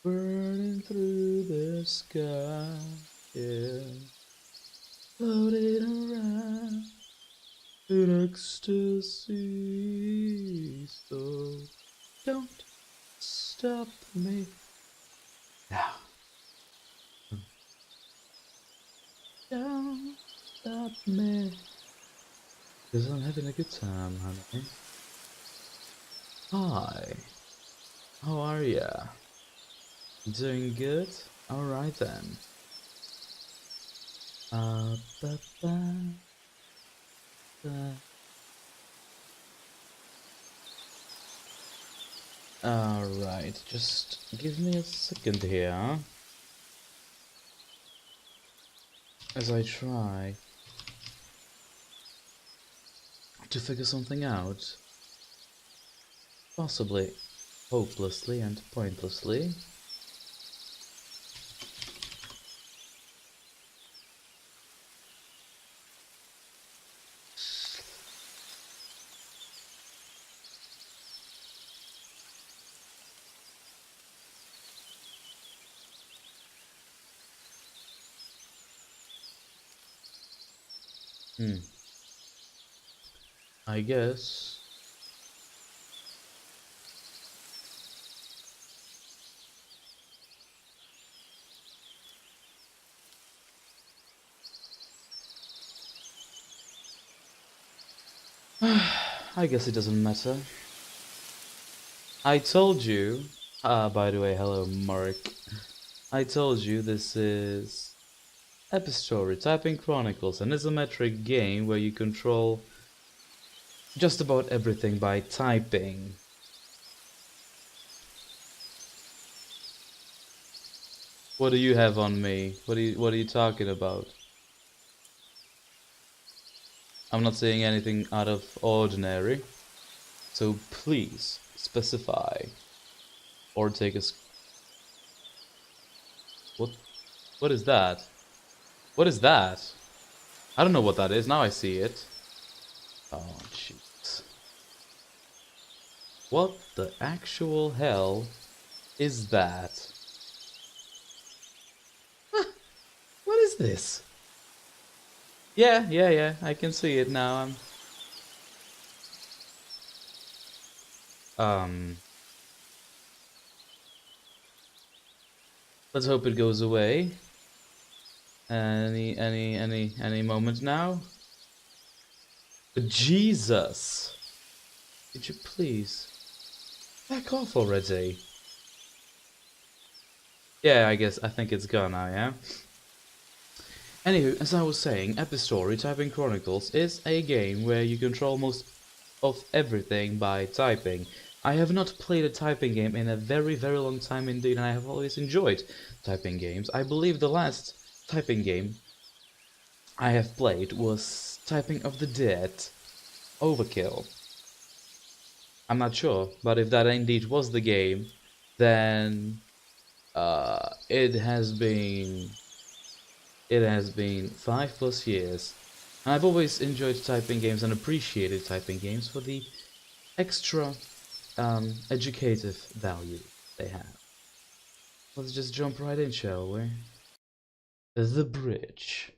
Burning through the sky, yeah, floating around in ecstasy. So don't stop me now. Don't stop me, 'cause I'm having a good time, honey. Hi, how are ya? Doing good? Alright then. Ba, ba, ba. Alright, just give me a second here as I try to figure something out. Possibly hopelessly and pointlessly. I guess I guess it doesn't matter. I told you, by the way, hello Mark. I told you this is Epistory, Typing Chronicles, an isometric game where you control just about everything by typing. What do you have on me? What are you talking about? I'm not saying anything out of ordinary, so please specify or take a what is that? What is that? I don't know what that is. Now I see it. Oh jeez. What the actual hell is that? What is this? Yeah, I can see it now. Let's hope it goes away. Any moment now? Jesus! Could you please back off already? Yeah, I think it's gone now, yeah? Anywho, as I was saying, Epistory, Typing Chronicles, is a game where you control most of everything by typing. I have not played a typing game in a very, very long time indeed, and I have always enjoyed typing games. I believe the last typing game I have played was Typing of the Dead, Overkill. I'm not sure, but if that indeed was the game, then it has been 5+ years, and I've always enjoyed typing games and appreciated typing games for the extra educative value they have. Let's just jump right in, shall we? The Bridge.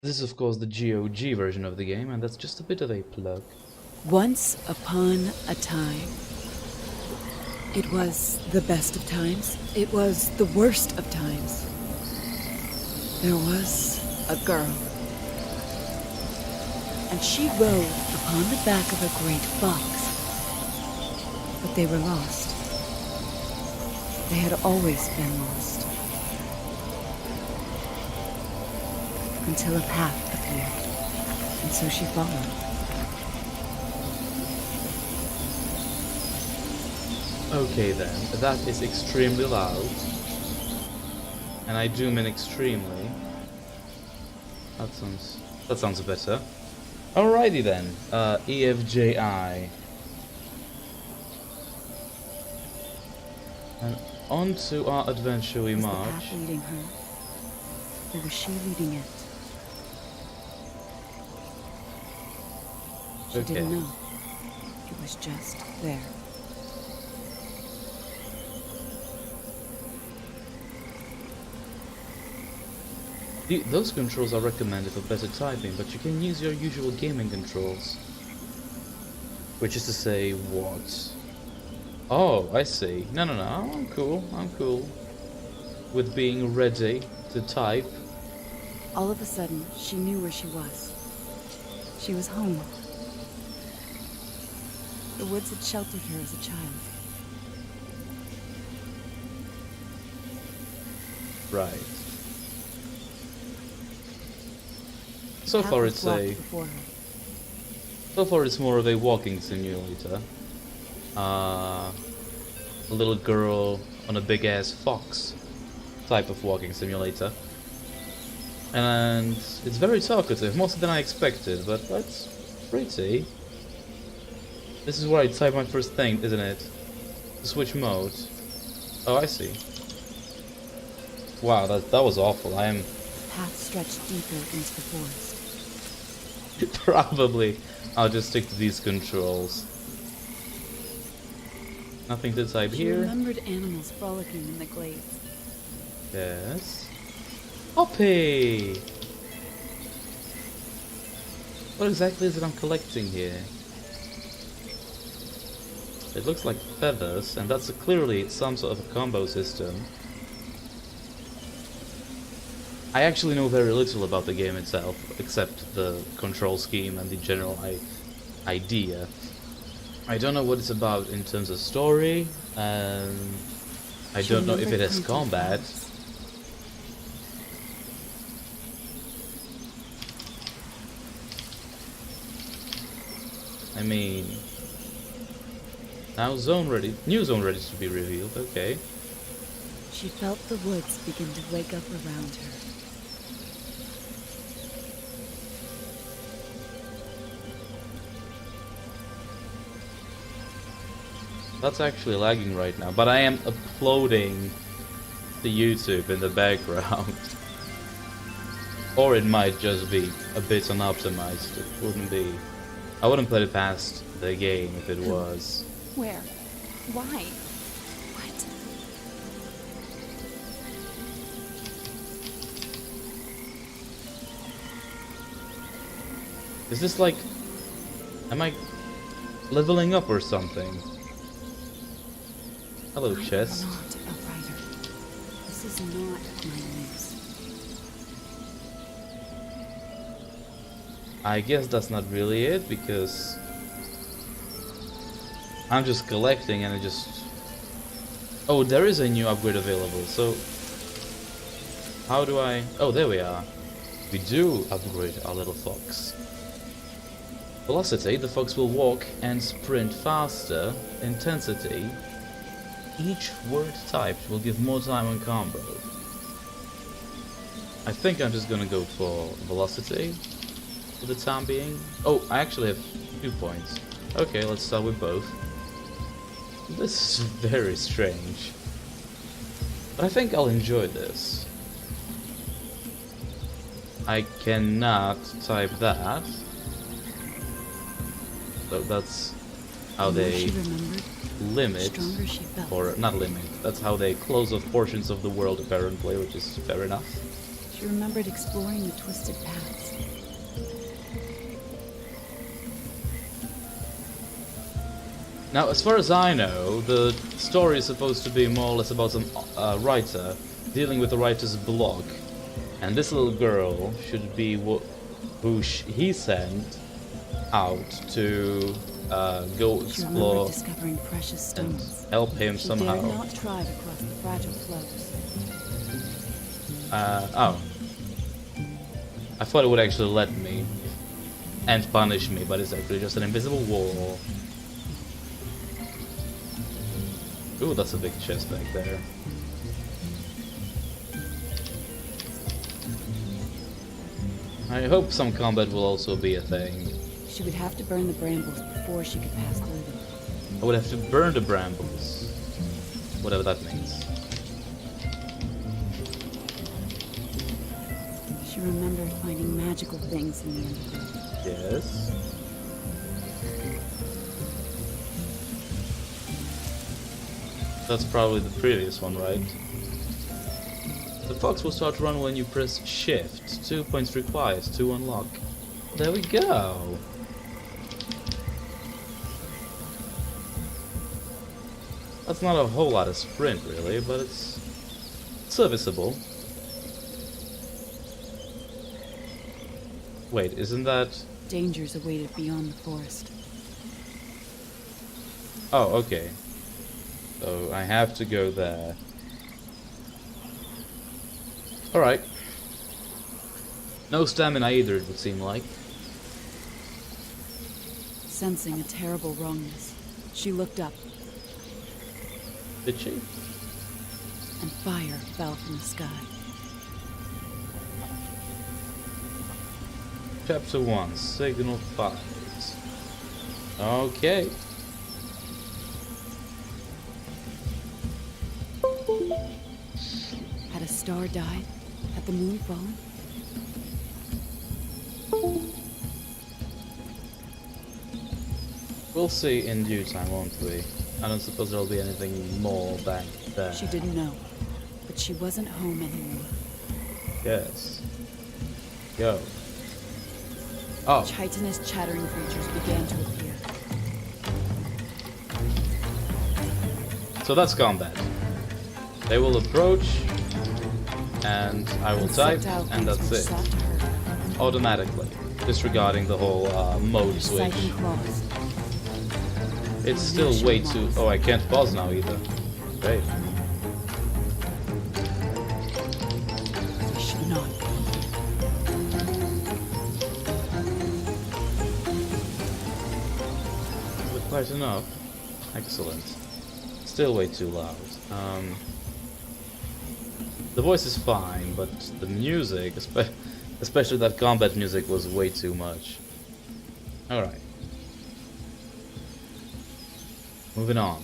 This is of course the GOG version of the game, and that's just a bit of a plug. Once upon a time. It was the best of times. It was the worst of times. There was a girl, and she rode upon the back of a great fox. But they were lost. They had always been lost. Until a path appeared, and so she followed. Okay then, that is extremely loud. And I do mean extremely. That sounds better. Alrighty then, EFJI. And on to our adventure we march. Was the path leading her? Or was she leading it? She Okay. didn't know. It was just there. Those controls are recommended for better typing, but you can use your usual gaming controls. Which is to say, what? Oh, I see. No, I'm cool. I'm cool. With being ready to type. All of a sudden, she knew where she was. She was home. The woods had sheltered her as a child. Right. So Path far was it's blocked a... before her. So far it's more of a walking simulator. A little girl on a big ass fox type of walking simulator. And it's very talkative, more so than I expected, but that's pretty. This is where I type my first thing, isn't it? To switch modes. Oh, I see. Wow, that was awful. I am... The path stretched deeper into the forest. Probably I'll just stick to these controls. Nothing to type She here. remembered animals frolicking in the glades. Yes. Hoppy! What exactly is it I'm collecting here? It looks like feathers, and that's clearly some sort of a combo system. I actually know very little about the game itself, except the control scheme and the general idea. I don't know what it's about in terms of story, and I don't know if it has combat. I mean, now new zone ready to be revealed, okay. She felt the woods begin to wake up around her. That's actually lagging right now, but I am uploading to YouTube in the background. Or it might just be a bit unoptimized. It wouldn't be. I wouldn't put it past the game if it was. Where? Why? What? Is this like... Am I leveling up or something? Hello, chest. I'm not a writer. This is not my muse. I guess that's not really it, because I'm just collecting and it just... Oh, there is a new upgrade available, so... How do I... Oh, there we are. We do upgrade our little fox. Velocity, the fox will walk and sprint faster. Intensity, each word typed will give more time on combo. I think I'm just gonna go for velocity for the time being. Oh, I actually have 2 points. Okay, let's start with both. This is very strange. But I think I'll enjoy this. I cannot type that. So that's how they limit, or not limit, that's how they close off portions of the world apparently, which is fair enough. She remembered exploring the twisted paths. Now, as far as I know, the story is supposed to be more or less about some writer dealing with the writer's block. And this little girl should be who he sent out to go explore discovering precious stones. and help him somehow. Dared not trod across the fragile flows. Oh. I thought it would actually let me and punish me, but it's actually just an invisible wall. Ooh, that's a big chest back there. I hope some combat will also be a thing. She would have to burn the brambles before she could pass through them. I would have to burn the brambles. Whatever that means. She remembered finding magical things in the undergrowth. Yes. That's probably the previous one, right? The fox will start to run when you press shift. 2 points required to unlock. There we go. That's not a whole lot of sprint, really, but it's serviceable. Wait, isn't that... Dangers awaited beyond the forest. Oh, okay. So I have to go there. Alright. No stamina either, it would seem like. Sensing a terrible wrongness, she looked up, Did she? and fire fell from the sky. Chapter 1, Signal Fires. Okay. Had a star died? Had the moon fallen? We'll see in due time, won't we? I don't suppose there'll be anything more back there. She didn't know, but she wasn't home anymore. Yes. Go. Oh, Chitinous chattering creatures began to appear. so that's combat. They will approach, and I will type, Insectile and things that's which it. sought to hurt her. Automatically. Disregarding the whole mode switch. Sighting claws. It's still way too... Oh, I can't pause now either. Great. We should not. But quite enough. Excellent. Still way too loud. The voice is fine, but the music, especially that combat music, was way too much. Alright. Moving on.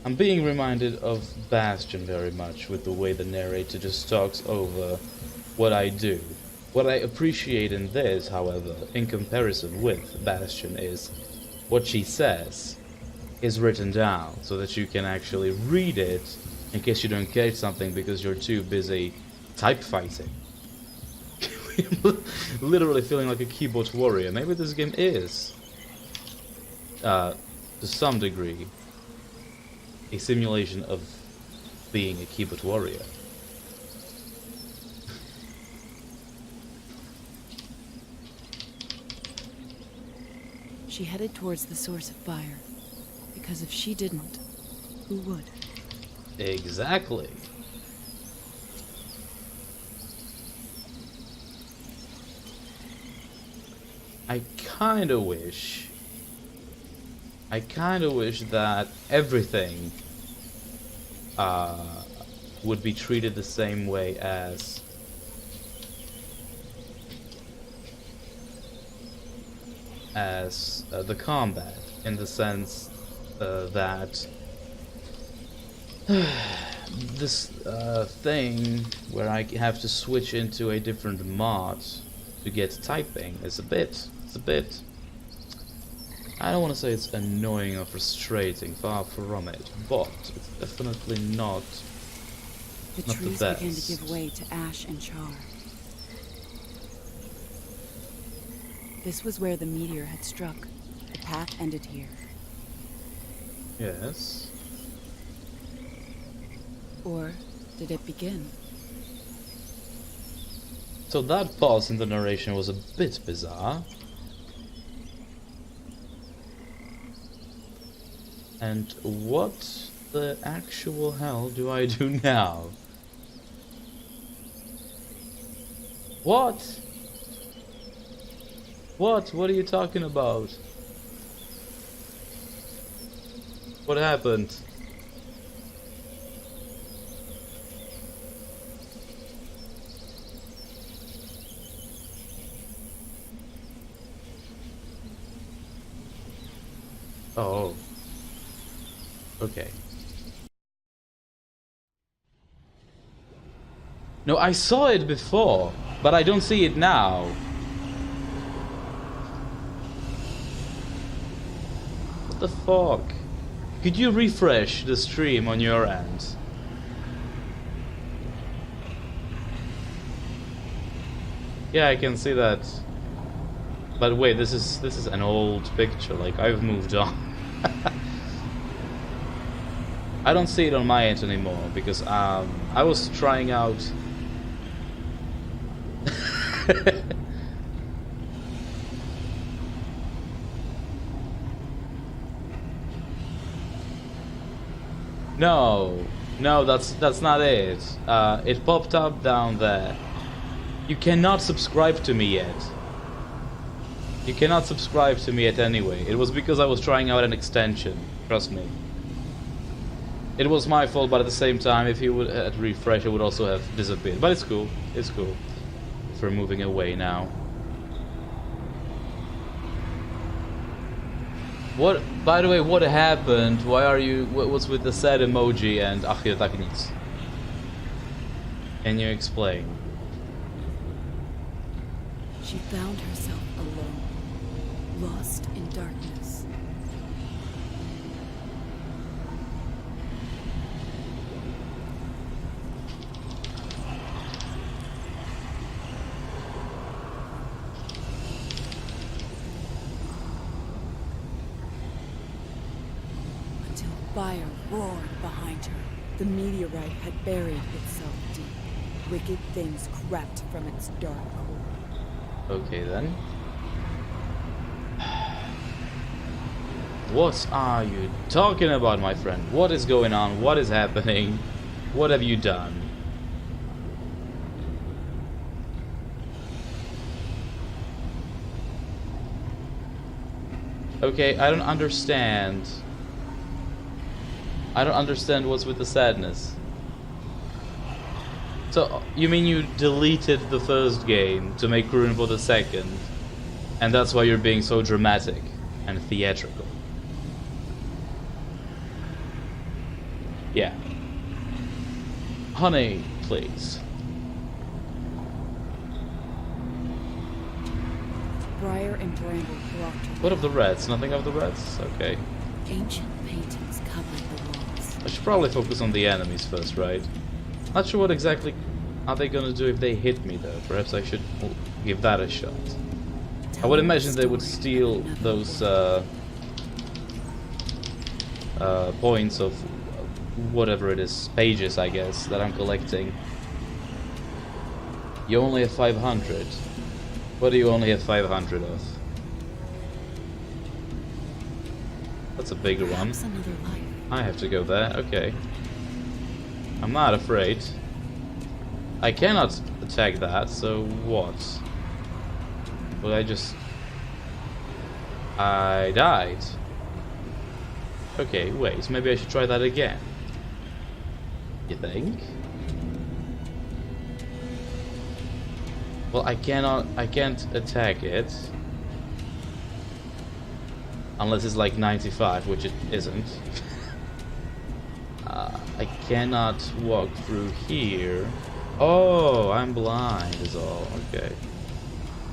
I'm being reminded of Bastion very much with the way the narrator just talks over what I do. What I appreciate in this, however, in comparison with Bastion, is what she says is written down so that you can actually read it in case you don't catch something because you're too busy type fighting. Literally feeling like a keyboard warrior. Maybe this game is, to some degree, a simulation of being a keyboard warrior. She headed towards the source of fire, because if she didn't, who would? Exactly. I kinda wish that everything would be treated the same way as the combat, in the sense that this thing where I have to switch into a different mod to get typing is a bit, I don't want to say it's annoying or frustrating, far from it, but it's definitely not The trees began to best. give way to ash and char. This was where the meteor had struck. The path ended here. Yes. Or did it begin? So that pause in the narration was a bit bizarre. And what the actual hell do I do now? What? What? What are you talking about? What happened? Oh. Okay. No, I saw it before, but I don't see it now. the fuck? Could you refresh the stream on your end? Yeah, I can see that. But wait, this is an old picture. Like, I've moved on. I don't see it on my end anymore because I was trying out. No, that's not it. It popped up down there. You cannot subscribe to me yet. You cannot subscribe to me yet anyway. It was because I was trying out an extension. Trust me. It was my fault, but at the same time, if you would refresh, it would also have disappeared. But it's cool. It's cool. We're moving away now. What? By the way, what happened? Why are you? What's with the sad emoji and ach je tak nic? Can you explain? She found herself alone, lost in darkness. Until fire roared behind her. The meteorite had buried itself deep. Wicked things crept from its dark core. Okay then. What are you talking about, my friend? What is going on? What is happening? What have you done? Okay, I don't understand. I don't understand what's with the sadness. So, you mean you deleted the first game to make room for the second, and that's why you're being so dramatic and theatrical? Yeah. Honey, please. Briar and bramble blocked her. What of the reds? Nothing of the reds? Okay. Ancient paintings covered the walls. I should probably focus on the enemies first, right? Not sure what exactly are they gonna do if they hit me though. Perhaps I should give that a shot. I would imagine they would steal those points of whatever it is, pages I guess, that I'm collecting. You only have 500. What do you only have 500 of? That's a bigger one. Another life. I have to go there, okay. I'm not afraid. I cannot attack that, so what? Well, I died. Okay, wait, maybe I should try that again. You think? Well, I can't attack it. Unless it's like 95, which it isn't. I cannot walk through here. Oh, I'm blind is all. Okay.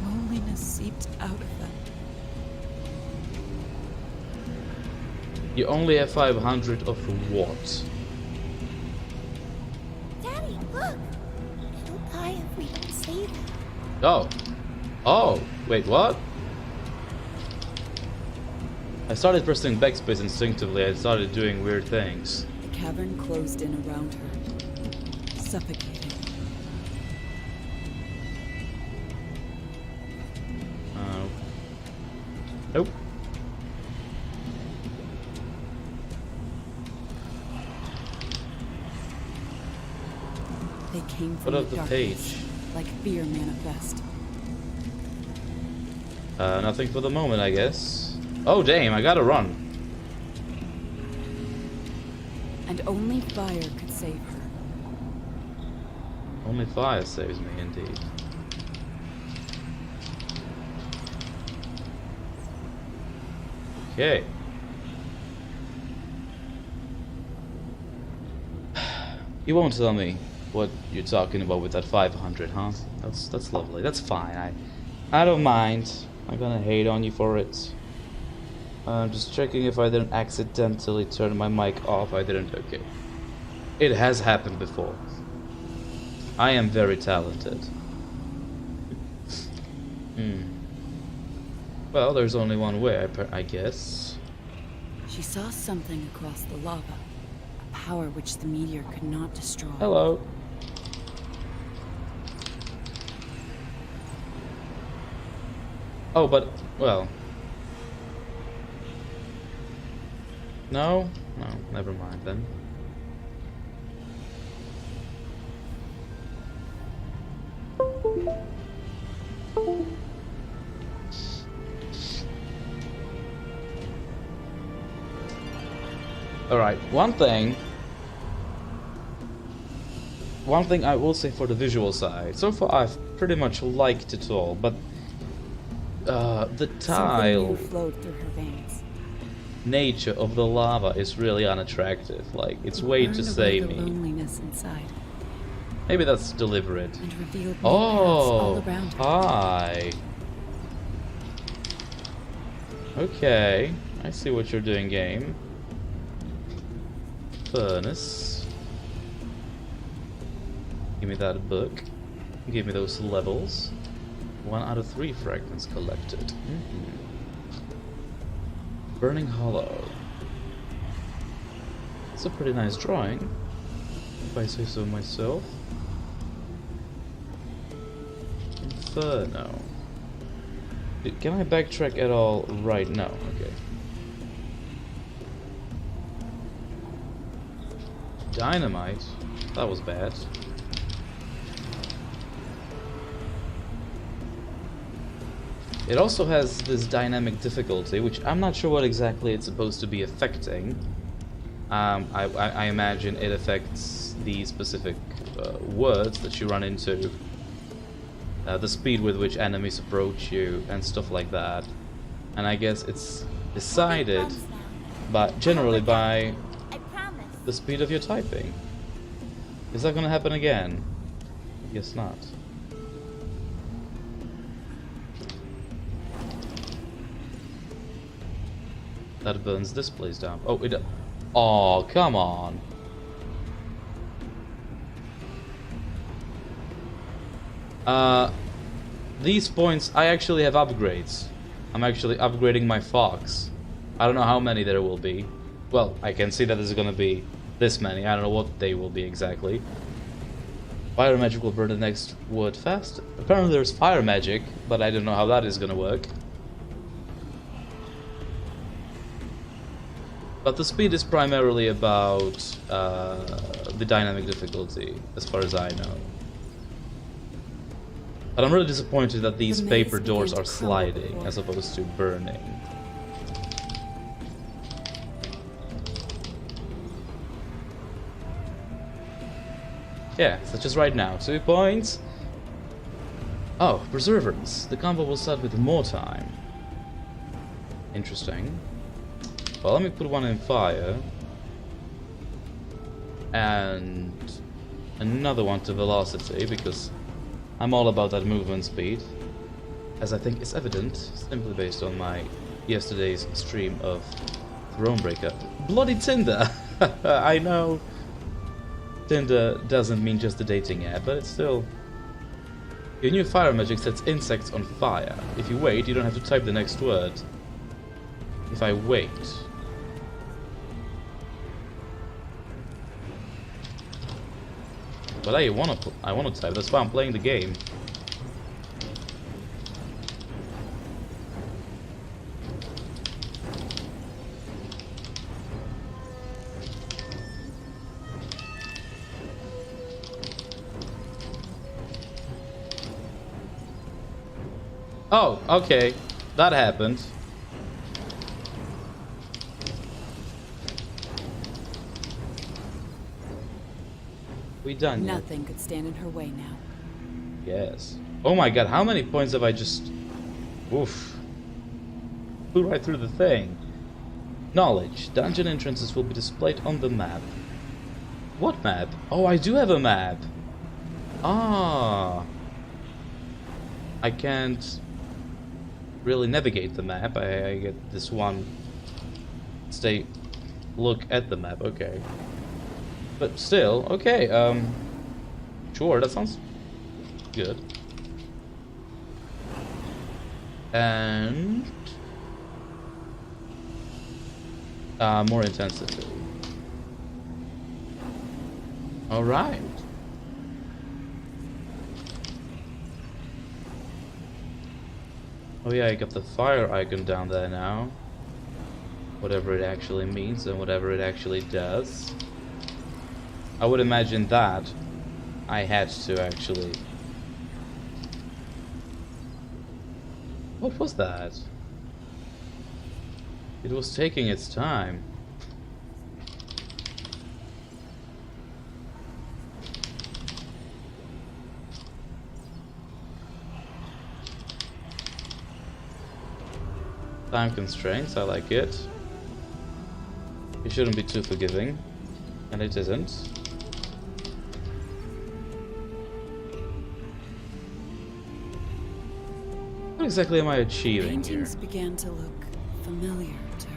Loneliness seeped out of them. You only have 500 of what? Daddy, look! It'll die if we don't save it. Oh. Oh, wait, what? I started pressing backspace instinctively. I started doing weird things. The cavern closed in around her, suffocating. Nope. They came from What of the darkness, page? like fear manifest. Nothing for the moment, I guess. Oh, damn, I gotta run. And only fire could save her. Only fire saves me, indeed. Okay. You won't tell me what you're talking about with that 500, huh? That's lovely. That's fine. I don't mind. I'm gonna hate on you for it. I'm just checking if I didn't accidentally turn my mic off. I didn't. Okay. It has happened before. I am very talented. Well, there's only one way, I guess. She saw something across the lava, a power which the meteor could not destroy. Hello. Oh, but, well. No? No, never mind then. Alright, one thing I will say for the visual side, so far I've pretty much liked it all, but the tile flowed through her veins. nature of the lava is really unattractive. Like, it's way to say me. Loneliness inside. Maybe that's deliberate. And revealed all Oh, around her. hi. Okay, I see what you're doing, game. Furnace. Give me that book. Give me those levels. 1 out of 3 fragments collected. Burning Hollow. It's a pretty nice drawing, if I say so myself. Inferno. Can I backtrack at all right now? Okay. Dynamite? That was bad. It also has this dynamic difficulty, which I'm not sure what exactly it's supposed to be affecting. I imagine it affects the specific words that you run into, the speed with which enemies approach you, and stuff like that. And I guess it's decided, but generally by the speed of your typing. Is that gonna happen again? Guess not. That burns this place down. Oh, it... Oh, come on. These points, I actually have upgrades. I'm actually upgrading my fox. I don't know how many there will be. Well, I can see that there's gonna be this many. I don't know what they will be exactly. Fire magic will burn the next wood fast. Apparently there's fire magic, but I don't know how that is gonna work. But the speed is primarily about the dynamic difficulty, as far as I know. But I'm really disappointed that these paper doors are sliding as opposed to burning. Yeah, such as right now. 2 points. Oh, Preservers. The combo will start with more time. Interesting. Well, let me put one in fire. And another one to velocity, because I'm all about that movement speed. As I think is evident, simply based on my yesterday's stream of Thronebreaker. Bloody Tinder! I know Tinder doesn't mean just a dating app, but it's still... Your new fire magic sets insects on fire. If you wait, you don't have to type the next word. If I wait... But I wanna type, that's why I'm playing the game. Oh, okay. That happened. We done yet? Nothing could stand in her way now. Yes. Oh my god, how many points have I just... Oof. Flew right through the thing. Knowledge. Dungeon entrances will be displayed on the map. What map? Oh, I do have a map. Ah. I can't really navigate the map. I get this one stay, look at the map, okay. But still, okay, sure, that sounds good. And... more intensity. Alright. Oh yeah, I got the fire icon down there now. Whatever it actually means and whatever it actually does. I would imagine that I had to actually... What was that? It was taking its time. Time constraints, I like it. It shouldn't be too forgiving, and it isn't. What exactly am I achieving here? Paintings began to look familiar to her.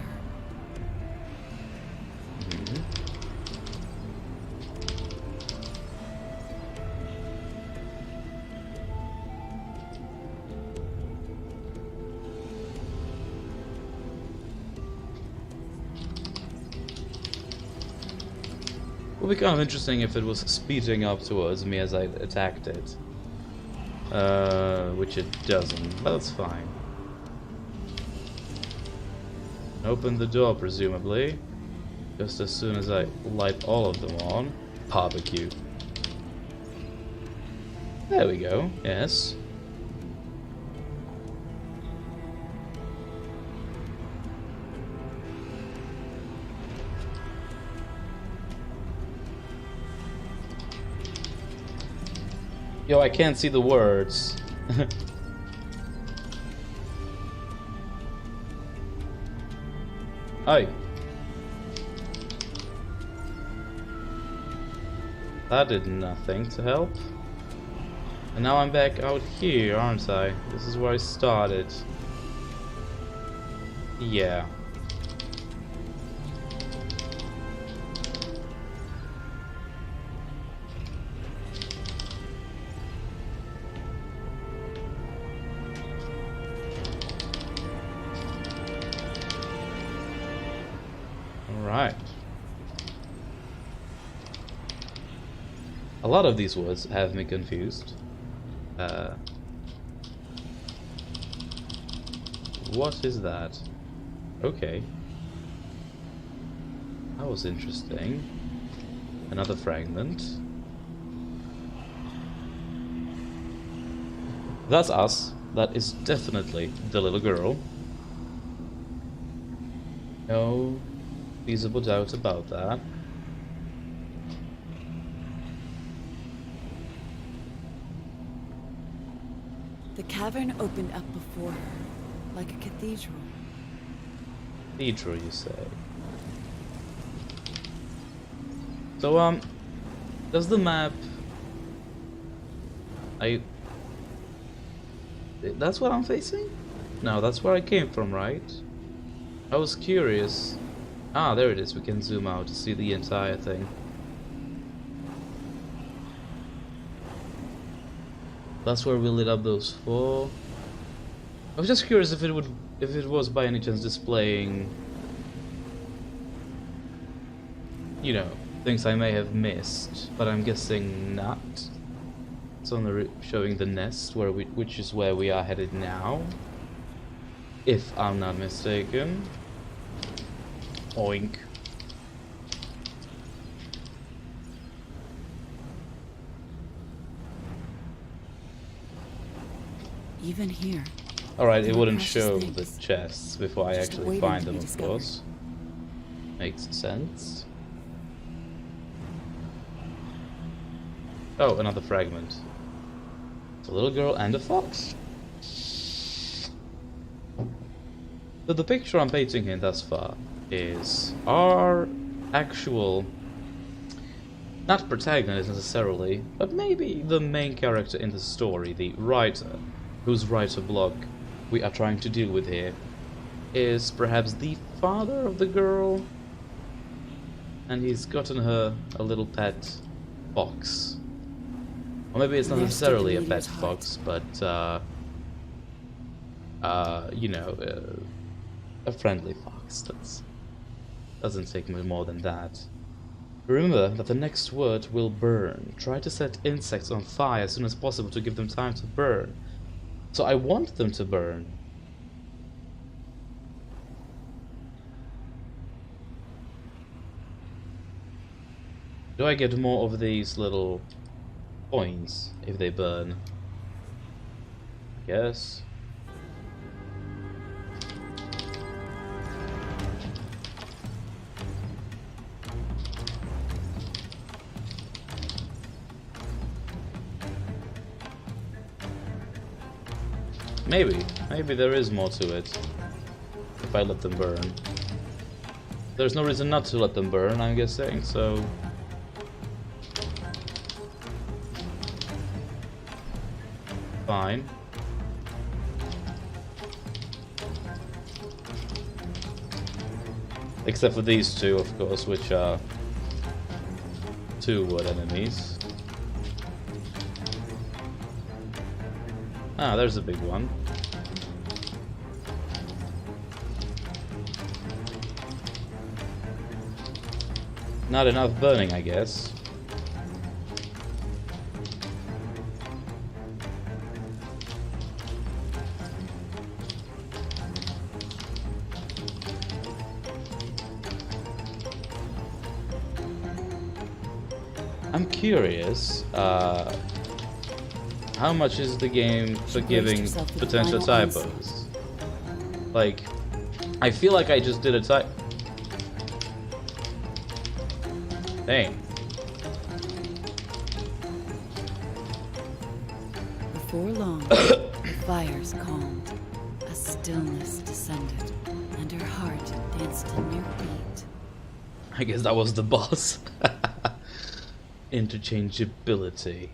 It would be kind of interesting if it was speeding up towards me as I attacked it. Which it doesn't, but that's fine. Open the door, presumably. Just as soon as I light all of them on. Barbecue. There we go, yes. Yo, I can't see the words. Hi. That did nothing to help. And now I'm back out here, aren't I? This is where I started. Yeah. Right. A lot of these words have me confused. What is that? Okay. That was interesting. Another fragment. That's us. That is definitely the little girl. No feasible doubt about that. The cavern opened up before her, like a cathedral. Cathedral, you say? So, does the map... That's what I'm facing? No, that's where I came from, right? I was curious. Ah, there it is. We can zoom out to see the entire thing. That's where we lit up those 4. I was just curious if it was by any chance displaying, you know, things I may have missed, but I'm guessing not. It's only showing the nest, which is where we are headed now, if I'm not mistaken. Oink. Even here. Alright, it More wouldn't precious show things. the chests before I Just actually waiting find to them, be of discovered. course. Makes sense. Oh, another fragment. It's a little girl and a fox. So the picture I'm painting here thus far is our actual, not protagonist necessarily, but maybe the main character in the story, the writer, whose writer block we are trying to deal with here. is perhaps the father of the girl, and he's gotten her a little pet fox. Or maybe it's not There stood the necessarily a pet meteor's heart. fox, but you know, a friendly fox. That doesn't take much more than that. Remember that the next word will burn. Try to set insects on fire as soon as possible to give them time to burn. So I want them to burn. Do I get more of these little coins if they burn? Yes. Maybe there is more to it if I let them burn. There's no reason not to let them burn, I'm guessing, so... Fine. Except for these two, of course, which are two wood enemies. Ah, there's a big one. Not enough burning, I guess. I'm curious, how much is the game forgiving potential typos? Like, I feel like I just did a type. Dang. Before long, the fires calmed. A stillness descended, and her heart danced a new beat. I guess that was the boss. Interchangeability.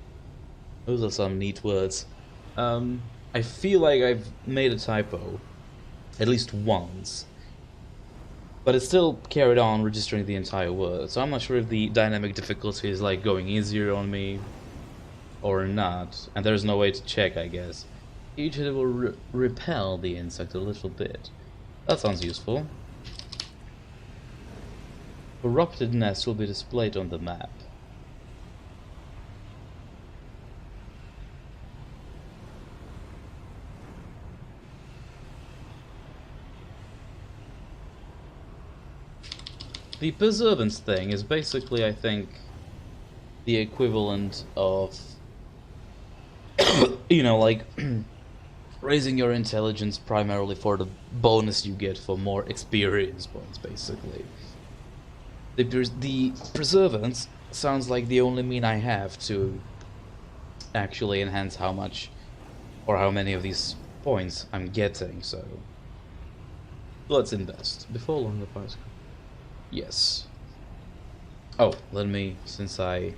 Those are some neat words. I feel like I've made a typo at least once, but it still carried on registering the entire word, so I'm not sure if the dynamic difficulty is like going easier on me or not, and there's no way to check, I guess. Each hit will repel the insect a little bit. That sounds useful. Corrupted nest will be displayed on the map. The preservance thing is basically, I think, the equivalent of, you know, like, raising your intelligence primarily for the bonus you get for more experience points, basically. The preservance sounds like the only mean I have to actually enhance how much or how many of these points I'm getting, so let's invest. Before long the price. Yes. Oh, let me, since I...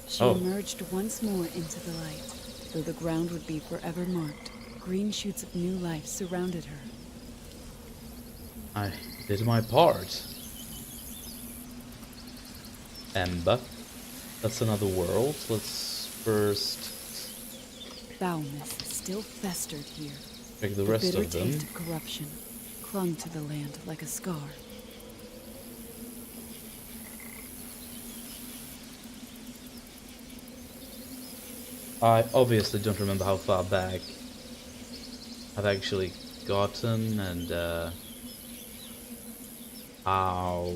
She emerged once more into the light. Though the ground would be forever marked, green shoots of new life surrounded her. I did my part. Ember. That's another world. Let's first Foulness still festered here. check the rest bitter of them. taint of corruption clung to the land like a scar. I obviously don't remember how far back I've actually gotten, and how...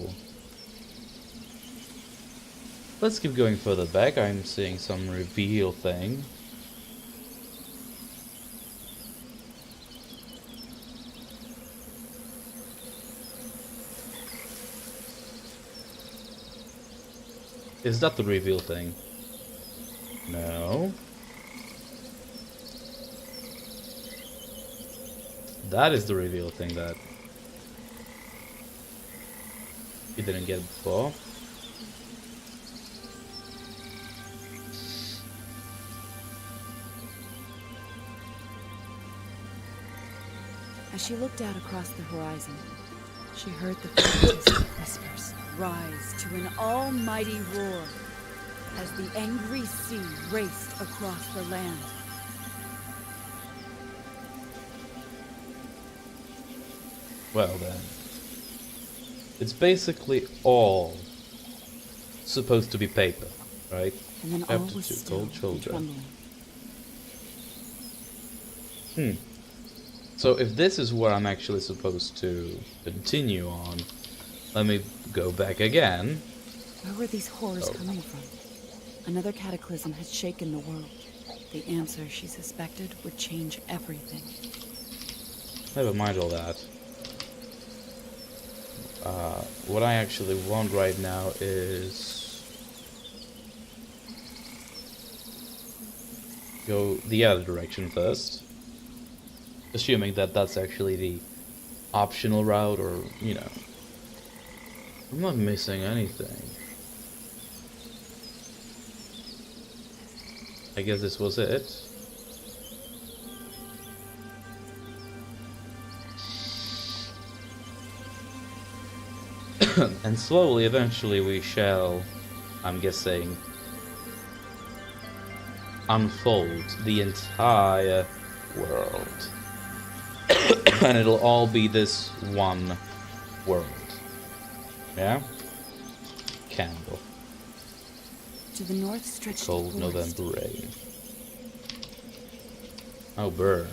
Let's keep going further back. I'm seeing some reveal thing. Is that the reveal thing? No. That is the reveal thing that you didn't get before. As she looked out across the horizon, she heard the faintest of whispers rise to an almighty roar as the angry sea raced across the land. Well then, it's basically all supposed to be paper, right? And then all was still and trembling. So if this is where I'm actually supposed to continue on, let me go back again. Where were these horrors coming from? Another cataclysm had shaken the world. The answer, she suspected, would change everything. Never mind all that. What I actually want right now is go the other direction first. Assuming that that's actually the optional route, or, you know. I'm not missing anything. I guess this was it. And slowly, eventually, we shall, I'm guessing, unfold the entire world. And it'll all be this one world. Yeah? Candle. To the north stretched Cold forest. November rain. Oh, burn.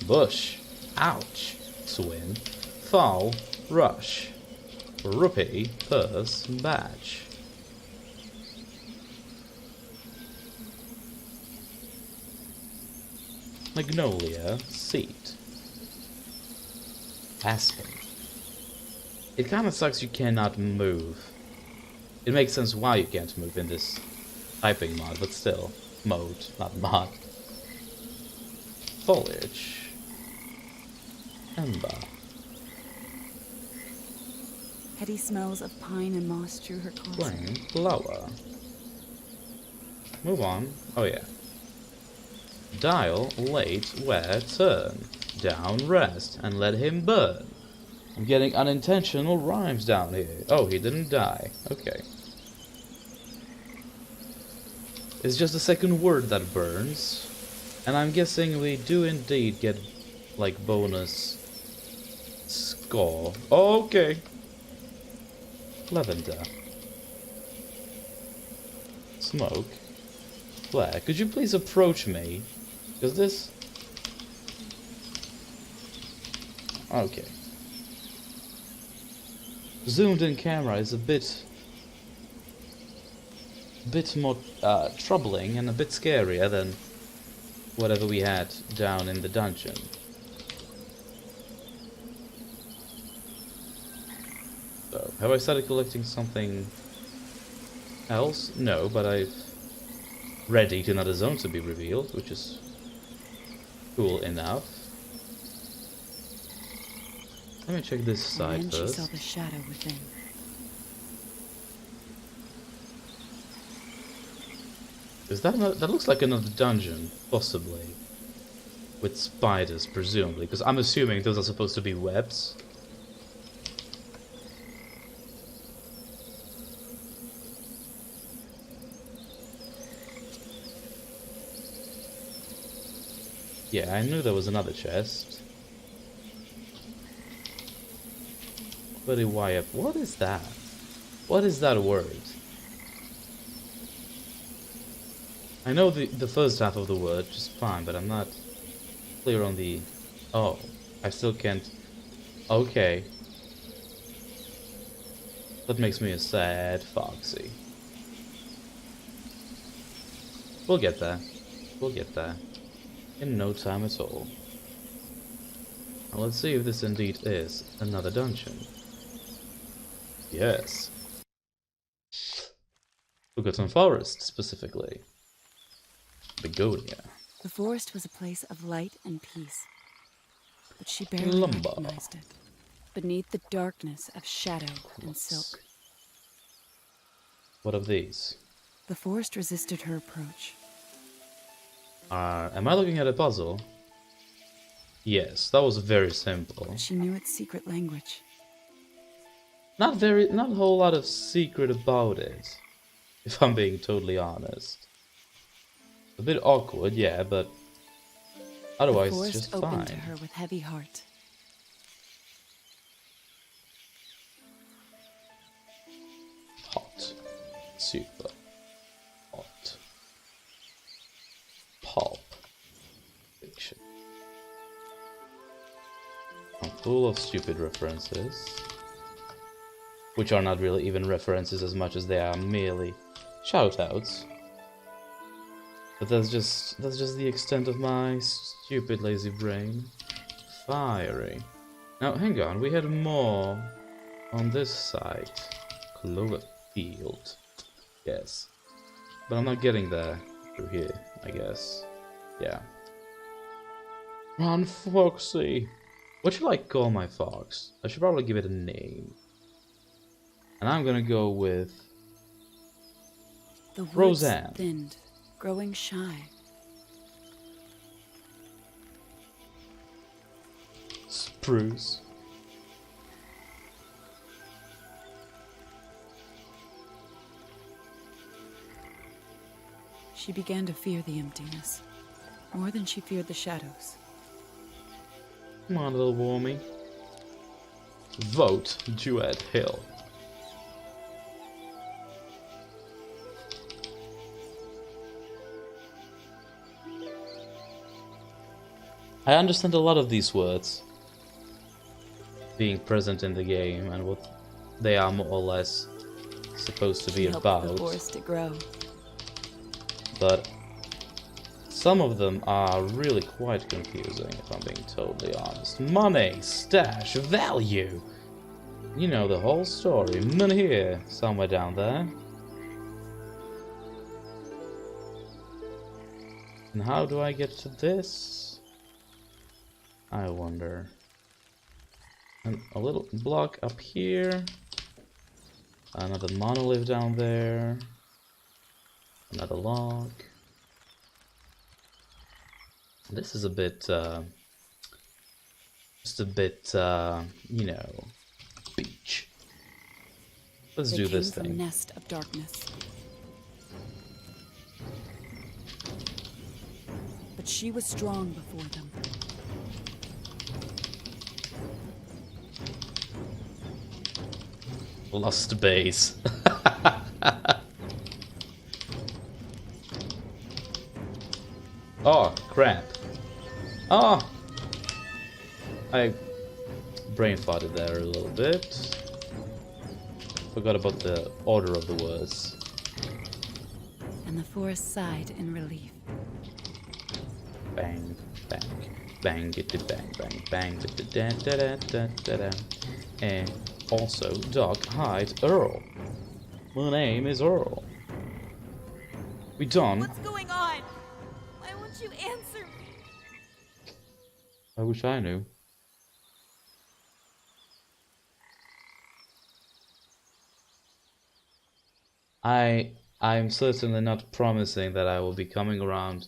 Bush. Ouch. Swim. Fall. Rush. Rupee. Purse. Badge. Magnolia. Seat. Aspen. It kinda sucks you cannot move. It makes sense why you can't move in this typing mod, but still. Mode, not mod. Foliage. Ember. Heady smells of pine and moss drew her closer. Flame. Flower. Move on. Oh yeah. Dial, late, wear, turn. Down, rest, and let him burn. I'm getting unintentional rhymes down here. Oh, he didn't die. Okay. It's just the second word that burns. And I'm guessing we do indeed get, like, bonus score. Okay. Lavender. Smoke. Flare. Could you please approach me? Because this... Okay. Zoomed in camera is a bit more troubling and a bit scarier than whatever we had down in the dungeon. So, have I started collecting something else? No, but I've ready to another zone to be revealed, which is cool enough. Let me check this side and first. She saw the shadow within. Is that another, that looks like another dungeon, possibly. With spiders, presumably, because I'm assuming those are supposed to be webs. Yeah, I knew there was another chest. But why up? What is that? What is that word? I know the first half of the word just fine, but I'm not clear on the... Oh, I still can't... Okay. That makes me a sad foxy. We'll get there. We'll get there. In no time at all. Now let's see if this indeed is another dungeon. Yes. Forgotten Forest, specifically. Begonia. The forest was a place of light and peace, but she barely Lumber. recognized it. Beneath the darkness of shadow and What's- silk, What of these? the forest resisted her approach. Am I looking at a puzzle? Yes, that was very simple. She knew its secret language. Not a whole lot of secret about it, if I'm being totally honest. A bit awkward, yeah, but otherwise The it's forest just opened to fine. her with heavy heart. Hot. Super. Hot. Pulp. Fiction. I'm full of stupid references. Which are not really even references as much as they are merely shoutouts. But that's just the extent of my stupid lazy brain. Fiery. Now hang on, we had more on this side. Cloverfield. Yes. But I'm not getting there through here, I guess. Yeah. Run, Foxy! What should I call my fox? I should probably give it a name. And I'm gonna go with The woods Roseanne. thinned, growing shy. Spruce. She began to fear the emptiness, more than she feared the shadows. Come on, little warmie. Vote Duet Hill. I understand a lot of these words being present in the game and what they are more or less supposed to be She helped the about, forest to grow. but some of them are really quite confusing, if I'm being totally honest. Money, stash, value! You know the whole story. Money here, somewhere down there. And how do I get to this? I wonder. And a little block up here. Another monolith down there. Another log. This is a bit, just a bit, you know, beach. Let's They do came this from a thing. nest of darkness. But she was strong before them. Lost base. Oh, crap. Oh! I brain farted there a little bit. Forgot about the order of the words. And the forest sighed in relief. Bang, bang, bang, get the bang, bang, bang, da da da da da da. And also, dog, hide, Earl. My name is Earl. We done? What's going on? Why won't you answer me? I wish I knew. I'm certainly not promising that I will be coming around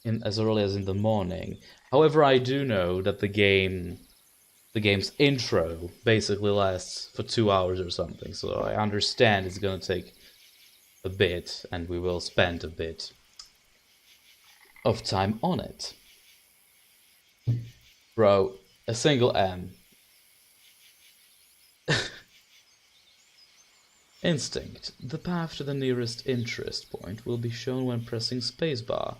in as early as in the morning. However, I do know that the game's intro basically lasts for 2 hours or something, so I understand it's gonna take a bit, and we will spend a bit of time on it. Bro, a single M. Instinct. The path to the nearest interest point will be shown when pressing spacebar.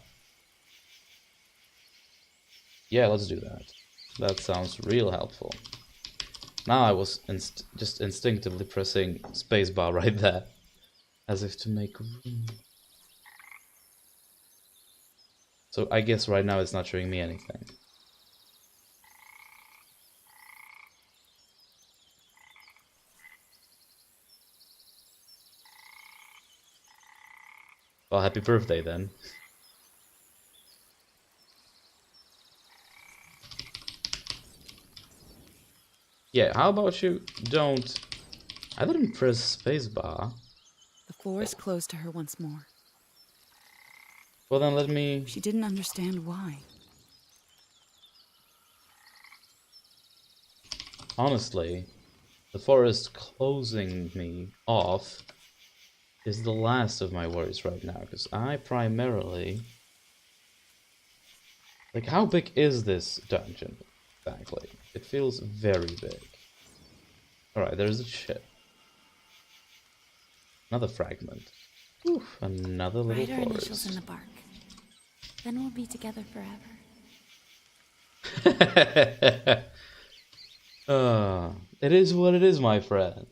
Yeah, let's do that. That sounds real helpful. Now I was just instinctively pressing spacebar right there, as if to make room. So I guess right now it's not showing me anything. Well, happy birthday then. Yeah, how about you don't... I didn't press spacebar. The forest closed to her once more. Well then let me... She didn't understand why. Honestly, the forest closing me off is the last of my worries right now, because I primarily... Like, how big is this dungeon, exactly? It feels very big. Alright, there's a ship. Another fragment. Oof, another little Write our initials in forest. the bark. Then we'll be together forever. It is what it is, my friend.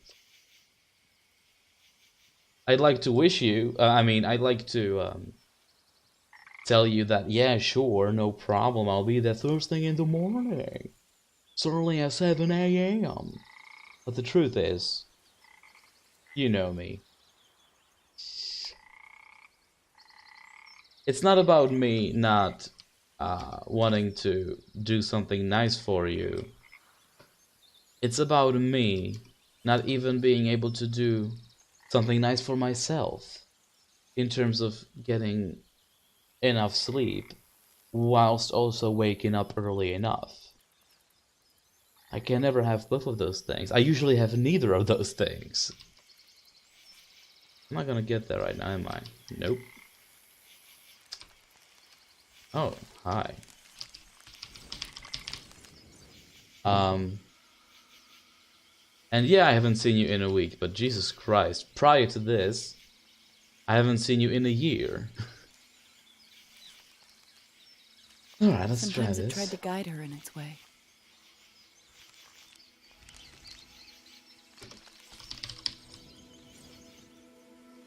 I'd like to wish you, I'd like to tell you that, yeah, sure, no problem, I'll be there first thing in the morning. Certainly at 7 a.m. But the truth is, you know me. It's not about me not wanting to do something nice for you. It's about me not even being able to do something nice for myself in terms of getting enough sleep whilst also waking up early enough. I can never have both of those things. I usually have neither of those things. I'm not gonna get there right now, am I? Nope. Oh, hi. And yeah, I haven't seen you in a week, but Jesus Christ, prior to this, I haven't seen you in a year. Alright, let's try Sometimes it this. tried to guide her in its way.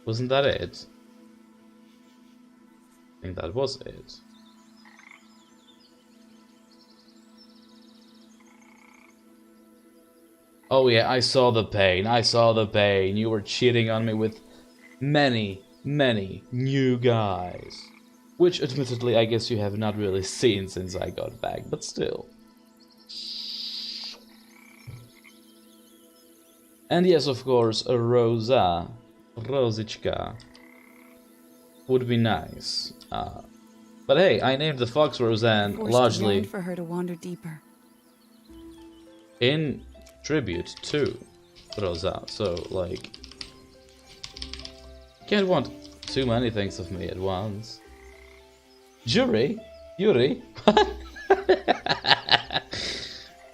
Wasn't that it? I think that was it. Oh yeah, I saw the pain. I saw the pain. You were cheating on me with many, many new guys. Which, admittedly, I guess you have not really seen since I got back, but still. And yes, of course, a Rosichka, would be nice. But hey, I named the fox Roseanne Forced largely yearned for her to wander deeper. in tribute to Rosa, so, like, you can't want too many things of me at once. Yuri?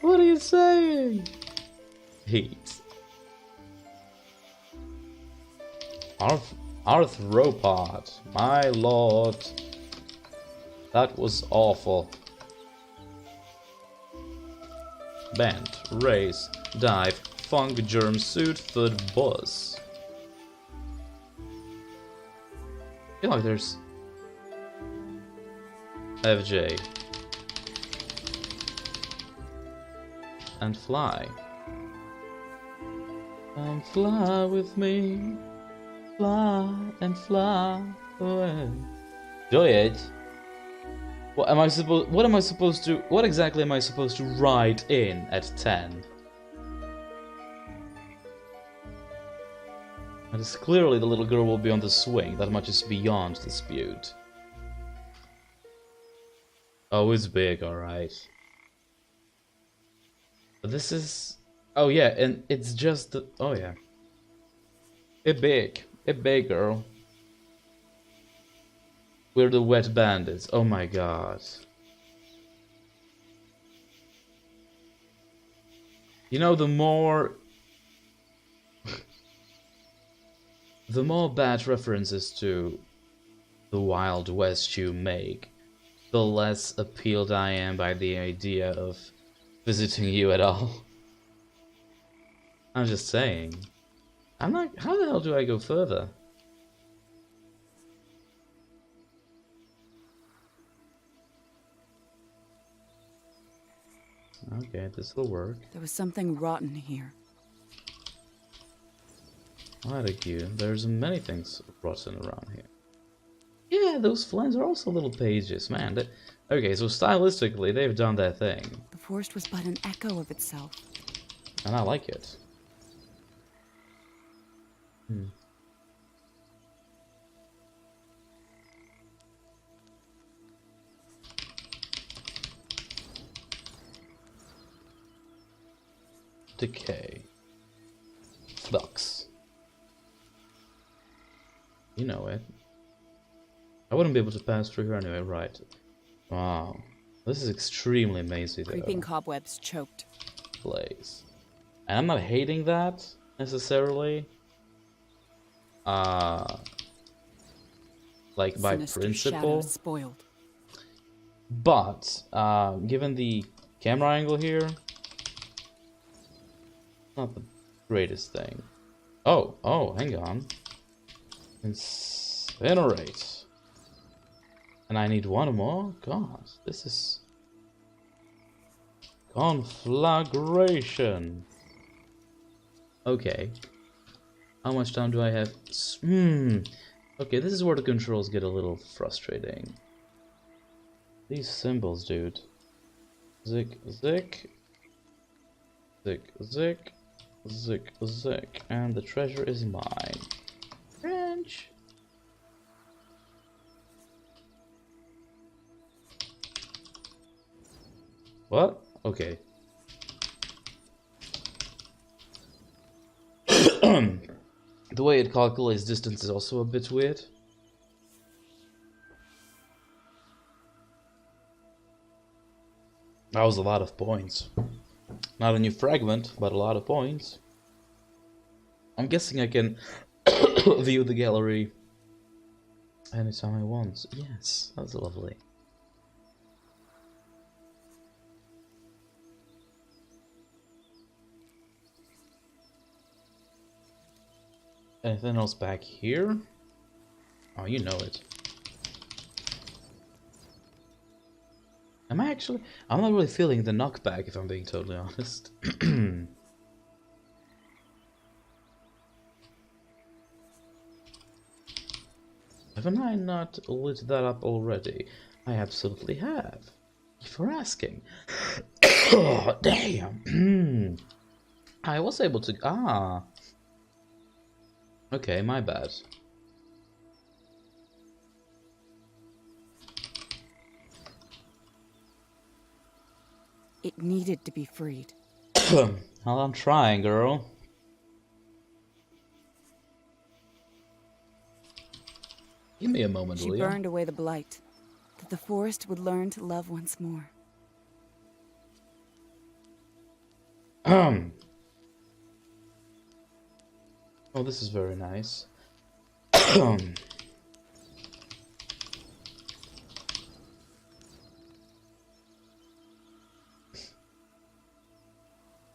What are you saying? Heat. Arthropod, my lord. That was awful. Bend, raise, dive, funk, germ, suit, foot, buzz. I feel like there's FJ and fly. Come fly with me, fly and fly away. Enjoy it. What exactly am I supposed to write in at 10? And it's clearly the little girl will be on the swing, that much is beyond dispute. Oh, it's big, alright. But this is... Oh yeah, and it's just the... Oh yeah. It big, girl. We're the wet bandits. Oh my god. You know, the more bad references to the Wild West you make, the less appealed I am by the idea of visiting you at all. I'm just saying. I'm not... How the hell do I go further? Okay, this will work. There was something rotten here. Like you, there's many things rotten around here. Yeah, those flames are also little pages, man. Okay, so stylistically, they've done their thing. The forest was but an echo of itself. And I like it. Decay. Flux. You know it. I wouldn't be able to pass through here anyway, right? Wow. This is extremely mazy though. Creeping cobwebs choked. Place. And I'm not hating that, necessarily. Like by Sinister principle. shadows spoiled. But, given the camera angle here, not the greatest thing. Oh, hang on. Incinerate. And I need one more? God, this is... Conflagration. Okay. How much time do I have? Okay, this is where the controls get a little frustrating. These symbols, dude. Zik, zik. Zik, zik. Zik, zik. And the treasure is mine. French. What? Okay. The way it calculates distance is also a bit weird. That was a lot of points. Not a new fragment, but a lot of points. I'm guessing I can view the gallery anytime I want. Yes, that's lovely. Anything else back here? Oh, you know it. Am I actually... I'm not really feeling the knockback, if I'm being totally honest. Haven't I not lit that up already? I absolutely have. Thank you for asking. Oh, damn. I was able to... Ah. Okay, my bad. It needed to be freed. Well, I'm trying, girl. Give me a moment, She will you? burned away the blight, that the forest would learn to love once more. Oh, this is very nice.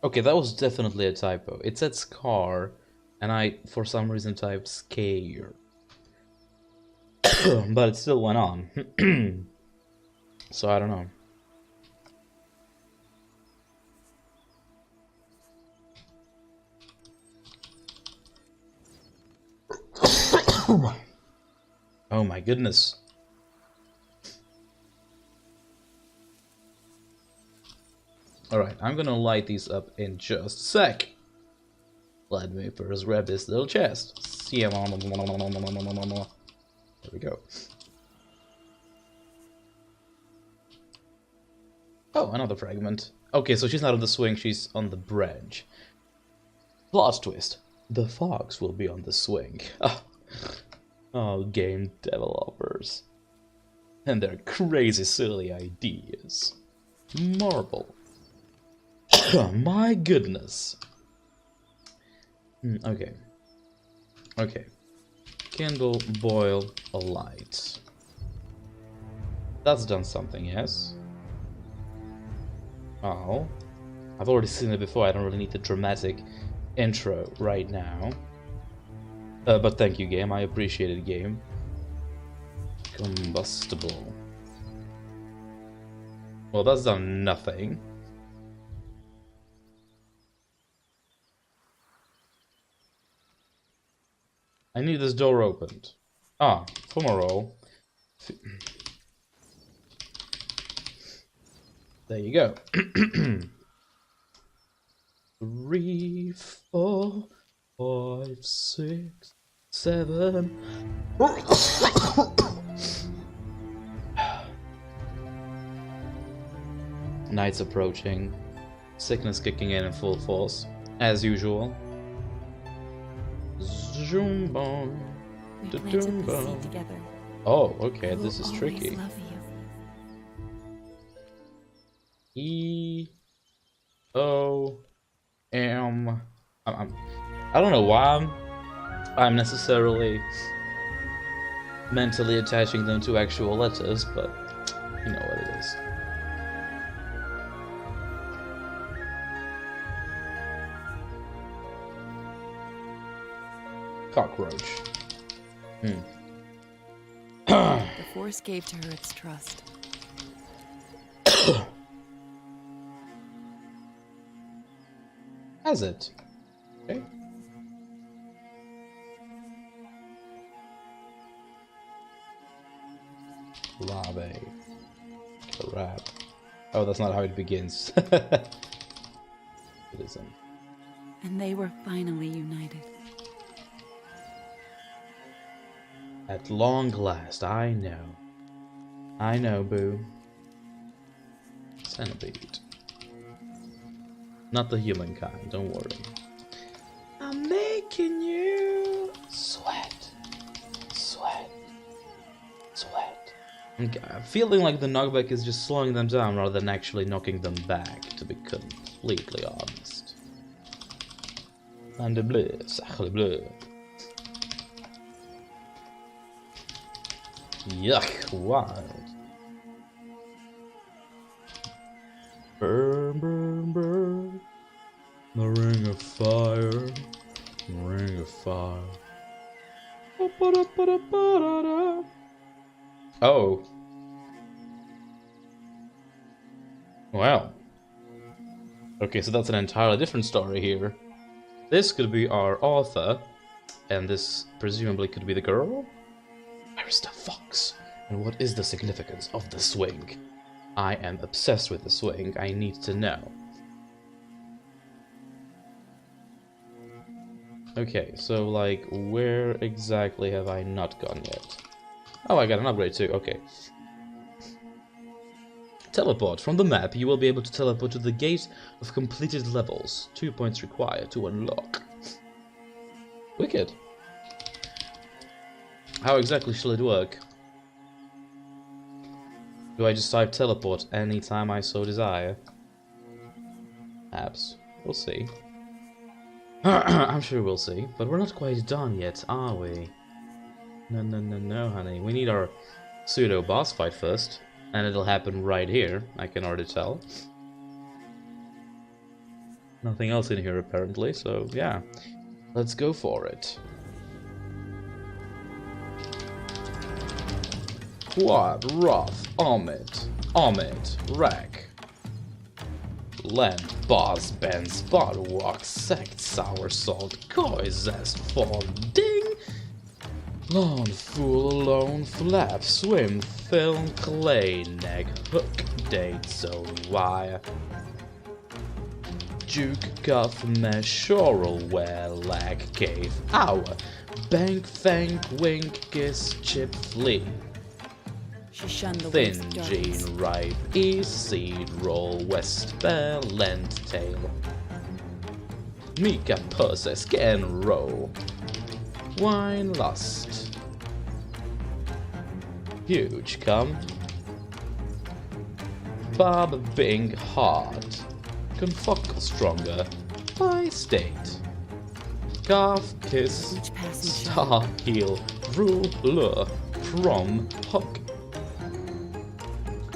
Okay, that was definitely a typo. It said scar, and I, for some reason, typed scare. But it still went on. So I don't know. Oh my goodness. Alright, I'm gonna light these up in just a sec. Let me first grab this little chest. There we go. Oh, another fragment. Okay, so she's not on the swing, she's on the branch. Plot twist. The fox will be on the swing. Oh, game developers. And their crazy silly ideas. Marble. My goodness. Okay. Okay. Kindle, boil, a light. That's done something, yes? Oh. I've already seen it before, I don't really need the dramatic intro right now. But thank you, game. I appreciate it, game. Combustible. Well, that's done nothing. I need this door opened. Ah, fumarole. There you go. 3, 4, 5, 6, 7. Night's approaching. Sickness kicking in full force, as usual. Zoom-bon. We planted the seed together. Oh, okay, I will this is always tricky. love you. E O M. I don't know why I'm necessarily mentally attaching them to actual letters, but you know what it is. Cockroach. The Force gave to her its trust. Has it? Okay. Larvae. Crap. Oh, that's not how it begins. It isn't. And they were finally united. At long last, I know. I know, boo. Centipede. Not the humankind, don't worry. I'm making you sweat. Sweat. Sweat. I'm feeling like the knockback is just slowing them down rather than actually knocking them back, to be completely honest. And bleu, sacre bleu. Yuck, wild. Burn, burn, burn. The ring of fire. Ring of fire. Oh. Well. Okay, so that's an entirely different story here. This could be our author, and this presumably could be the girl? Where is the fox? And what is the significance of the swing? I am obsessed with the swing. I need to know. Okay, so like, where exactly have I not gone yet? Oh, I got an upgrade too. Okay. Teleport. From the map, you will be able to teleport to the gate of completed levels. 2 points required to unlock. Wicked. How exactly shall it work? Do I just type teleport anytime I so desire? Perhaps. We'll see. I'm sure we'll see. But we're not quite done yet, are we? No, no, no, no, honey. We need our pseudo-boss fight first. And it'll happen right here, I can already tell. Nothing else in here apparently, so yeah. Let's go for it. Quad, Roth, Omid, Rack. Land, Boss, Ben, Spot, Walk, Sect, Sour Salt, Koi, Zest, Fall, Ding! Lawn, Fool, Alone, Flap, Swim, Film, Clay, Neck, Hook, Date, Zone, Wire. Juke, Guff, Mesh, Shoral, Wear, Lag, Cave, Hour, Bank, Fang, Wink, Kiss, Chip, Flea. She shunned the Thin, ways of darkness. Gene, Ripe, East, Seed, Roll, West, Bear, Lent, Tail. Mika, Puss, Scan, Roll. Wine, Lust. Huge, come. Bob, Bing, Hard. Confuckle, Stronger. By State. Calf, Kiss. Each passing Star, Heel. Rule, Lure. Prom, Hook.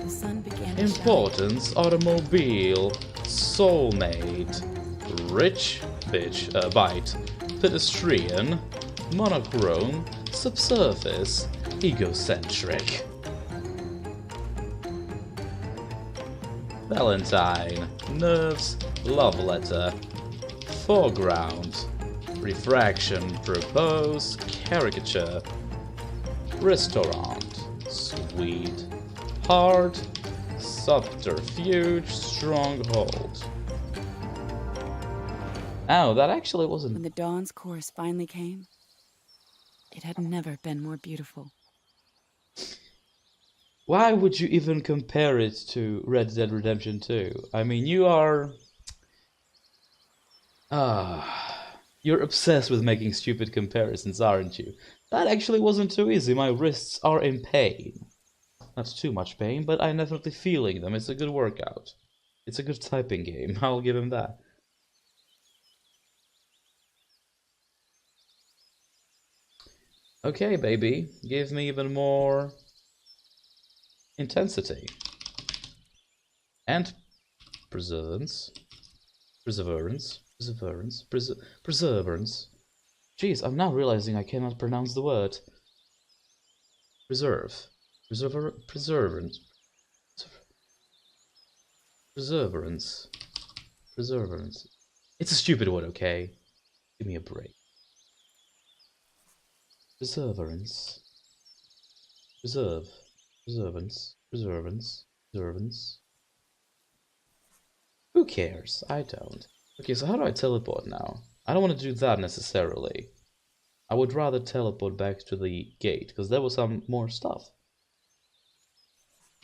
the sun began to shine. Importance, Automobile. Soulmate. Rich, Bitch, Bite. Pedestrian. Monochrome. Subsurface. Egocentric. Valentine. Nerves. Love letter. Foreground. Refraction. Propose. Caricature. Restaurant. Sweet. Hard. Subterfuge. Stronghold. Oh, that actually wasn't... When the Dawn's chorus finally came, it had never been more beautiful. Why would you even compare it to Red Dead Redemption 2? I mean, you are... You're obsessed with making stupid comparisons, aren't you? That actually wasn't too easy. My wrists are in pain. Not too much pain, but I'm definitely feeling them. It's a good workout. It's a good typing game. I'll give him that. Okay, baby. Give me even more intensity. And perseverance. Perseverance. Perseverance. Jeez, I'm now realizing I cannot pronounce the word. Preserve. Preserverance. Perseverance. Perseverance. It's a stupid word, okay? Give me a break. Perseverance. Preserve. Preservance. Preservance. Preservance. Who cares? I don't. Okay, so how do I teleport now? I don't want to do that necessarily. I would rather teleport back to the gate, because there was some more stuff.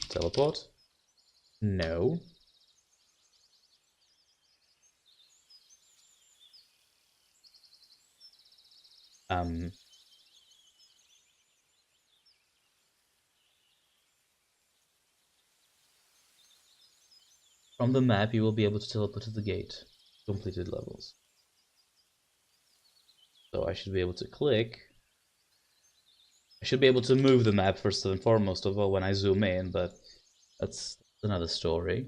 Teleport? No. From the map, you will be able to teleport to the gate. Completed levels. So I should be able to click. I should be able to move the map first and foremost of all when I zoom in, but that's another story.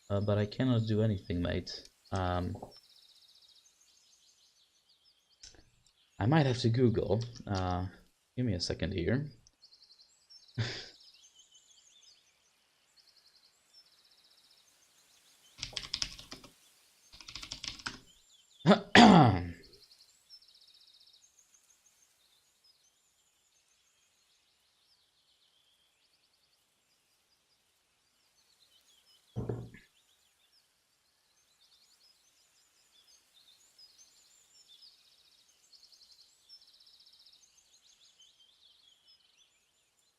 But I cannot do anything, mate. I might have to Google. Give me a second here.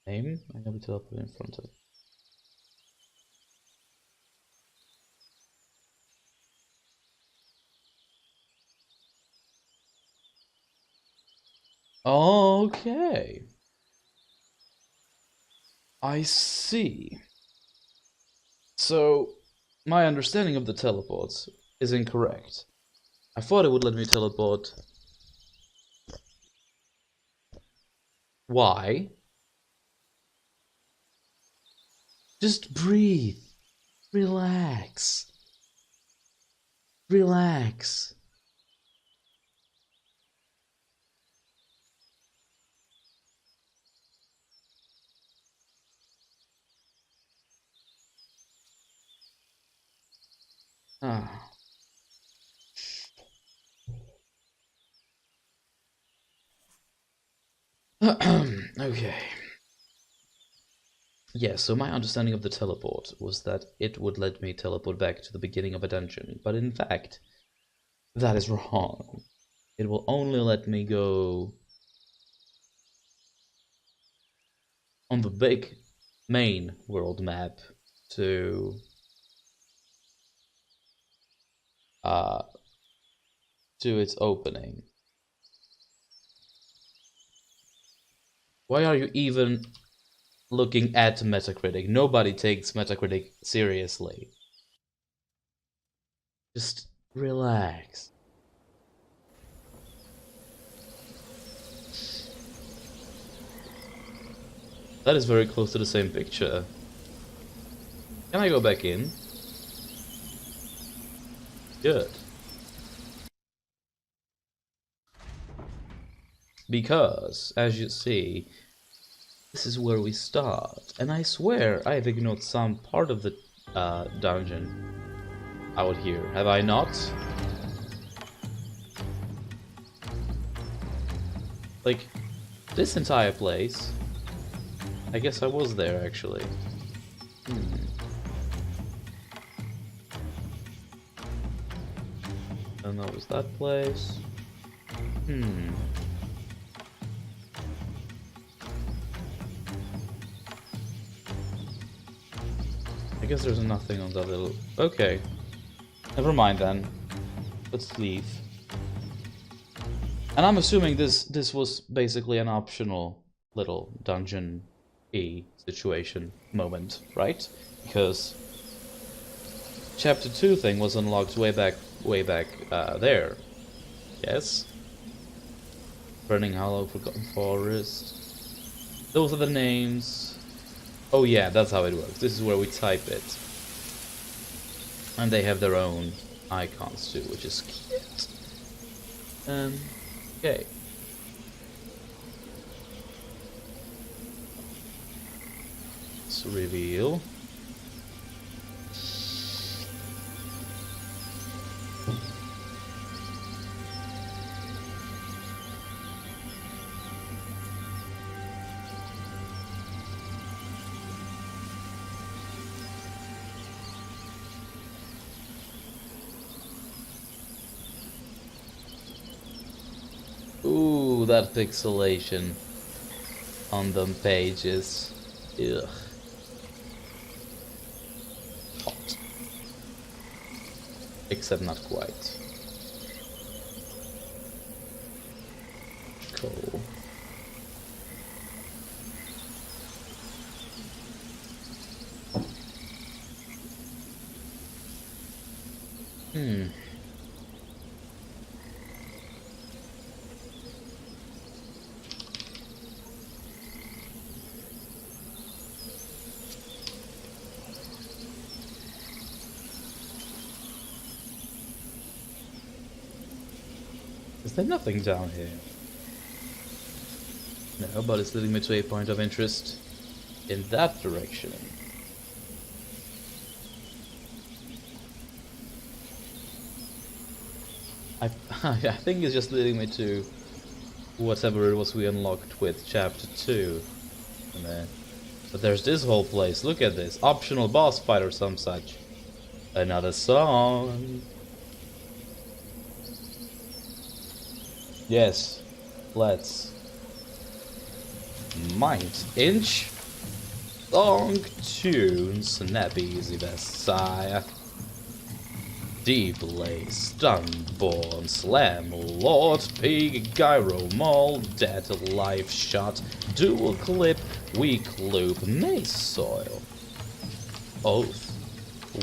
Name? I have a teleport in front of. Okay. I see. So, my understanding of the teleports is incorrect. I thought it would let me teleport. Why? Just breathe. Relax. Relax. Ah. Okay. Yeah, so my understanding of the teleport was that it would let me teleport back to the beginning of a dungeon, but in fact, that is wrong. It will only let me go on the big main world map to its opening. Why are you even looking at Metacritic? Nobody takes Metacritic seriously. Just relax. That is very close to the same picture. Can I go back in? Good. Because, as you see, this is where we start. And I swear I've ignored some part of the dungeon out here. Have I not? Like, this entire place. I guess I was there, actually. knows that place. I guess there's nothing on that little... Okay. Never mind then. Let's leave. And I'm assuming this was basically an optional little dungeon-y situation moment, right? Because Chapter 2 thing was unlocked way back there. Yes? Burning Hollow, Forgotten Forest. Those are the names. Oh yeah, that's how it works. This is where we type it. And they have their own icons too, which is cute. Okay. Let's reveal. Ooh, that pixelation on them pages. Ugh. Hot. Except not quite. Cool. Is there nothing down here? No, but it's leading me to a point of interest in that direction. I think it's just leading me to whatever it was we unlocked with Chapter 2. But there's this whole place. Look at this. Optional boss fight or some such. Another song. Yes, let's. Mind Inch. Long tune. Snappy easy best sire. Deep Lay, Stunborn, Slam, Lord, Pig, Gyro, Maul, Dead, Life Shot, Dual Clip, Weak Loop, Mace Soil, Oath,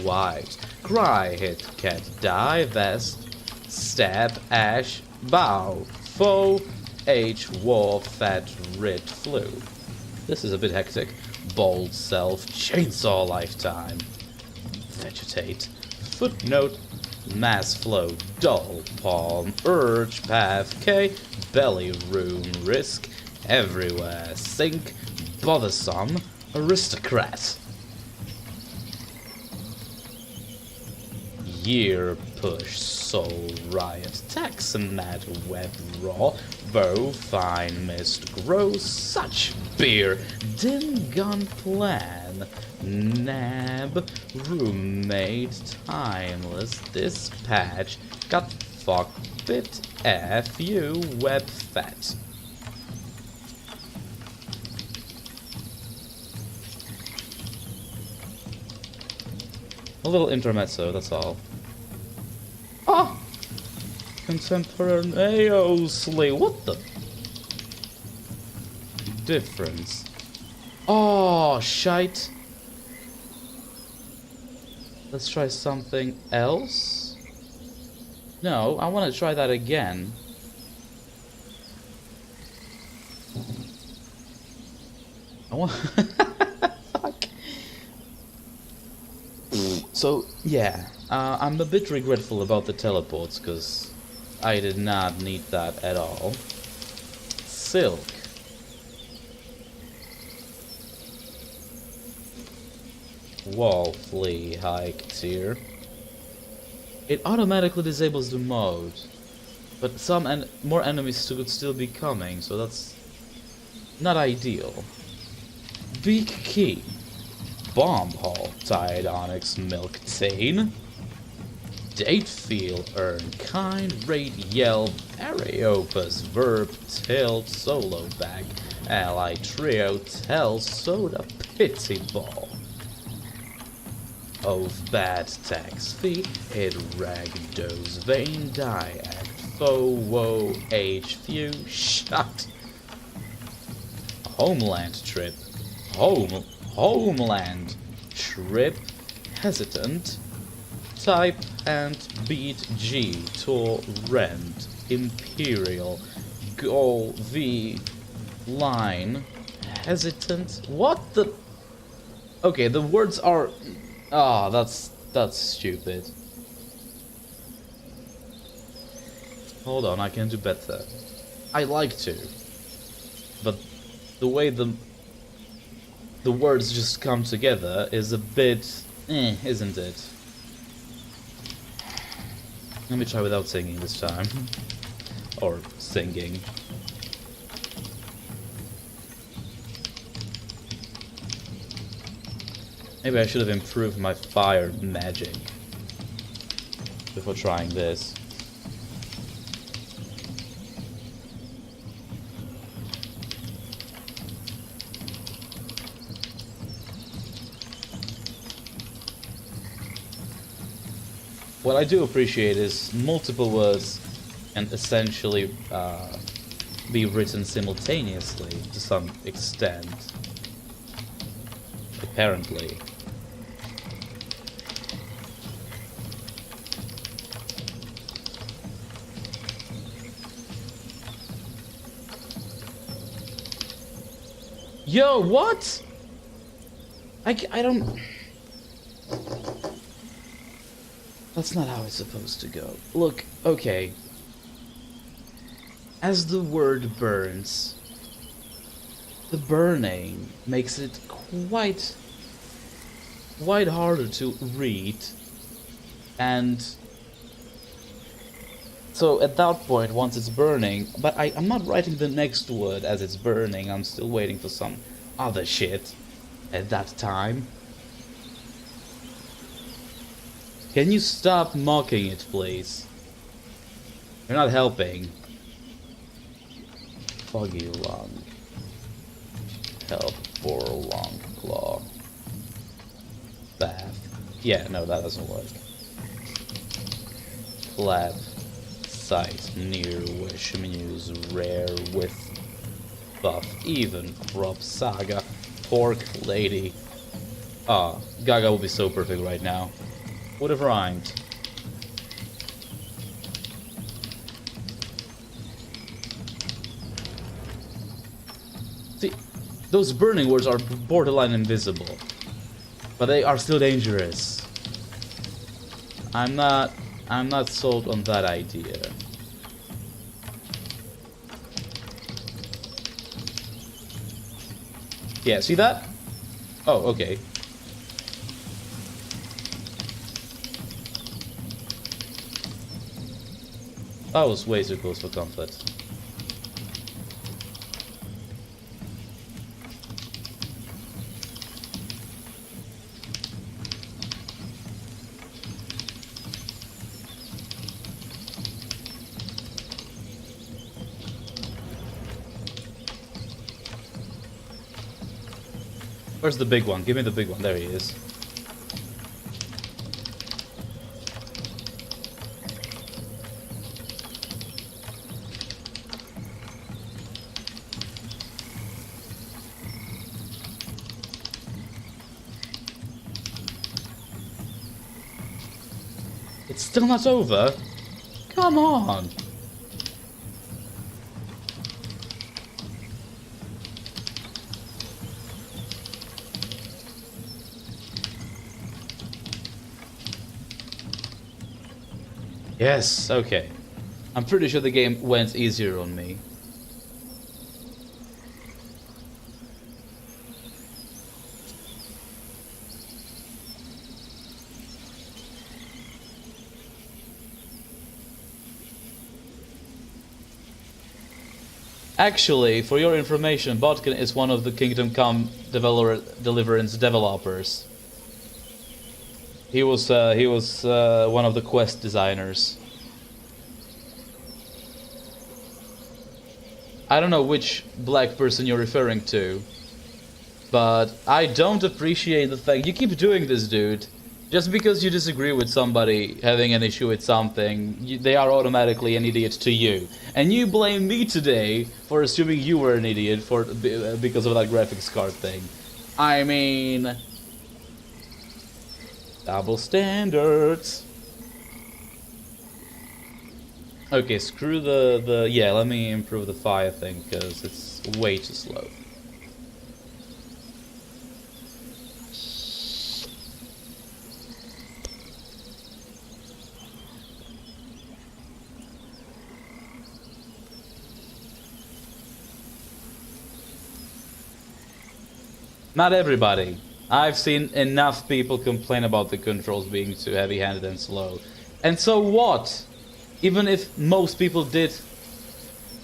White, Cry, Hit, Cat, Die, Vest, Stab, Ash, Bow, Foe, H, War, Fat, Rid, Flu. This is a bit hectic. Bold Self, Chainsaw Lifetime, Vegetate, Footnote, Mass Flow, Dull Palm, Urge, Path, K, Belly Room, Risk, Everywhere, Sink, Bothersome, Aristocrat. Year Push, Soul Riot, Taxomat, Web Raw, Bow, Fine Mist, Grow, Such Beer, Dim Gun Plan, Nab, Roommate, Timeless, Dispatch, Got Fuck, Bit, FU, Web Fat. A little intermezzo, that's all. Ah! Contemporaneously, what the difference? Oh, shite. Let's try something else. No, I want to try that again. I want... Fuck. So, yeah. I'm a bit regretful about the teleports, because I did not need that at all. Silk. Wall Flea Hike tier. It automatically disables the mode, but some more enemies could still be coming, so that's not ideal. Beak Key. Bomb Hall, Tide Onyx Milk Tain. Date feel, earn, kind, rate, yell, areopus, verb, tilt, solo bag, ally, trio, tell, soda, pity ball. Of bad tax fee, hit rag, dose, vein, die, act, foe, woe, age, few, shut. Homeland trip, homeland trip, hesitant, type and beat G, torrent, imperial, goal, V, line, hesitant, what the? Okay, the words are, that's stupid. Hold on, I can do better. I like to, but the way the words just come together is a bit, isn't it? Let me try without singing this time. Or singing. Maybe I should have improved my fire magic before trying this. What I do appreciate is multiple words can essentially be written simultaneously to some extent. Apparently. Yo, what? I don't... That's not how it's supposed to go. Look, okay. As the word burns, the burning makes it quite harder to read, and so at that point, once it's burning, but I'm not writing the next word as it's burning, I'm still waiting for some other shit at that time. Can you stop mocking it, please? You're not helping. Foggy lung. Help for long claw. Bath. Yeah, no, that doesn't work. Clap. Sight. Near. Wish. Muse. Rare. With. Buff. Even. Crop. Saga. Pork. Lady. Gaga would be so perfect right now. Would have rhymed. See, those burning words are borderline invisible, but they are still dangerous. I'm not sold on that idea. Yeah, see that? Oh, okay. That was way too close for comfort. Where's the big one? Give me the big one. There he is. It's still not over? Come on! Yes, okay. I'm pretty sure the game went easier on me. Actually, for your information, Botkin is one of the Kingdom Come Deliverance developers. He was one of the quest designers. I don't know which black person you're referring to, but I don't appreciate the fact you keep doing this, dude. Just because you disagree with somebody having an issue with something, they are automatically an idiot to you. And you blame me today for assuming you were an idiot because of that graphics card thing. I mean, double standards. Okay, screw the yeah, let me improve the fire thing, because it's way too slow. Not everybody. I've seen enough people complain about the controls being too heavy-handed and slow. And so what? Even if most people did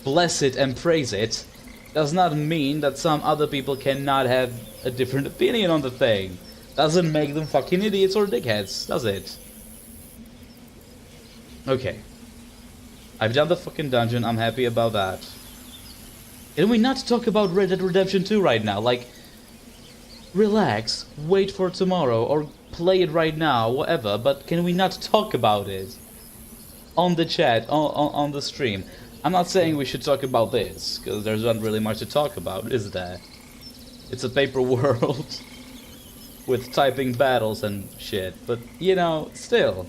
bless it and praise it, does not mean that some other people cannot have a different opinion on the thing. Doesn't make them fucking idiots or dickheads, does it? Okay. I've done the fucking dungeon, I'm happy about that. Can we not talk about Red Dead Redemption 2 right now? Like, relax, wait for tomorrow, or play it right now, whatever, but can we not talk about it? On the chat, on the stream. I'm not saying we should talk about this, because there's not really much to talk about, is there? It's a paper world with typing battles and shit, but, you know, still.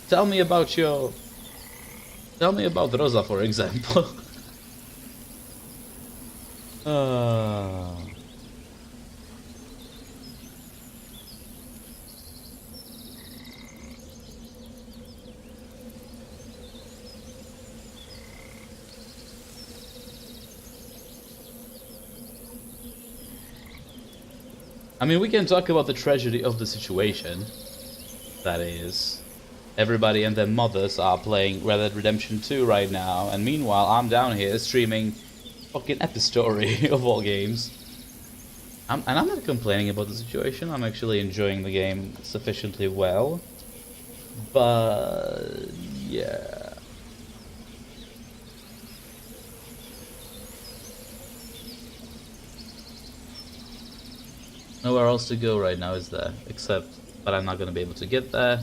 Tell me about Rosa, for example. I mean, we can talk about the tragedy of the situation. That is, everybody and their mothers are playing Red Dead Redemption 2 right now, and meanwhile I'm down here streaming fucking Epistory of all games. And I'm not complaining about the situation, I'm actually enjoying the game sufficiently well. But yeah. Nowhere else to go right now, is there? Except, but I'm not gonna be able to get there.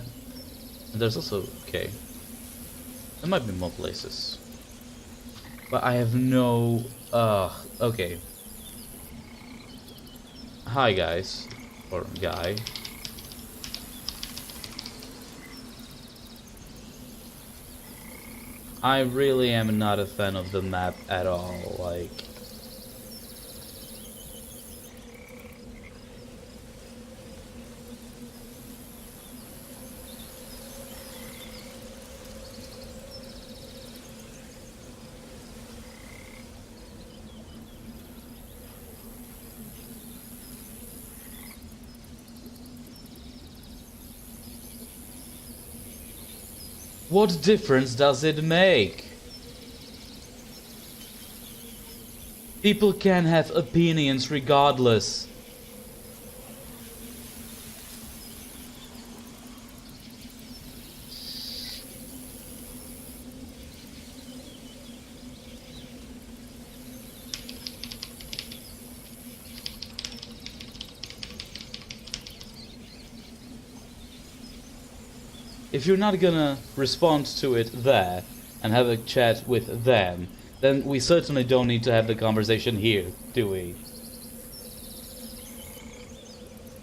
And there's also, okay. There might be more places. But I have no, okay. Hi guys. Or guy. I really am not a fan of the map at all, like... What difference does it make? People can have opinions regardless. If you're not gonna respond to it there and have a chat with them, then we certainly don't need to have the conversation here, do we?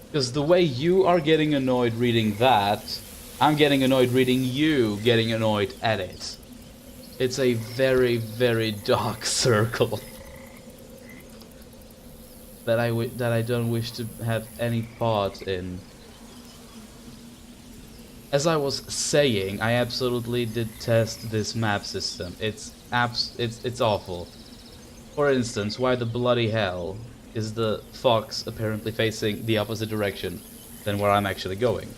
Because the way you are getting annoyed reading that, I'm getting annoyed reading you getting annoyed at it. It's a very, very dark circle that I don't wish to have any part in. As I was saying, I absolutely detest this map system. It's awful. For instance, why the bloody hell is the fox apparently facing the opposite direction than where I'm actually going?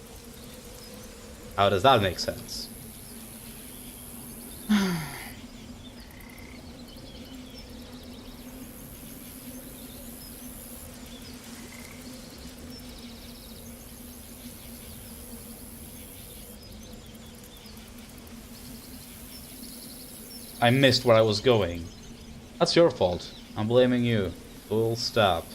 How does that make sense? I missed where I was going. That's your fault. I'm blaming you. Full stop.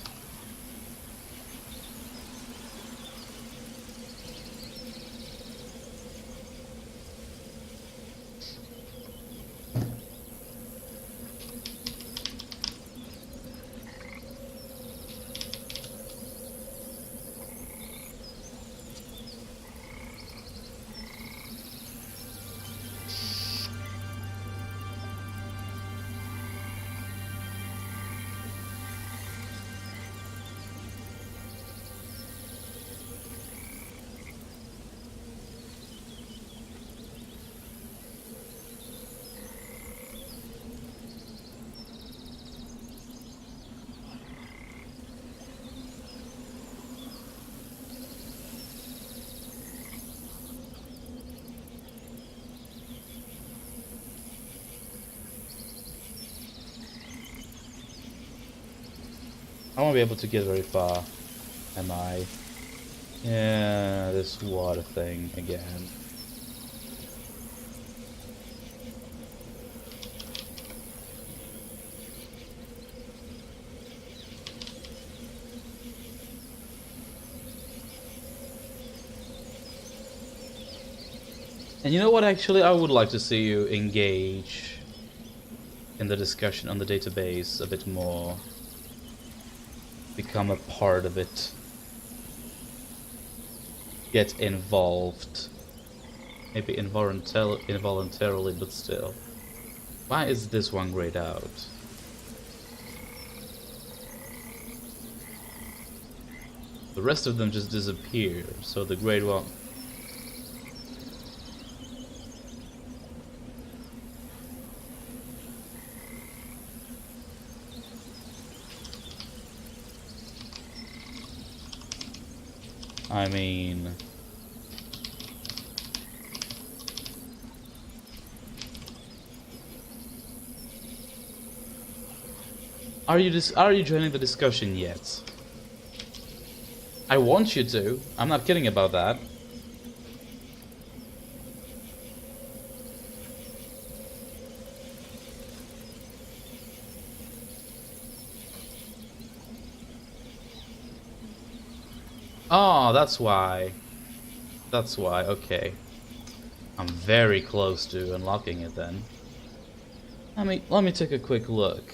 I won't be able to get very far, am I? Yeah, this water thing again. And you know what, actually, I would like to see you engage in the discussion on the database a bit more. Become a part of it. Get involved. Maybe involuntarily, but still. Why is this one grayed out? The rest of them just disappear, so the grayed one... I mean... Are you joining the discussion yet? I want you to. I'm not kidding about that. Oh, that's why. That's why, okay. I'm very close to unlocking it then. Let me take a quick look.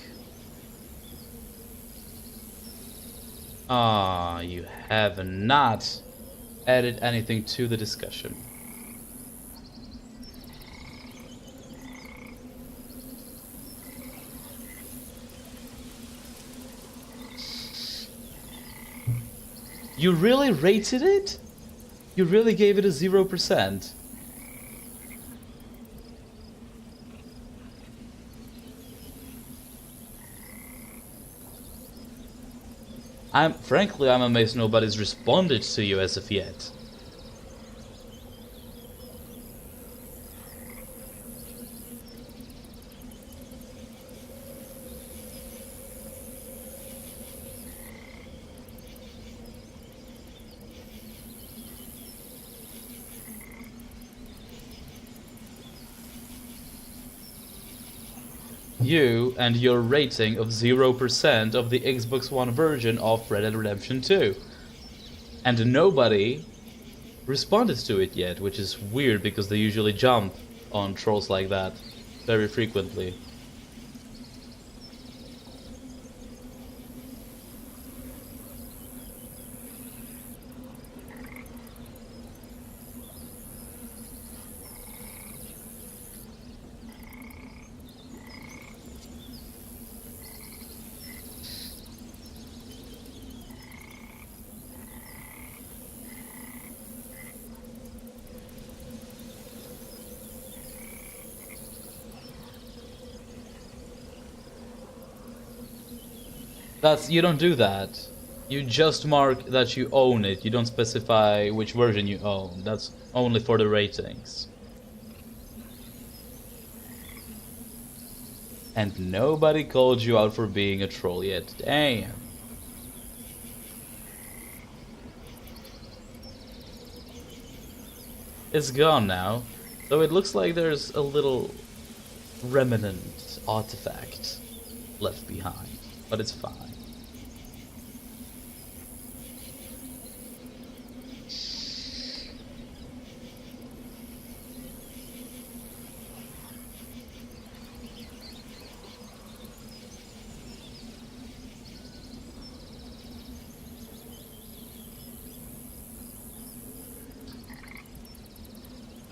Ah, you have not added anything to the discussion. You really rated it? You really gave it a 0%? Frankly, I'm amazed nobody's responded to you as of yet. You and your rating of 0% of the Xbox One version of Red Dead Redemption 2. And nobody responded to it yet, which is weird because they usually jump on trolls like that very frequently. You don't do that. You just mark that you own it. You don't specify which version you own. That's only for the ratings. And nobody called you out for being a troll yet. Damn. It's gone now. Though it looks like there's a little remnant artifact left behind, but it's fine.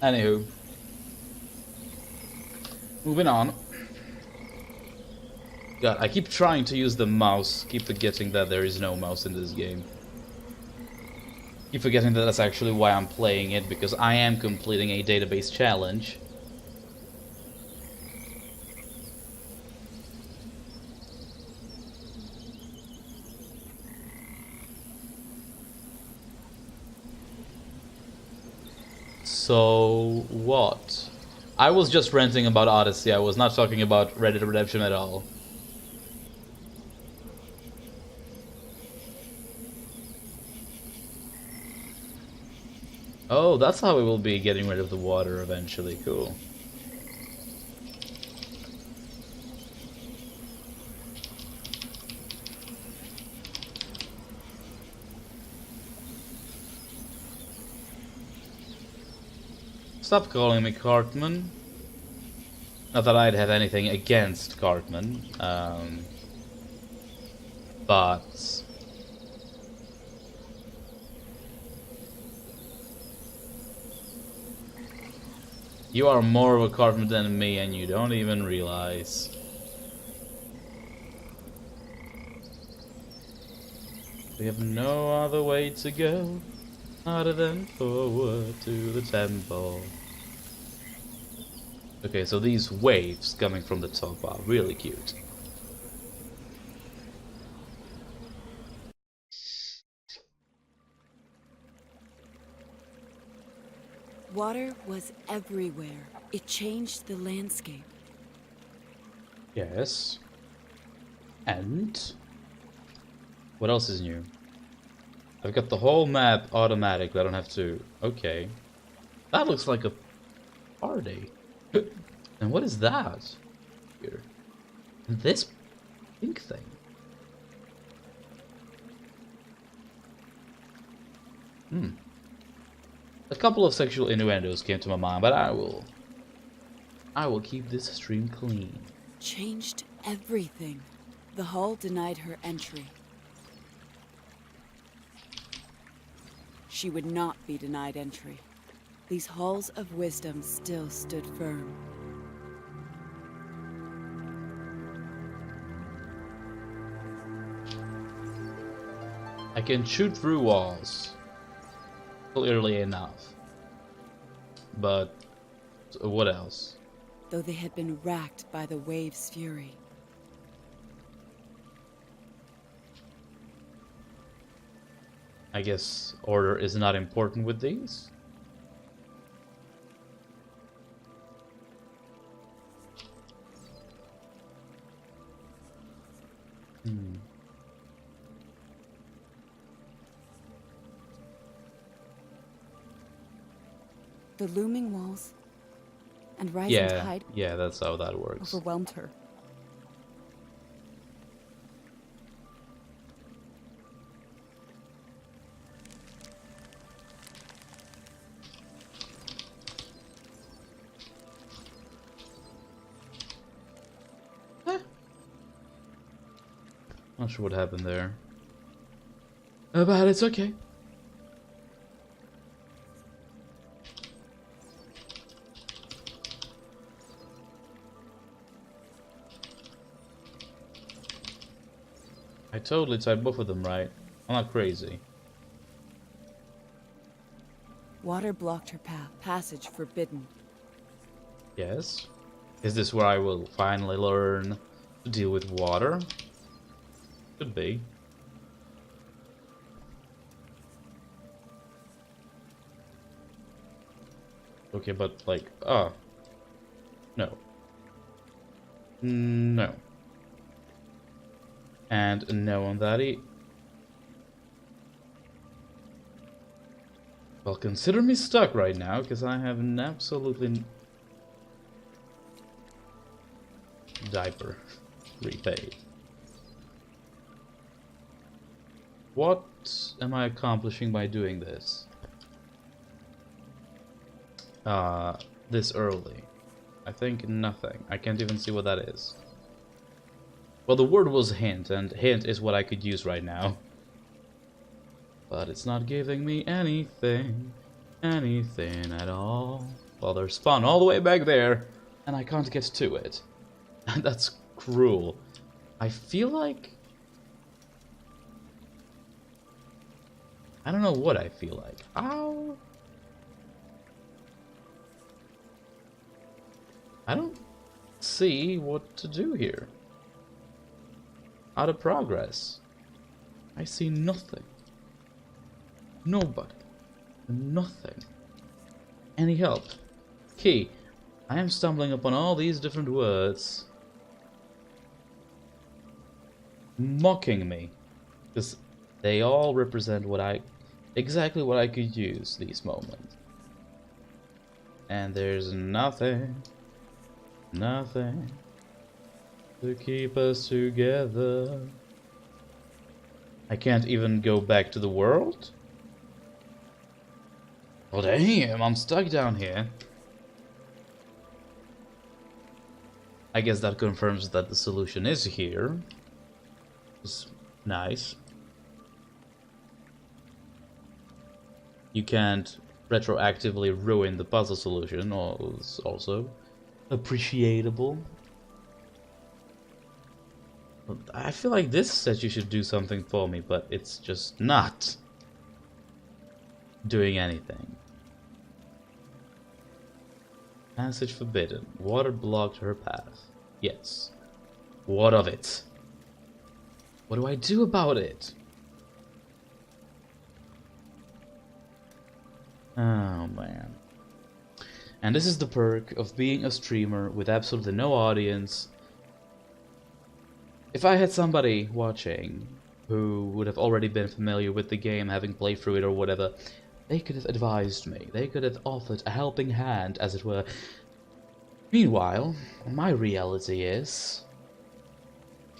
Anywho, moving on. God, I keep trying to use the mouse, keep forgetting that there is no mouse in this game. Keep forgetting that that's actually why I'm playing it, because I am completing a database challenge. So, what? I was just ranting about Odyssey, I was not talking about Red Dead Redemption at all. Oh, that's how we will be getting rid of the water eventually, cool. Stop calling me Cartman. Not that I'd have anything against Cartman, but you are more of a Cartman than me, and you don't even realize. We have no other way to go other than forward to the temple. Okay, so these waves coming from the top are really cute. Water was everywhere. It changed the landscape. Yes. And what else is new? I've got the whole map automatic. I don't have to. Okay. That looks like a party. And what is that? Here. And this pink thing. A couple of sexual innuendos came to my mind, but I will keep this stream clean. Changed everything. The hall denied her entry. She would not be denied entry. These halls of wisdom still stood firm. I can shoot through walls. Clearly enough. But what else? Though they had been racked by the wave's fury. I guess order is not important with these. The looming walls and rising tide yeah, that's how that works. overwhelmed her. Not sure what happened there. But it's okay. I totally tied both of them right. I'm not crazy. Water blocked her path. Passage forbidden. Yes. Is this where I will finally learn to deal with water? Could be. Okay, but like, no. No. And no on that. Well, consider me stuck right now, because I have absolutely... diaper. Repaid. What am I accomplishing by doing this? This early. I think nothing. I can't even see what that is. Well, the word was hint, and hint is what I could use right now. But it's not giving me anything. Anything at all. Well, there's fun all the way back there, and I can't get to it. And that's cruel. I feel like... I don't know what I feel like. Ow! I don't see what to do here. Out of progress. I see nothing. Nobody. Nothing. Any help? Key. I am stumbling upon all these different words. Mocking me. Because they all represent what exactly what I could use these moments. And there's nothing. Nothing to keep us together. I can't even go back to the world? Oh damn, I'm stuck down here. I guess that confirms that the solution is here. It's nice. You can't retroactively ruin the puzzle solution, or it's also appreciable. I feel like this says you should do something for me, but it's just not doing anything. Passage forbidden. Water blocked her path. Yes. What of it? What do I do about it? Oh man. And this is the perk of being a streamer with absolutely no audience. If I had somebody watching who would have already been familiar with the game, having played through it or whatever, they could have advised me. They could have offered a helping hand, as it were. Meanwhile, my reality is...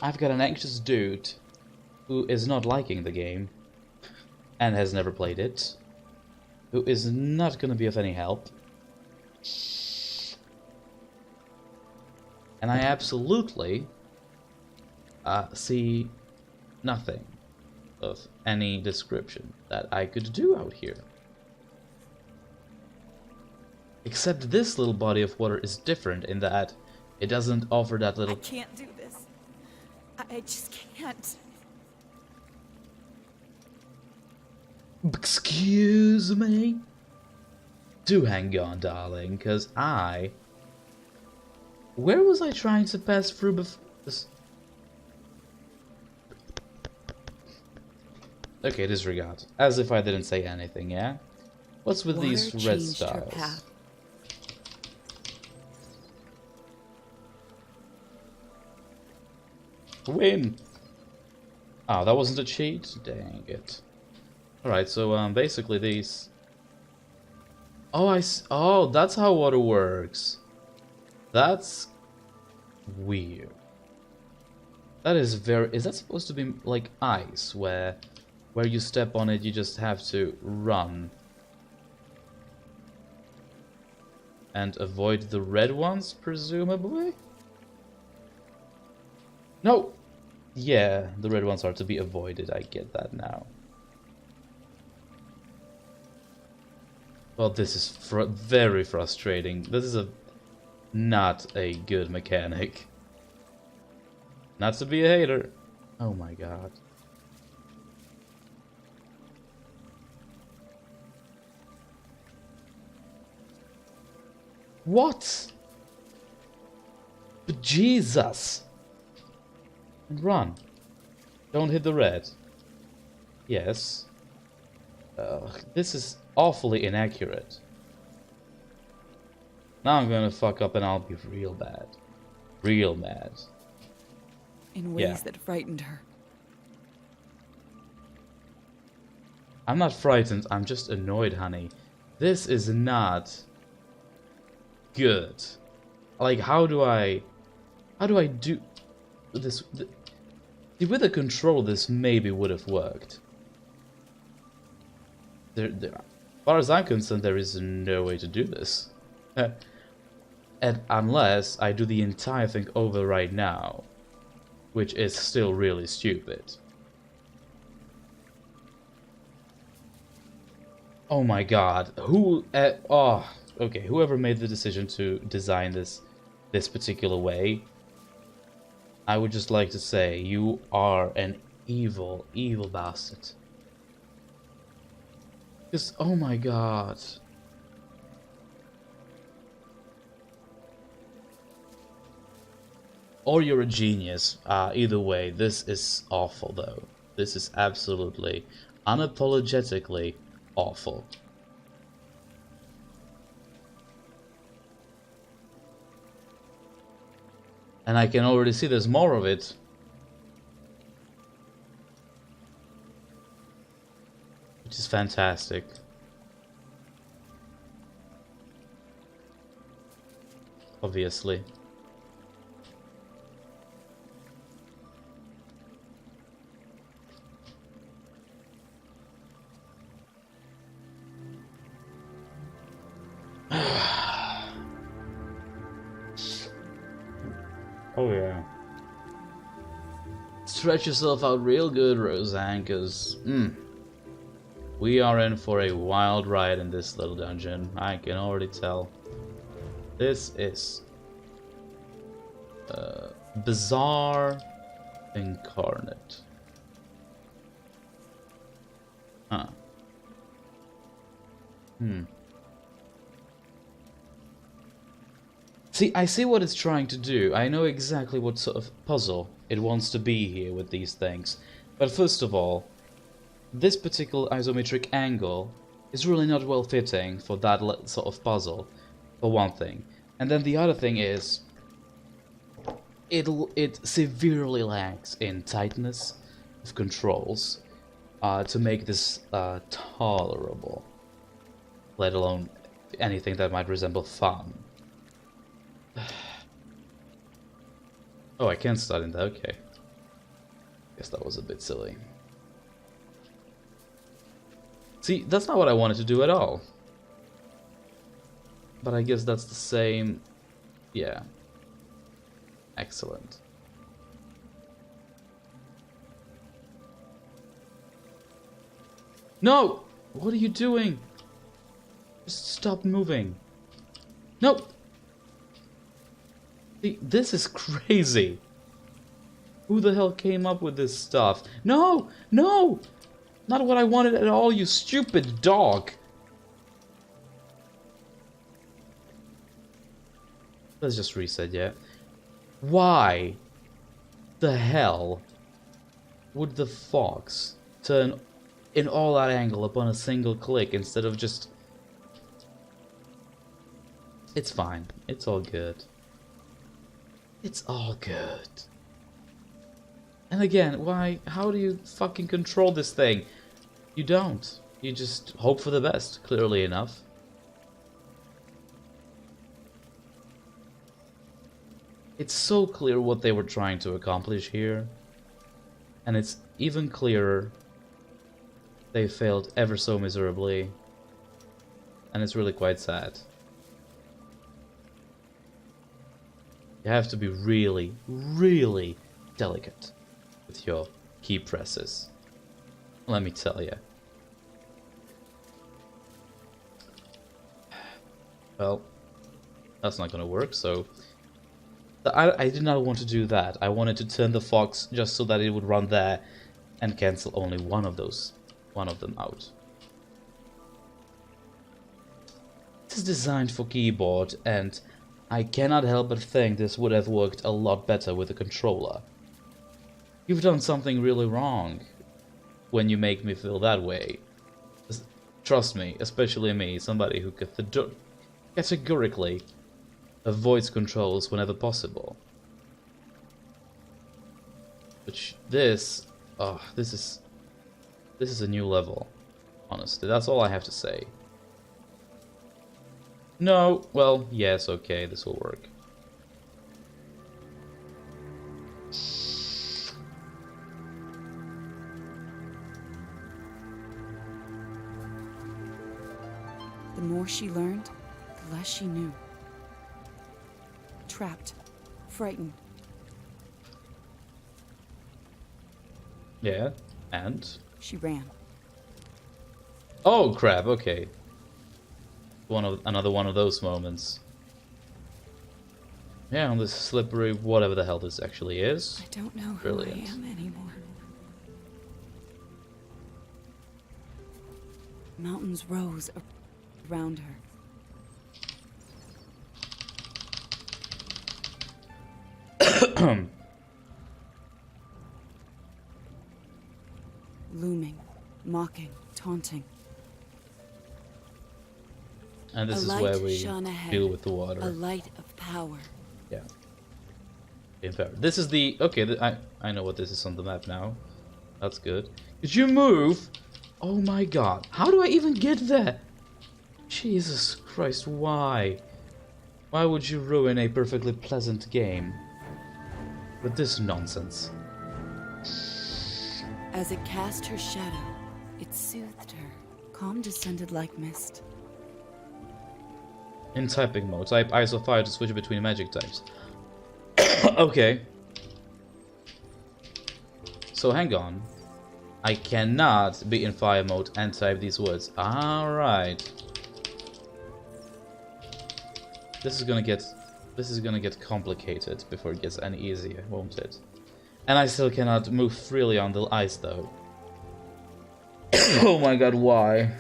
I've got an anxious dude who is not liking the game, and has never played it, who is not going to be of any help. And I absolutely see nothing of any description that I could do out here. Except this little body of water is different in that it doesn't offer that little... I can't do this. I just can't. Excuse me? Do hang on, darling, because I... Where was I trying to pass through before this? Okay, disregard. As if I didn't say anything, yeah? What's with these red stars? Win! Oh, that wasn't a cheat? Dang it. Alright, so basically these... Oh, that's how water works. That's weird. That is very... Is that supposed to be like ice, where you step on it, you just have to run and avoid the red ones, presumably? No! Yeah, the red ones are to be avoided, I get that now. Well, this is very frustrating. This is not a good mechanic. Not to be a hater. Oh my god. What? But Jesus! And run. Don't hit the red. Yes. This is awfully inaccurate. Now I'm gonna fuck up and I'll be real bad. Real mad. In ways that frightened her. I'm not frightened, I'm just annoyed, honey. This is not good. Like, how do I How do I do this? With a control, this maybe would have worked. As far as I'm concerned, there is no way to do this. And unless I do the entire thing over right now, which is still really stupid. Oh my god, okay, whoever made the decision to design this particular way, I would just like to say, you are an evil, evil bastard. Because, oh my god. Or you're a genius. Either way, this is awful though. This is absolutely, unapologetically awful. And I can already see there's more of it. Which is fantastic. Obviously. Oh yeah. Stretch yourself out real good, Roseanne, because we are in for a wild ride in this little dungeon. I can already tell. This is bizarre incarnate. Huh. See, I see what it's trying to do. I know exactly what sort of puzzle it wants to be here with these things. But first of all, this particular isometric angle is really not well fitting for that sort of puzzle, for one thing. And then the other thing is, it severely lacks in tightness of controls to make this tolerable, let alone anything that might resemble fun. Oh, I can't start in that, okay. Guess that was a bit silly. See, that's not what I wanted to do at all. But I guess that's the same... yeah. Excellent. No! What are you doing? Just stop moving. No! See, this is crazy. Who the hell came up with this stuff? No! No! Not what I wanted at all, you stupid dog! Let's just reset, yeah? Why the hell would the fox turn in all that angle upon a single click instead of just... It's fine. It's all good. It's all good. And again, why? How do you fucking control this thing? You don't. You just hope for the best, clearly enough. It's so clear what they were trying to accomplish here. And it's even clearer they failed ever so miserably. And it's really quite sad. You have to be really, really delicate with your key presses. Let me tell you. Well, that's not gonna work, so... I did not want to do that. I wanted to turn the fox just so that it would run there and cancel only one of them out. This is designed for keyboard, and I cannot help but think this would have worked a lot better with a controller. You've done something really wrong when you make me feel that way. Trust me, especially me, somebody who categorically avoids controls whenever possible. Which this is a new level. Honestly, that's all I have to say. No, well, yes, okay, this will work. The more she learned, the less she knew. Trapped, frightened. Yeah, and? She ran. Oh crap, okay. Another one of those moments. Yeah, on this slippery whatever the hell this actually is. I don't know who Brilliant. I am anymore. Mountains rose around her. Looming, mocking, taunting. And this A is light where we shone ahead, deal with the water. a light of power. Yeah. In fact, this is the... Okay, I know what this is on the map now. That's good. Did you move? Oh my god. How do I even get there? Jesus Christ, why? Why would you ruin a perfectly pleasant game with this nonsense? As it cast her shadow, it soothed her. Calm descended like mist. In typing mode, type ISO fire to switch between magic types. Okay. So hang on. I cannot be in fire mode and type these words. Alright. This is gonna get complicated before it gets any easier, won't it? And I still cannot move freely on the ice though. Oh my god, why?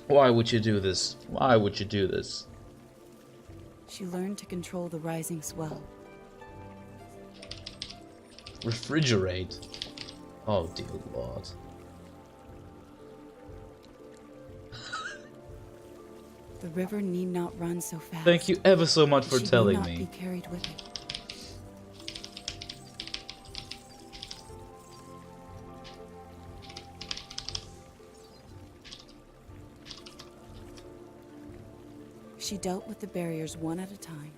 Why would you do this? Why would you do this? She learned to control the rising swell. Refrigerate? Oh dear lord. The river need not run so fast. Thank you ever so much for She telling will not me. be carried with it. She dealt with the barriers one at a time.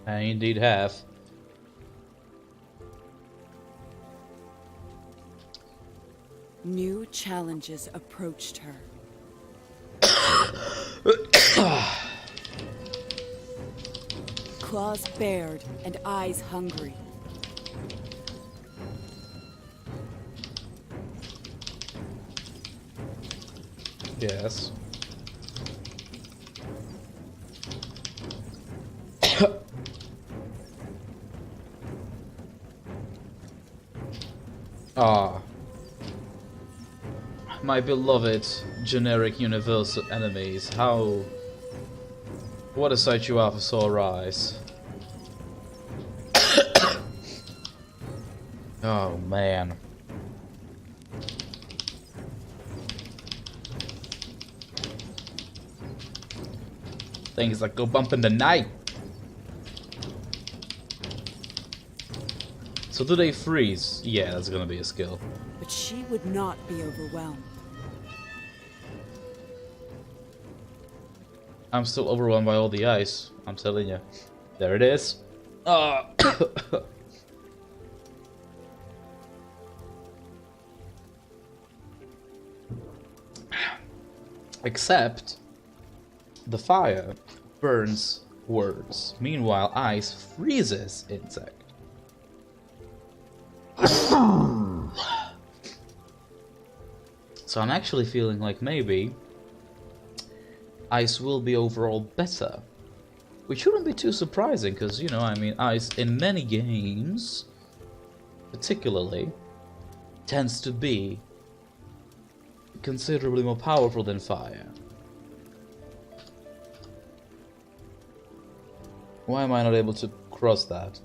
I indeed have. New challenges approached her. Claws bared and eyes hungry. Yes. Ah. My beloved generic universal enemies. How... What a sight you are for sore eyes. Oh man. Things that go bump in the night. So do they freeze? Yeah, that's gonna be a skill. But she would not be overwhelmed. I'm still overwhelmed by all the ice. I'm telling you. There it is. Ah. Except the fire burns words. Meanwhile, ice freezes insect. So I'm actually feeling like maybe ice will be overall better. Which shouldn't be too surprising, because, you know, I mean, ice in many games, particularly, tends to be considerably more powerful than fire. Why am I not able to cross that?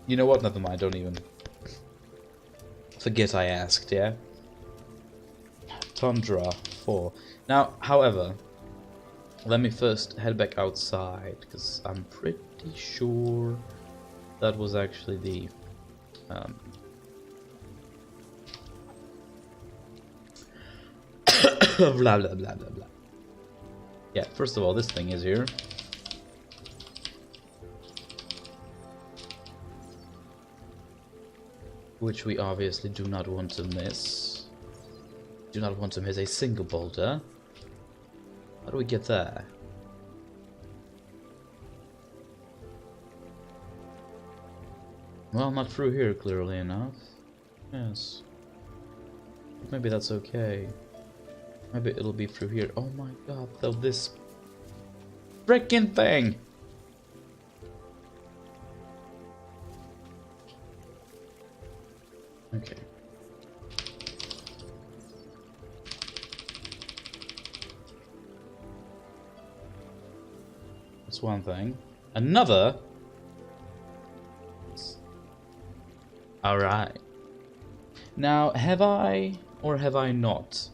You know what? Never mind, don't even forget I asked, yeah? Tundra 4. Now, however, let me first head back outside, because I'm pretty sure that was actually the... blah blah blah blah blah. Yeah, first of all, this thing is here. which we obviously do not want to miss. Do not want to miss a single boulder. How do we get there? Well, not through here, clearly enough. Yes. Maybe that's okay. Maybe it'll be through here. Oh my god, though, this frickin' thing! Okay. That's one thing. Another? Alright. Now, have I, or have I not,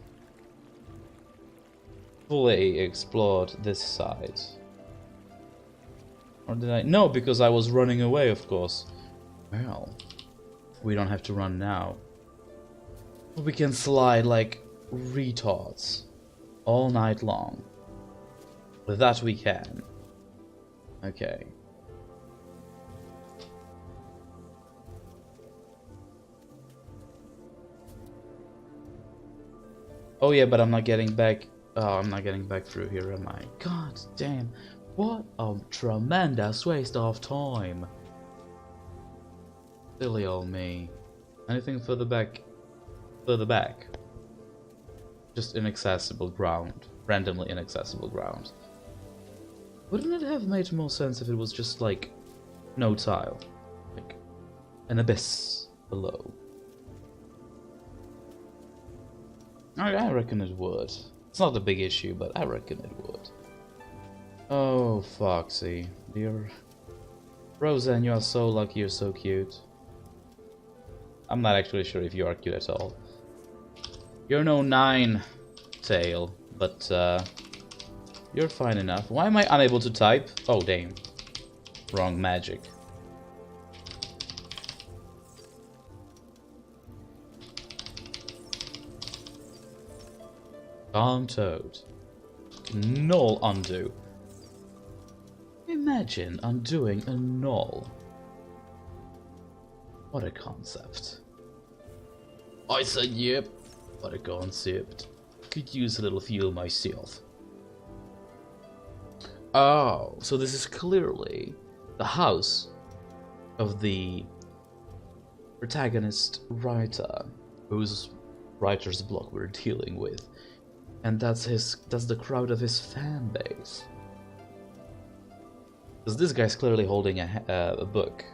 fully explored this side? Or did I? No, because I was running away, of course. Well, we don't have to run now. We can slide like retards all night long. With that we can. Okay. Oh yeah, but I'm not getting back. Oh, I'm not getting back through here, am I? God damn. What a tremendous waste of time. Silly old me. Anything further back? Further back. Just inaccessible ground. Randomly inaccessible ground. Wouldn't it have made more sense if it was just like no tile? Like an abyss below. I reckon it would. It's not a big issue, but I reckon it would. Oh, Foxy. Dear Roseanne, you are so lucky, you're so cute. I'm not actually sure if you are cute at all. You're no Nine-Tail, but you're fine enough. Why am I unable to type? Oh, damn. Wrong magic. Calm Toad. Null undo. Imagine undoing a null. What a concept. I said yep. What a concept. Could use a little fuel myself. Oh, so this is clearly the house of the protagonist writer, whose writer's block we're dealing with. And that's the crowd of his fan base. Because this guy's clearly holding a book,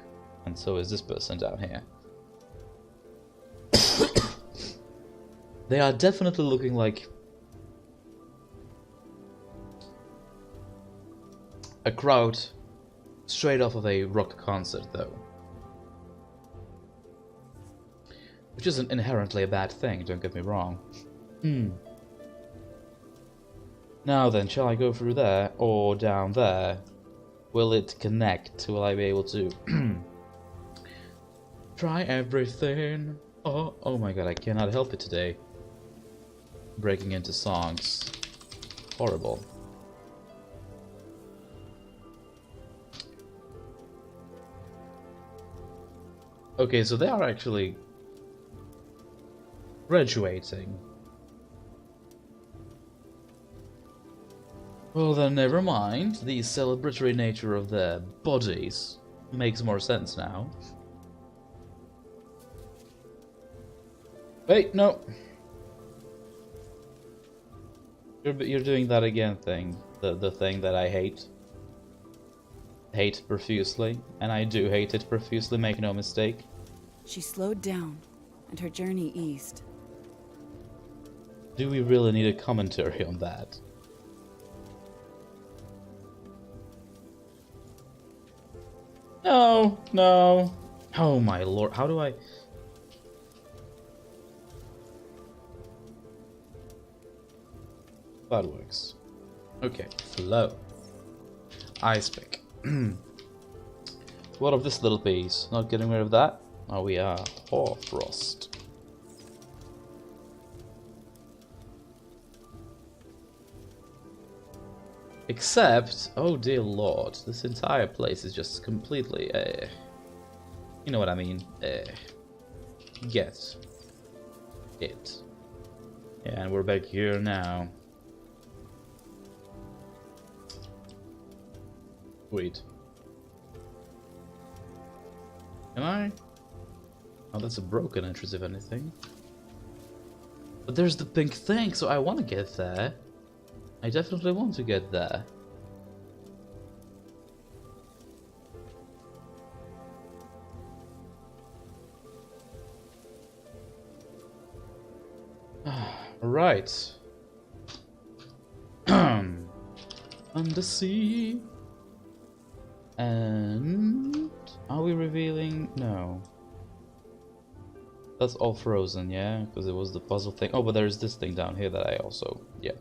and so is this person down here. They are definitely looking like a crowd straight off of a rock concert, though. Which isn't inherently a bad thing, don't get me wrong. Now then, shall I go through there or down there? Will it connect? Will I be able to try everything? Oh my god, I cannot help it today. Breaking into songs. Horrible. Okay, so they are actually graduating. Well then, never mind. The celebratory nature of their bodies makes more sense now. Wait, no. You're doing that again thing. The thing that I hate. Hate profusely. And I do hate it profusely, make no mistake. She slowed down, and her journey eased. Do we really need a commentary on that? No, no. Oh my lord, how do I... That works. Okay, flow. Ice pick. What of this little piece? Not getting rid of that? Oh, we are. Hoarfrost. Except, oh dear lord, this entire place is just completely, you know what I mean, get it. Yeah, and we're back here now. Wait. Can I? Oh, that's a broken entrance, if anything. But there's the pink thing, so I want to get there. I definitely want to get there. Right. Under sea. And are we revealing? No. That's all frozen, yeah, because it was the puzzle thing. Oh, but there's this thing down here that I also, yeah.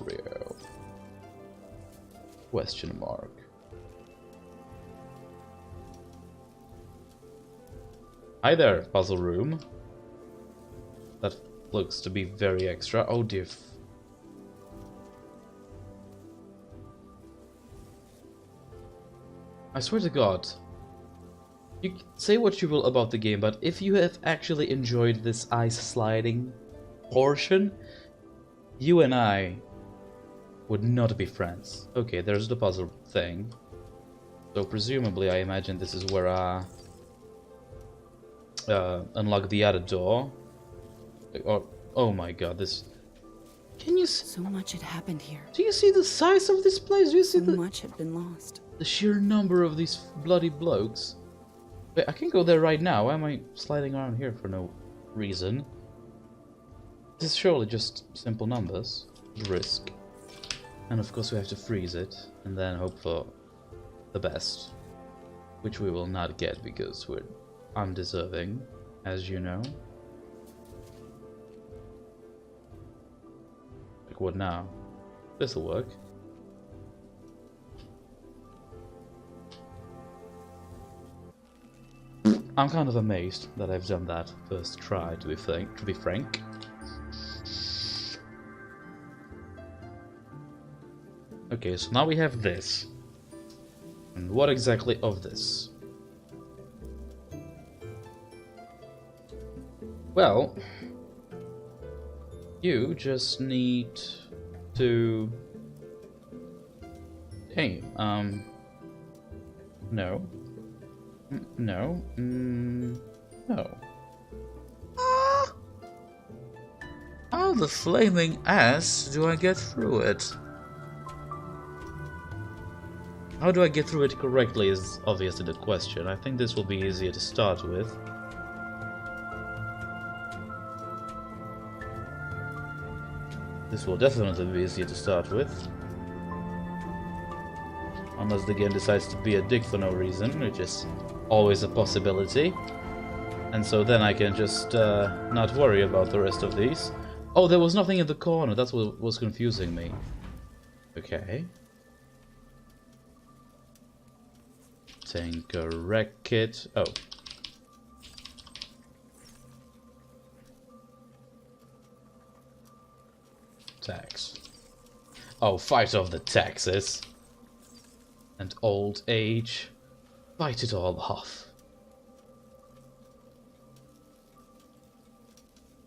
Real. Question mark. Hi there, puzzle room. That looks to be very extra. Oh dear. I swear to God. You say what you will about the game, but if you have actually enjoyed this ice sliding portion, you and I would not be friends. Okay, there's the puzzle thing. So presumably, I imagine this is where I unlock the other door. Or, oh my God, this. Can you? So much had happened here. Do you see the size of this place? Do you see So much had been lost. the sheer number of these bloody blokes? Wait, I can go there right now. Why am I sliding around here for no reason? This is surely just simple numbers. Risk. And of course we have to freeze it, and then hope for the best. Which we will not get because we're undeserving, as you know. Like what now? This'll work. I'm kind of amazed that I've done that first try, to be frank. Okay, so now we have this. And what exactly of this? Well, you just need to... Hey, no. No. No. How the flaming ass do I get through it? How do I get through it correctly is obviously the question. I think this will be easier to start with. This will definitely be easier to start with. Unless the game decides to be a dick for no reason, which is always a possibility. And so then I can just not worry about the rest of these. Oh, there was nothing in the corner, that's what was confusing me. Okay. Tanker wreck kit. Oh. Tax. Oh, fight off the taxes. And old age. Fight it all off.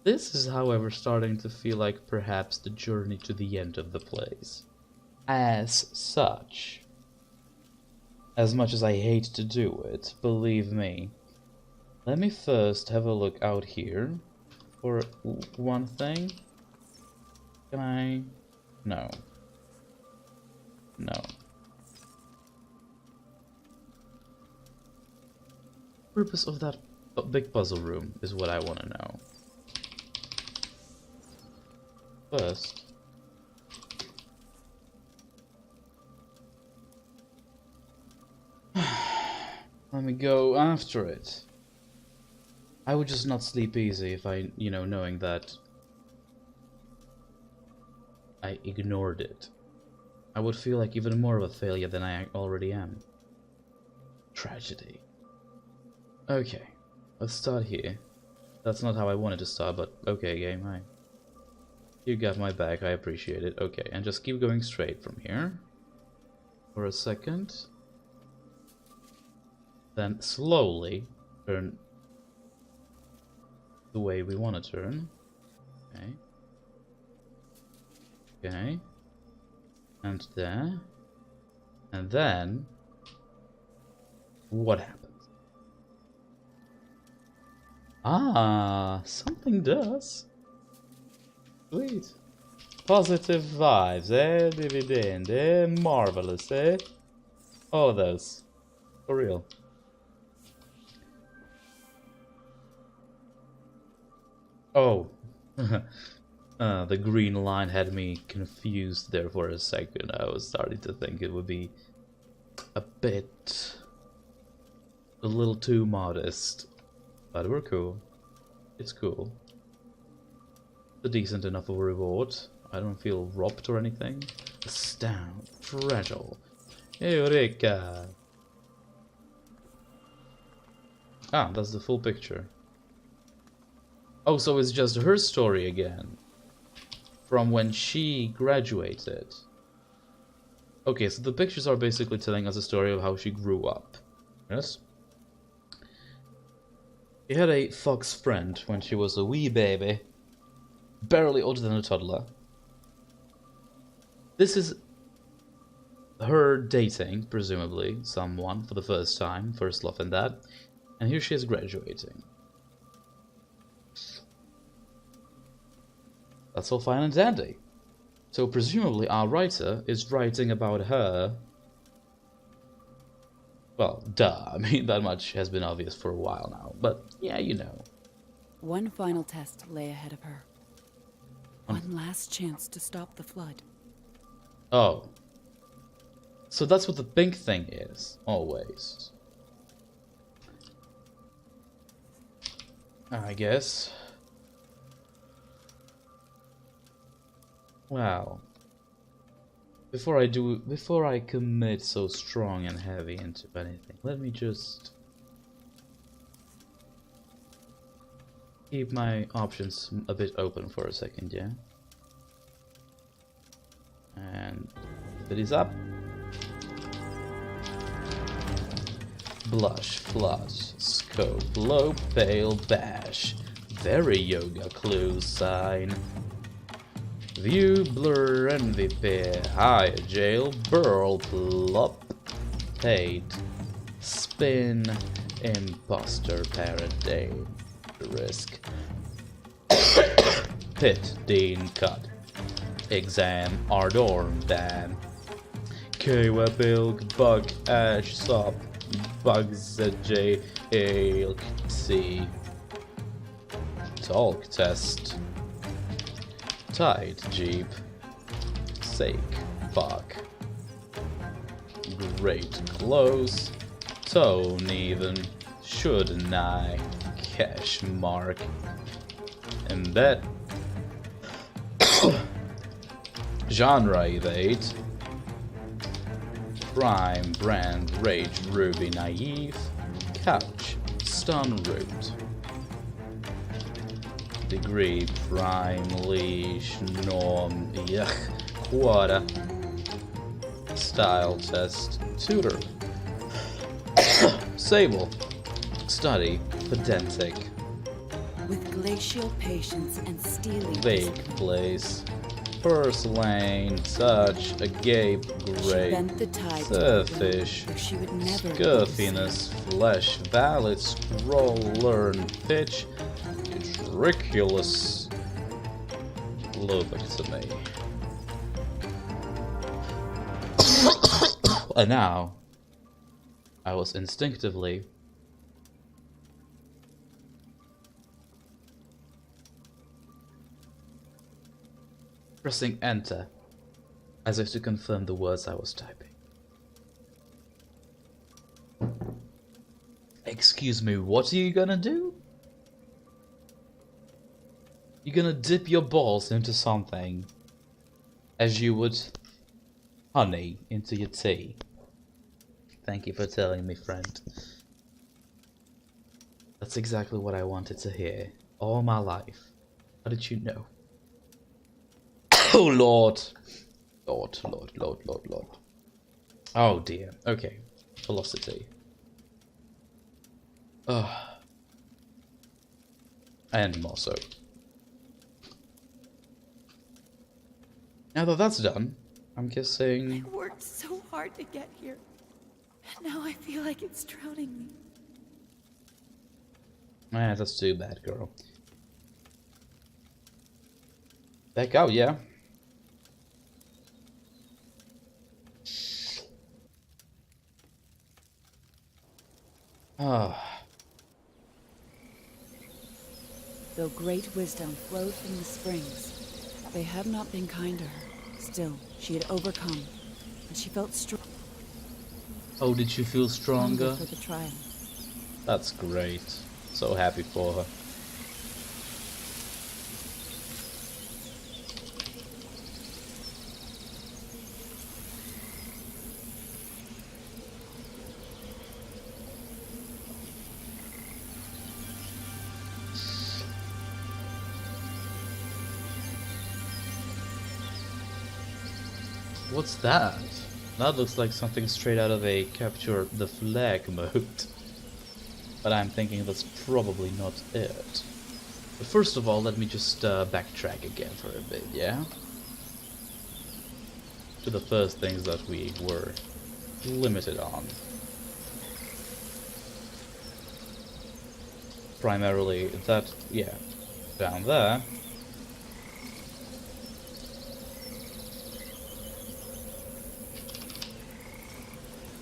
This is, however, starting to feel like perhaps the journey to the end of the place. As such. As much as I hate to do it, believe me. Let me first have a look out here for one thing. Can I? No. No. Purpose of that big puzzle room is what I want to know. First, let me go after it. I would just not sleep easy if I, knowing that I ignored it. I would feel like even more of a failure than I already am. Tragedy. Okay, let's start here. That's not how I wanted to start, but okay, game, hi. You got my back, I appreciate it. Okay, and just keep going straight from here. For a second. Then slowly turn the way we want to turn. Okay. Okay. And there. And then... what happens? Ah, something does. Sweet. Positive vibes, eh? Dividend, eh? Marvelous, eh? All of those. For real. Oh. The green line had me confused there for a second. I was starting to think it would be a little too modest. But we're cool. It's cool. It's a decent enough of a reward. I don't feel robbed or anything. Astound. Fragile. Eureka! Ah, that's the full picture. Oh, so it's just her story again. From when she graduated. Okay, so the pictures are basically telling us a story of how she grew up. Yes? She had a fox friend when she was a wee baby. Barely older than a toddler. This is her dating, presumably, someone for the first time. First love and that. And here she is graduating. That's all fine and dandy. So presumably our writer is writing about her. Well, duh. I mean, that much has been obvious for a while now. But yeah, you know. One final test lay ahead of her. One last chance to stop the flood. Oh. So that's what the pink thing is. Always. I guess. Wow. Before I commit so strong and heavy into anything, let me just keep my options a bit open for a second, yeah? And if it is up. Blush, flush, scope, low, pale, bash. Very yoga clue sign. View, blur, MVP, higher jail, burl, plop, paid, spin, imposter, paradigm, risk, pit, dean, cut, exam, ardor, ban, KW, bilk, bug, ash, sop, bugs, j, ilk, c, talk, test, tide, jeep, sake, fuck, great, close, tone, even, shouldn't I, cash mark, and bet, genre evade, prime, brand, rage, ruby, naive, couch, stun, root, degree, prime, leash, norm, yuck, quarter, style test, tutor, sable, study, pedantic, With glacial patience and steely vague discipline, place, purslane, touch, agape, she great, bent the tide to a surfish, where she would never be the scuffiness, flesh, valid, scroll, learn, pitch, ridiculous, lobotomy. And now, I was instinctively pressing enter, as if to confirm the words I was typing. Excuse me, what are you gonna do? You're gonna dip your balls into something as you would honey into your tea. Thank you for telling me, friend. That's exactly what I wanted to hear all my life. How did you know? Oh Lord. Lord. Oh dear. Okay. Velocity. And more so. Now that that's done, I'm guessing... I worked so hard to get here. And now I feel like it's drowning me. Ah, that's too bad, girl. Back out, yeah? Ah. Though great wisdom flowed from the springs, they had not been kind to her. Still, she had overcome, and she felt strong Oh, did you feel stronger? for the trial. That's great. So happy for her. What's that? That looks like something straight out of a capture the flag mode. But I'm thinking that's probably not it. But first of all, let me just backtrack again for a bit, yeah? To the first things that we were limited on. Primarily that, yeah, down there.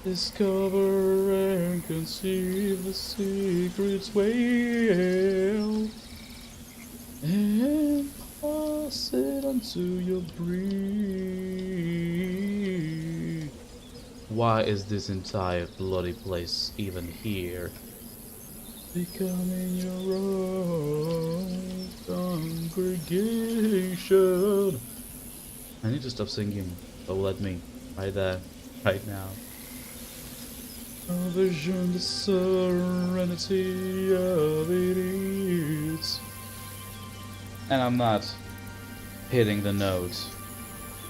Discover and conceive the secrets well, and pass it unto your breed. Why is this entire bloody place even here? Becoming your own congregation. I need to stop singing, but let me, right there, right now. A vision, the serenity of it is. And I'm not hitting the note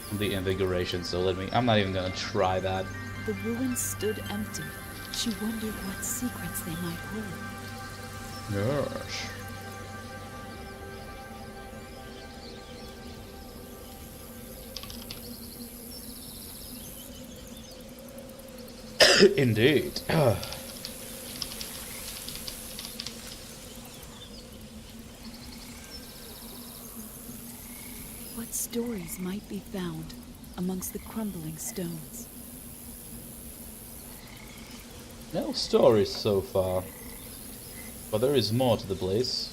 on the invigoration, so I'm not even gonna try that. The ruins stood empty. She wondered what secrets they might hold. Gosh. Indeed. What stories might be found amongst the crumbling stones? No stories so far. But there is more to the place,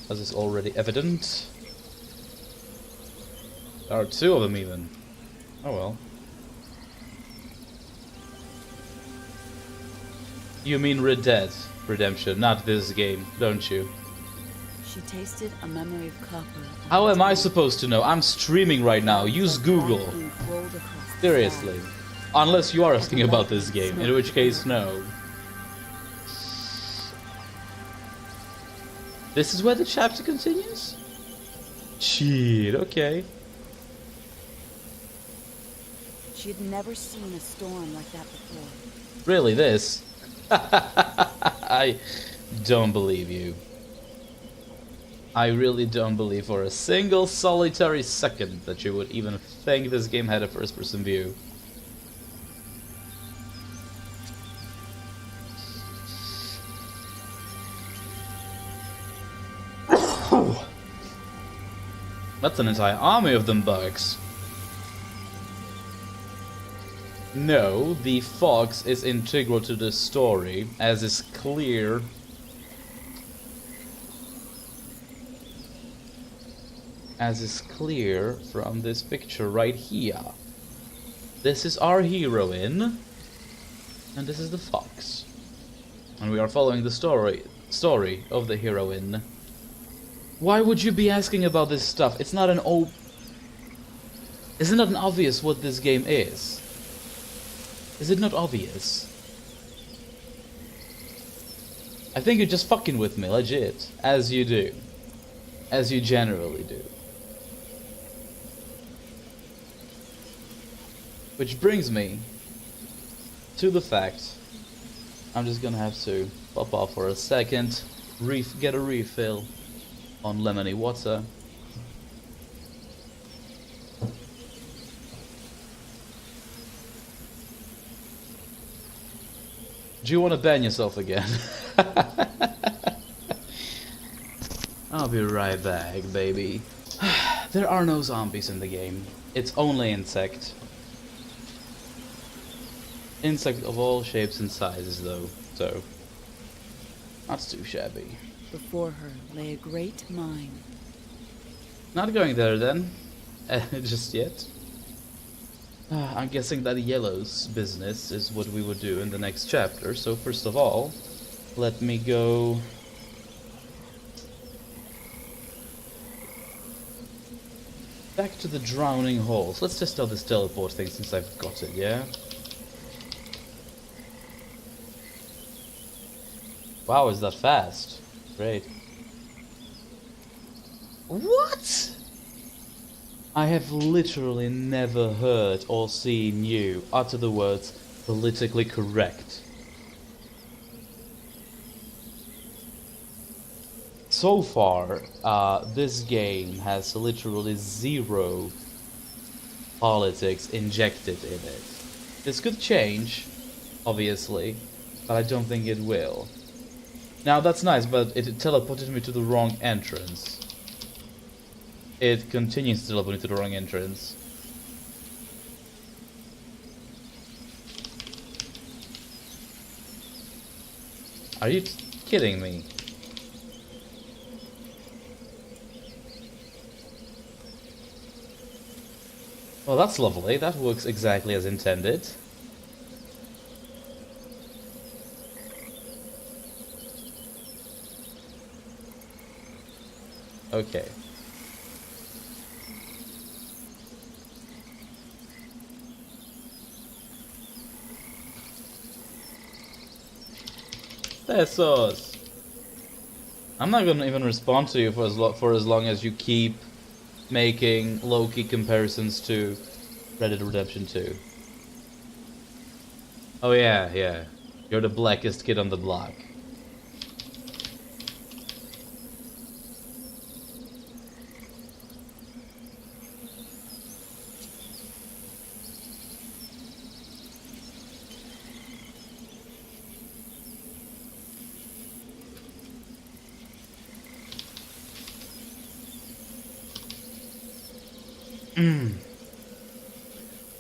as is already evident. There are two of them even. Oh well. You mean Red Dead Redemption, not this game, don't you? She tasted a memory of copper. How am I supposed to know? I'm streaming right now. Use Google. Seriously. Unless you are asking about this game, in which case, no. This is where the chapter continues? Shit, okay. She had never seen a storm like that before. Really, this? I don't believe you. I really don't believe for a single solitary second that you would even think this game had a first-person view. That's an entire army of them bugs. No, the fox is integral to the story, as is clear. As is clear from this picture right here. This is our heroine, and this is the fox. And we are following the story of the heroine. Why would you be asking about this stuff? It's not an Isn't it obvious what this game is? Is it not obvious? I think you're just fucking with me, legit. As you do. As you generally do. Which brings me to the fact I'm just gonna have to pop off for a second, get a refill. on lemony water. Do you want to ban yourself again? I'll be right back, baby. There are no zombies in the game. It's only insect. Insect of all shapes and sizes, though, so not too shabby. Before her lay a great mine. Not going there then, just yet. I'm guessing that yellow's business is what we would do in the next chapter, so first of all, let me go... back to the drowning holes. Let's test out this teleport thing since I've got it, yeah? Wow, is that fast? Great. What? I have literally never heard or seen you utter the words politically correct. So far, this game has literally zero politics injected in it. This could change, obviously, but I don't think it will. Now that's nice, but it teleported me to the wrong entrance. It continues to teleport me to the wrong entrance. Are you kidding me? Well, that's lovely. That works exactly as intended. Okay. Tesos! I'm not gonna even respond to you for as long as you keep making low-key comparisons to Red Dead Redemption 2. Oh yeah. You're the blackest kid on the block.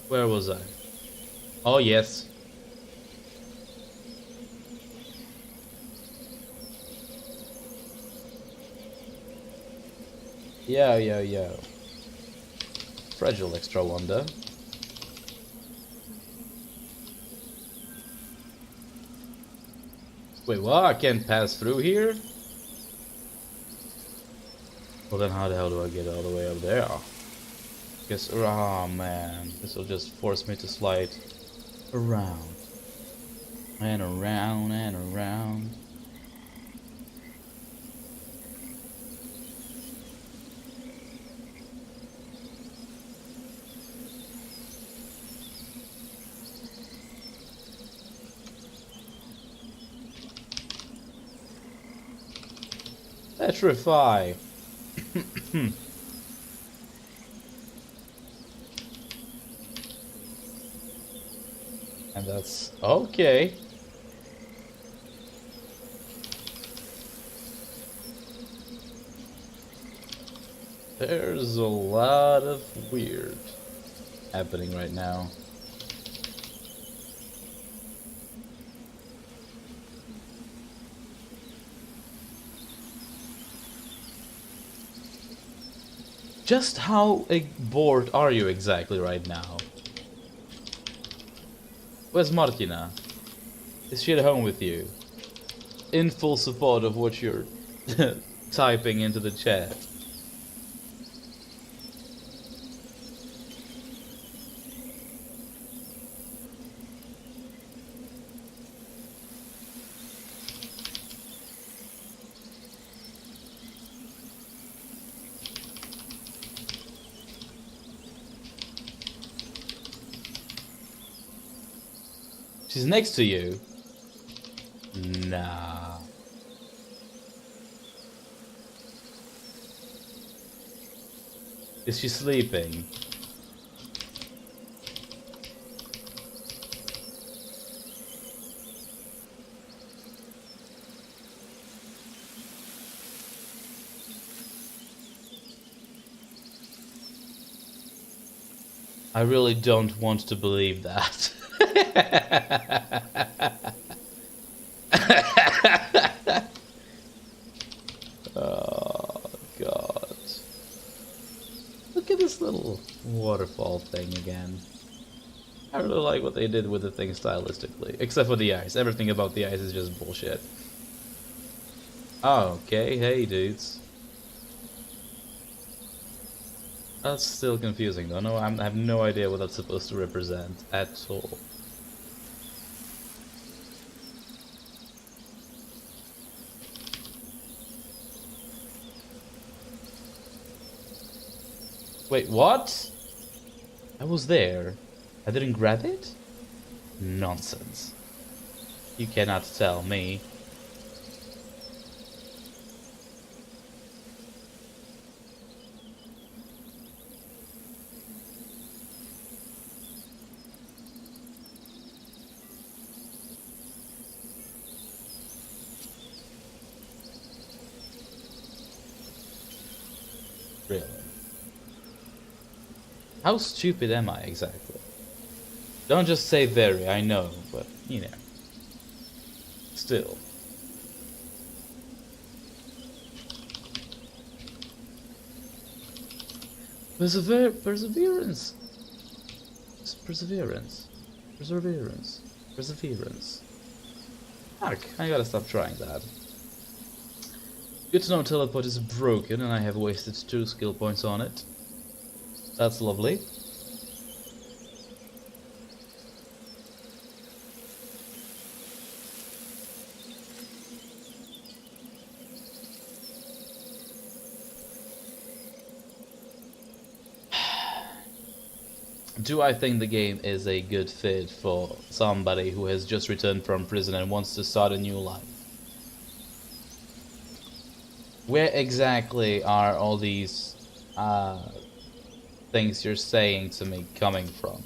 Where was I? Oh, yes. Yo. Fragile extra wonder. Wait, what? I can't pass through here? Well, then how the hell do I get all the way up there? Guess, oh man, this will just force me to slide around and around and around. Petrify. And that's okay. There's a lot of weird happening right now. Just how bored are you exactly right now? Where's Martina? Is she at home with you? In full support of what you're typing into the chat. She's next to you? Nah. Is she sleeping? I really don't want to believe that. Oh, God. Look at this little waterfall thing again. I really like what they did with the thing stylistically. Except for the ice. Everything about the ice is just bullshit. Oh, okay. Hey, dudes. That's still confusing though. No, I have no idea what that's supposed to represent at all. Wait, what? I was there. I didn't grab it? Nonsense. You cannot tell me. Really? How stupid am I exactly? Don't just say very, I know, but you know. Still. Perseverance. Perseverance. Perseverance. Perseverance. Fuck, I gotta stop trying that. Good to know teleport is broken and I have wasted 2 skill points on it. That's lovely. Do I think the game is a good fit for somebody who has just returned from prison and wants to start a new life? Where exactly are all these things you're saying to me coming from?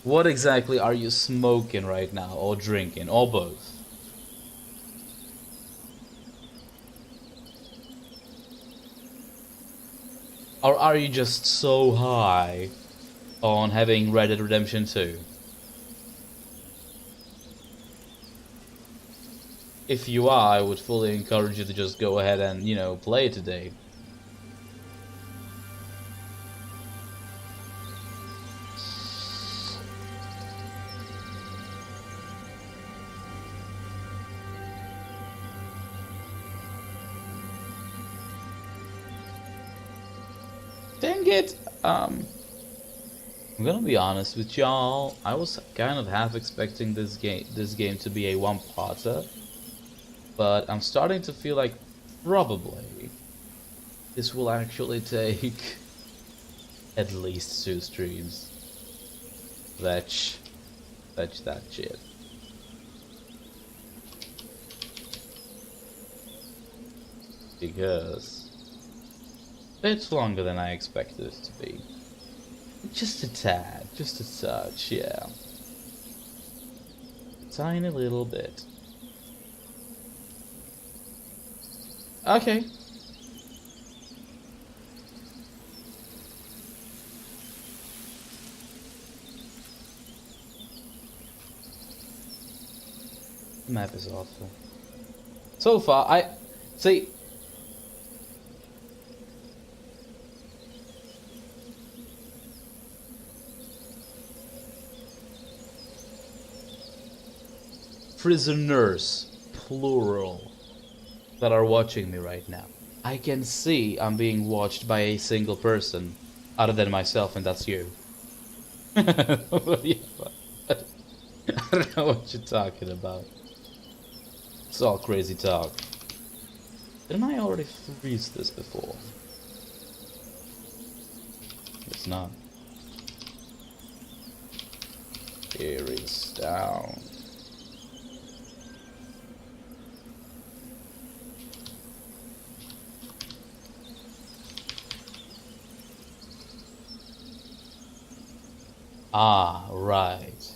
What exactly are you smoking right now, or drinking, or both? Or are you just so high on having Red Dead Redemption 2? If you are, I would fully encourage you to just go ahead and, you know, play it today. Dang it! I'm gonna be honest with y'all. I was kind of half expecting this game to be a one-parter, but I'm starting to feel like probably this will actually take at least 2 streams. Fetch that shit. Because it's longer than I expected it to be. Just a tad, just a touch, yeah. Tiny little bit. Okay. The map is awful. So far, I see. Prisoners, plural, that are watching me right now. I can see I'm being watched by a single person, other than myself, and that's you. I don't know what you're talking about. It's all crazy talk. Didn't I already freeze this before? It's not. Here is down. Ah, right.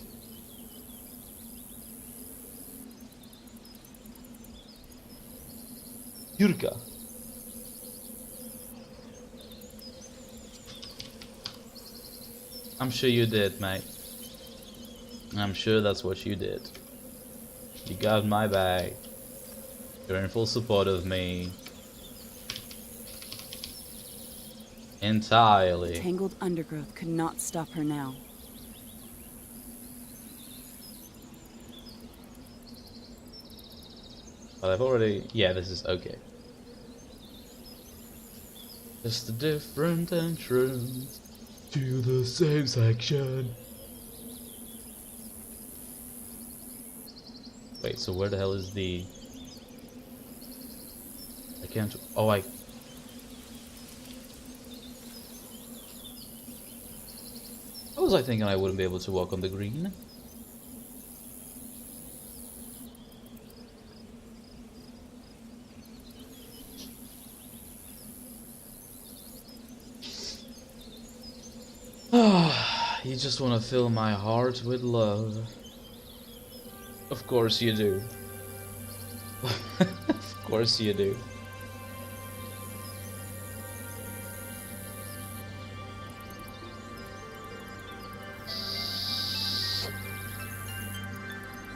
Yurka. I'm sure you did, mate. I'm sure that's what you did. You got my back. You're in full support of me. Entirely. Tangled undergrowth could not stop her now. But I've already... Yeah, this is okay. Just a different entrance to the same section. Wait, so where the hell is the... I can't... Oh, I... What was I thinking I wouldn't be able to walk on the green? You just want to fill my heart with love. Of course you do. Of course you do.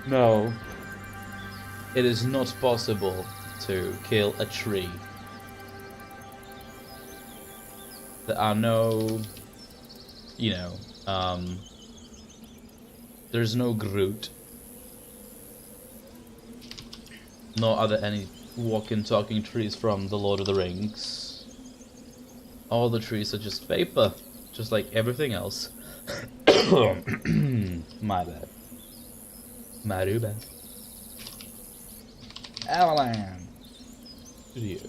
No. It is not possible to kill a tree. There are no... You know, there's no Groot. Nor are there any walking, talking trees from the Lord of the Rings. All the trees are just paper, just like everything else. My bad. My too bad. Avalanche Studio.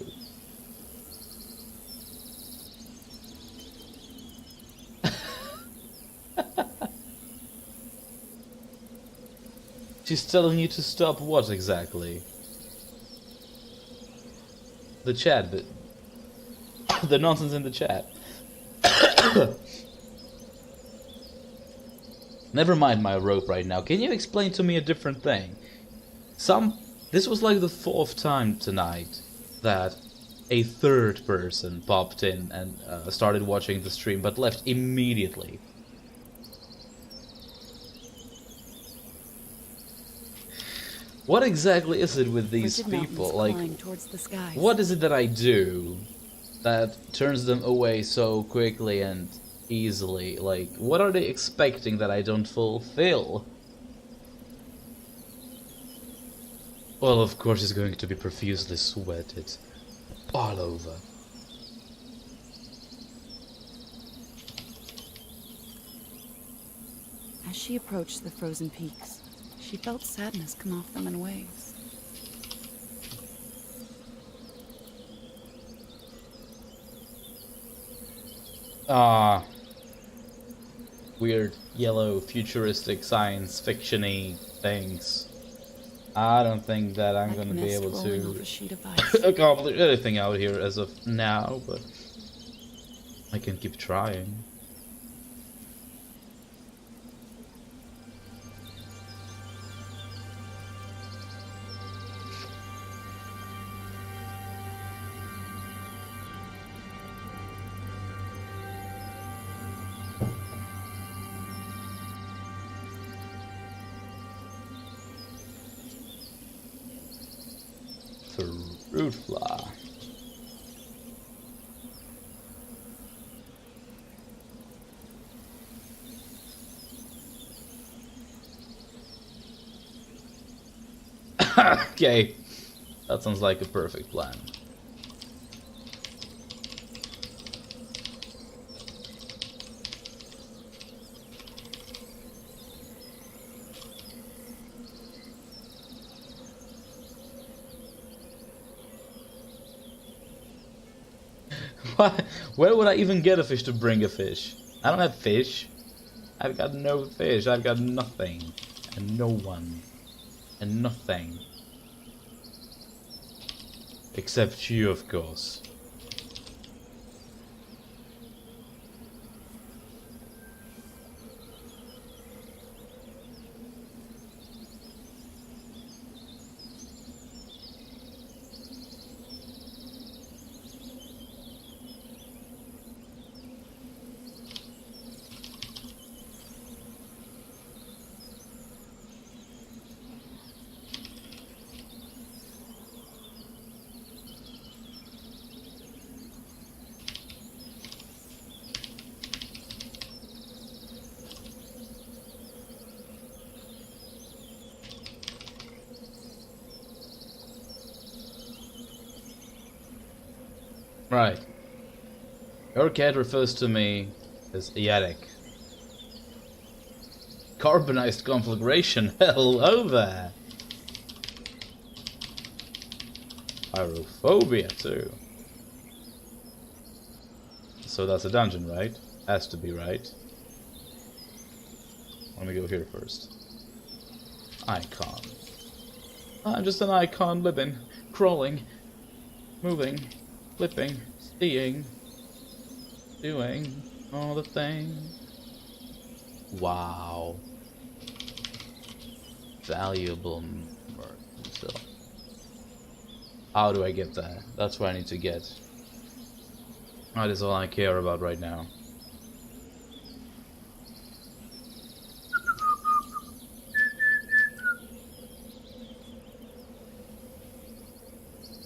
She's telling you to stop what exactly? The chat, but the nonsense in the chat. Never mind my rope right now. Can you explain to me a different thing? This was like the 4th time tonight that a 3rd person popped in and started watching the stream, but left immediately. What exactly is it with these people? Like, what is it that I do that turns them away so quickly and easily? Like, what are they expecting that I don't fulfill? Well, of course it's going to be profusely sweated all over. As she approached the frozen peaks, she felt sadness come off them in waves. Ah, weird yellow futuristic science fiction-y things. I don't think that I'm gonna be able to accomplish anything out here as of now, but I can keep trying. Fruit fly. Okay, that sounds like a perfect plan. Where would I even get a fish to bring a fish? I don't have fish. I've got no fish. I've got nothing. And no one. And nothing. Except you, of course. Right. Your cat refers to me as Yadik. Carbonized conflagration, hello there! Pyrophobia too. So that's a dungeon, right? Has to be, right? Let me go here first. Icon. I'm just an icon living, crawling, moving, flipping, seeing, doing all the things. Wow. Valuable so. How do I get that? That's what I need to get. That is all I care about right now.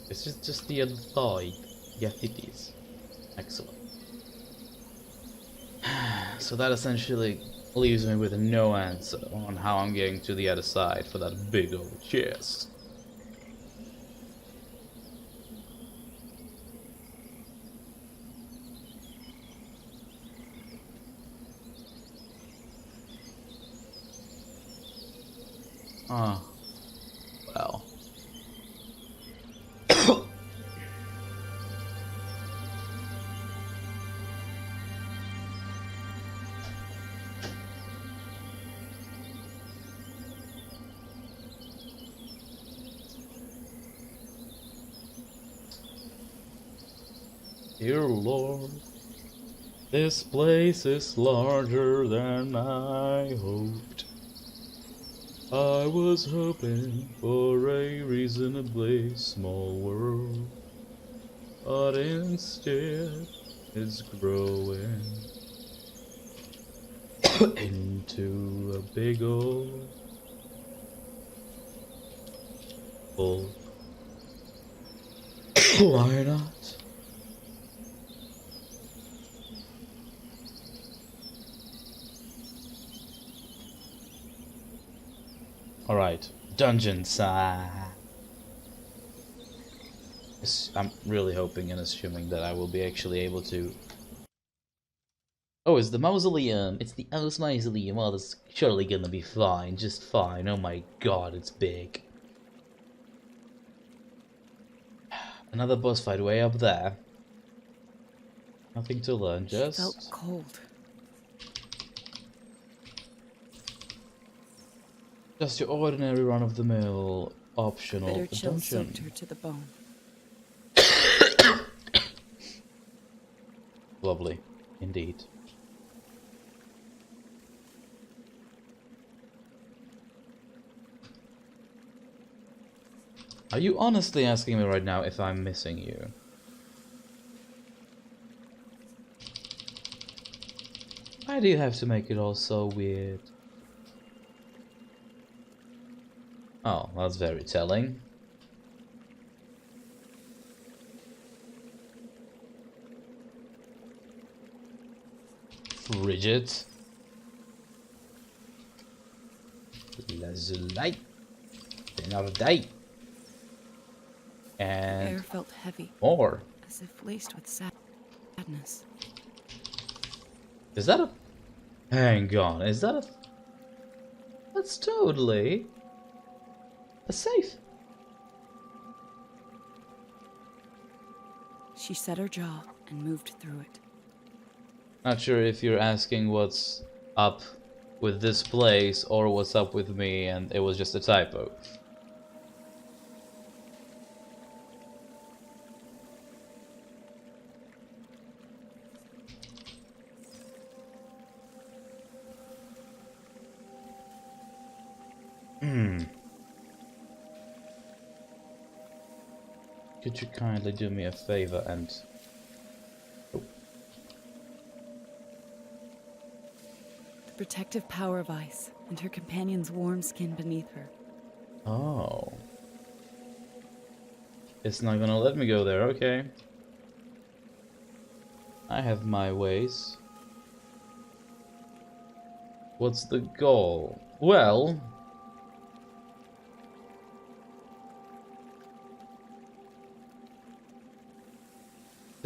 It's just the other side. Yes, it is. Excellent. So that essentially leaves me with no answer on how I'm getting to the other side for that big old chest. Ah, well. Dear Lord, this place is larger than I hoped. I was hoping for a reasonably small world, but instead it's growing into a big old hole. Why not? Alright, dungeons. I'm really hoping and assuming that I will be actually able to... Oh, it's the mausoleum. It's the Alice Mausoleum. Well, that's surely gonna be fine. Just fine. Oh my god, it's big. Another boss fight way up there. Nothing to learn, just... She felt cold. Just your ordinary run-of-the-mill optional Bitter chill dungeon. soaked her to the bone. Lovely, indeed. Are you honestly asking me right now if I'm missing you? Why do you have to make it all so weird? Oh, that's very telling. Frigid. Lazulite. Another day. And The air felt heavy, more. as if laced with sadness. Is that a... Hang on, is that a... That's totally... a safe. She set her jaw and moved through it. Not sure if you're asking what's up with this place or what's up with me and it was just a typo. Could you kindly do me a favor and... The protective power of ice and her companion's warm skin beneath her. Oh. It's not gonna let me go there, okay. I have my ways. What's the goal? Well...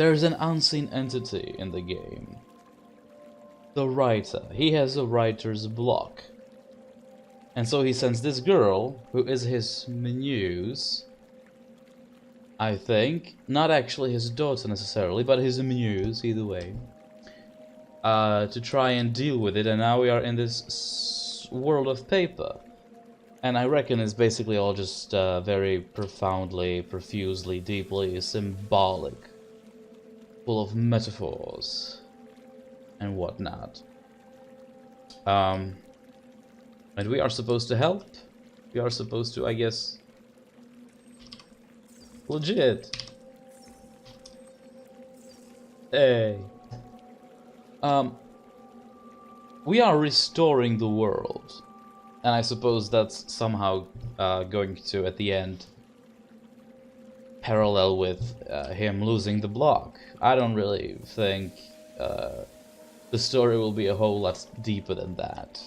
there's an unseen entity in the game. The writer. He has a writer's block. And so he sends this girl, who is his muse, I think, not actually his daughter necessarily, but his muse, either way, to try and deal with it, and now we are in this world of paper. And I reckon it's basically all just very profoundly, profusely, deeply symbolic, full of metaphors and whatnot. And we are supposed to help. We are supposed to, I guess, legit. Hey. We are restoring the world. And I suppose that's somehow going to, at the end, parallel with him losing the block. I don't really think the story will be a whole lot deeper than that.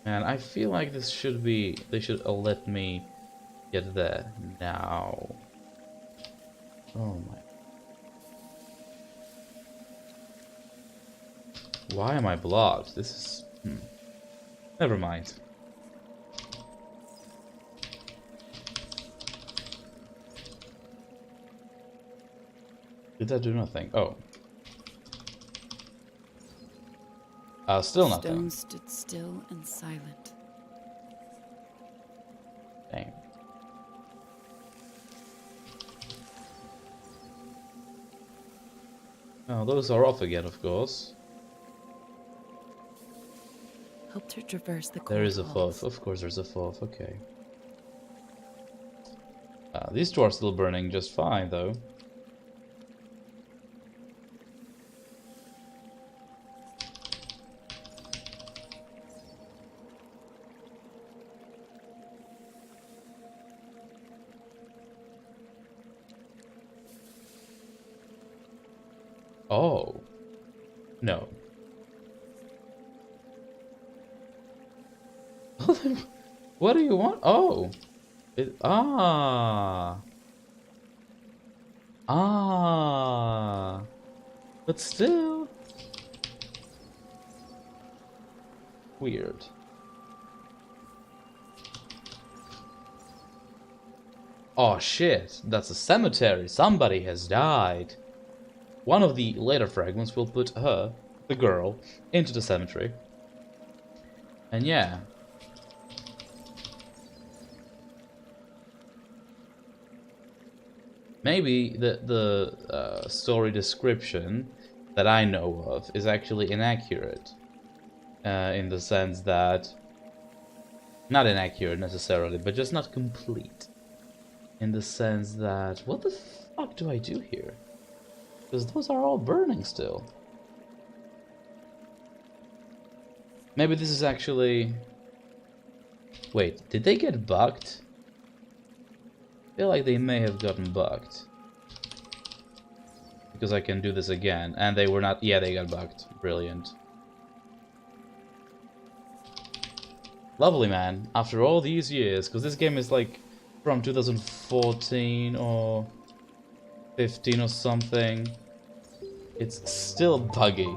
And I feel like this should be... they should let me get there now. Oh my... why am I blocked? This is... never mind. Did that do nothing? Oh. Still nothing. Stone stood still and silent. Dang. Oh, those are off again, of course. Helped her traverse the cold There is a halls. fourth. Of course there's a fourth. Okay. These two are still burning just fine, though. Oh. No. What do you want? Oh. Ah. But still. Weird. Oh shit. That's a cemetery. Somebody has died. One of the later fragments will put her, the girl, into the cemetery. And yeah. Maybe the story description that I know of is actually inaccurate. In the sense that... not inaccurate necessarily, but just not complete. In the sense that... what the fuck do I do here? Because those are all burning still. Maybe this is actually... wait, did they get bugged? I feel like they may have gotten bugged. Because I can do this again. And they were not... yeah, they got bugged. Brilliant. Lovely, man. After all these years. Because this game is like from 2014 or 15 or something. It's still buggy.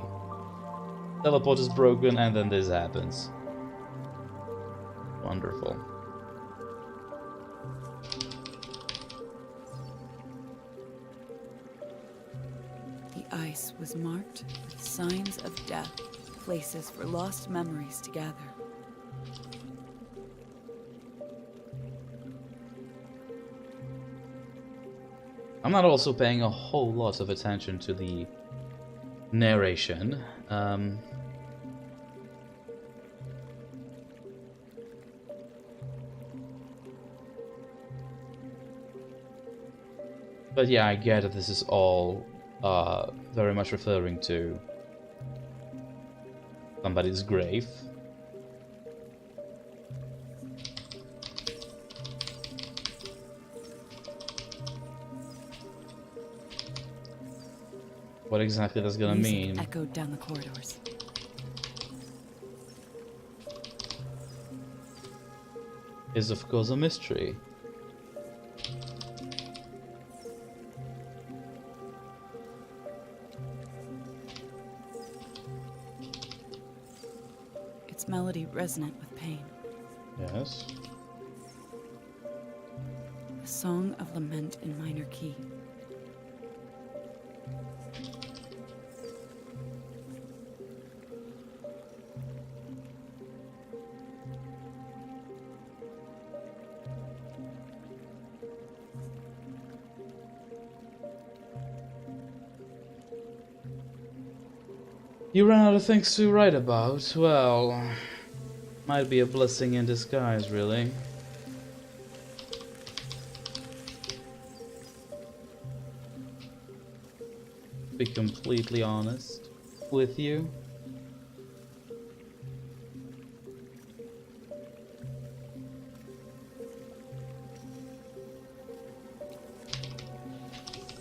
Teleport is broken and then this happens. Wonderful. The ice was marked with signs of death, places for lost memories to gather. I'm not also paying a whole lot of attention to the narration. But yeah, I get that this is all very much referring to somebody's grave. What exactly that's gonna Music mean? echoed down the is of course a mystery. Its melody resonant with pain. Yes. A song of lament in minor key. You ran out of things to write about? Well, might be a blessing in disguise, really. To be completely honest with you.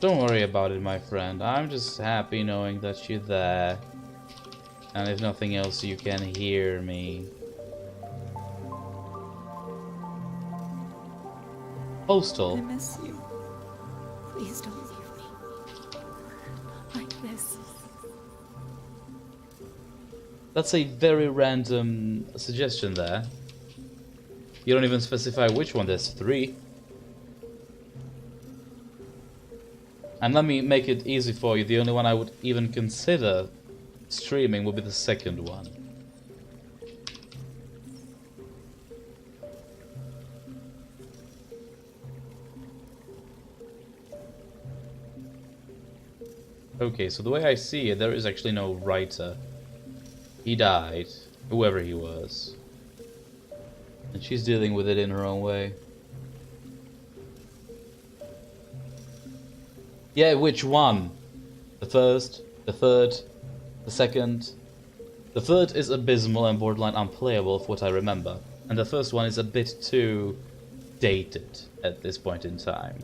Don't worry about it, my friend. I'm just happy knowing that you're there. And if nothing else, you can hear me. Postal. I miss you. Please don't leave me. Like this. That's a very random suggestion there. You don't even specify which one. There's 3. And let me make it easy for you. The only one I would even consider streaming would be the second one. Okay, so the way I see it, there is actually no writer. He died, whoever he was. And she's dealing with it in her own way. Yeah, which one? The first? The third? The second? The third is abysmal and borderline unplayable for what I remember. And the first one is a bit too dated at this point in time.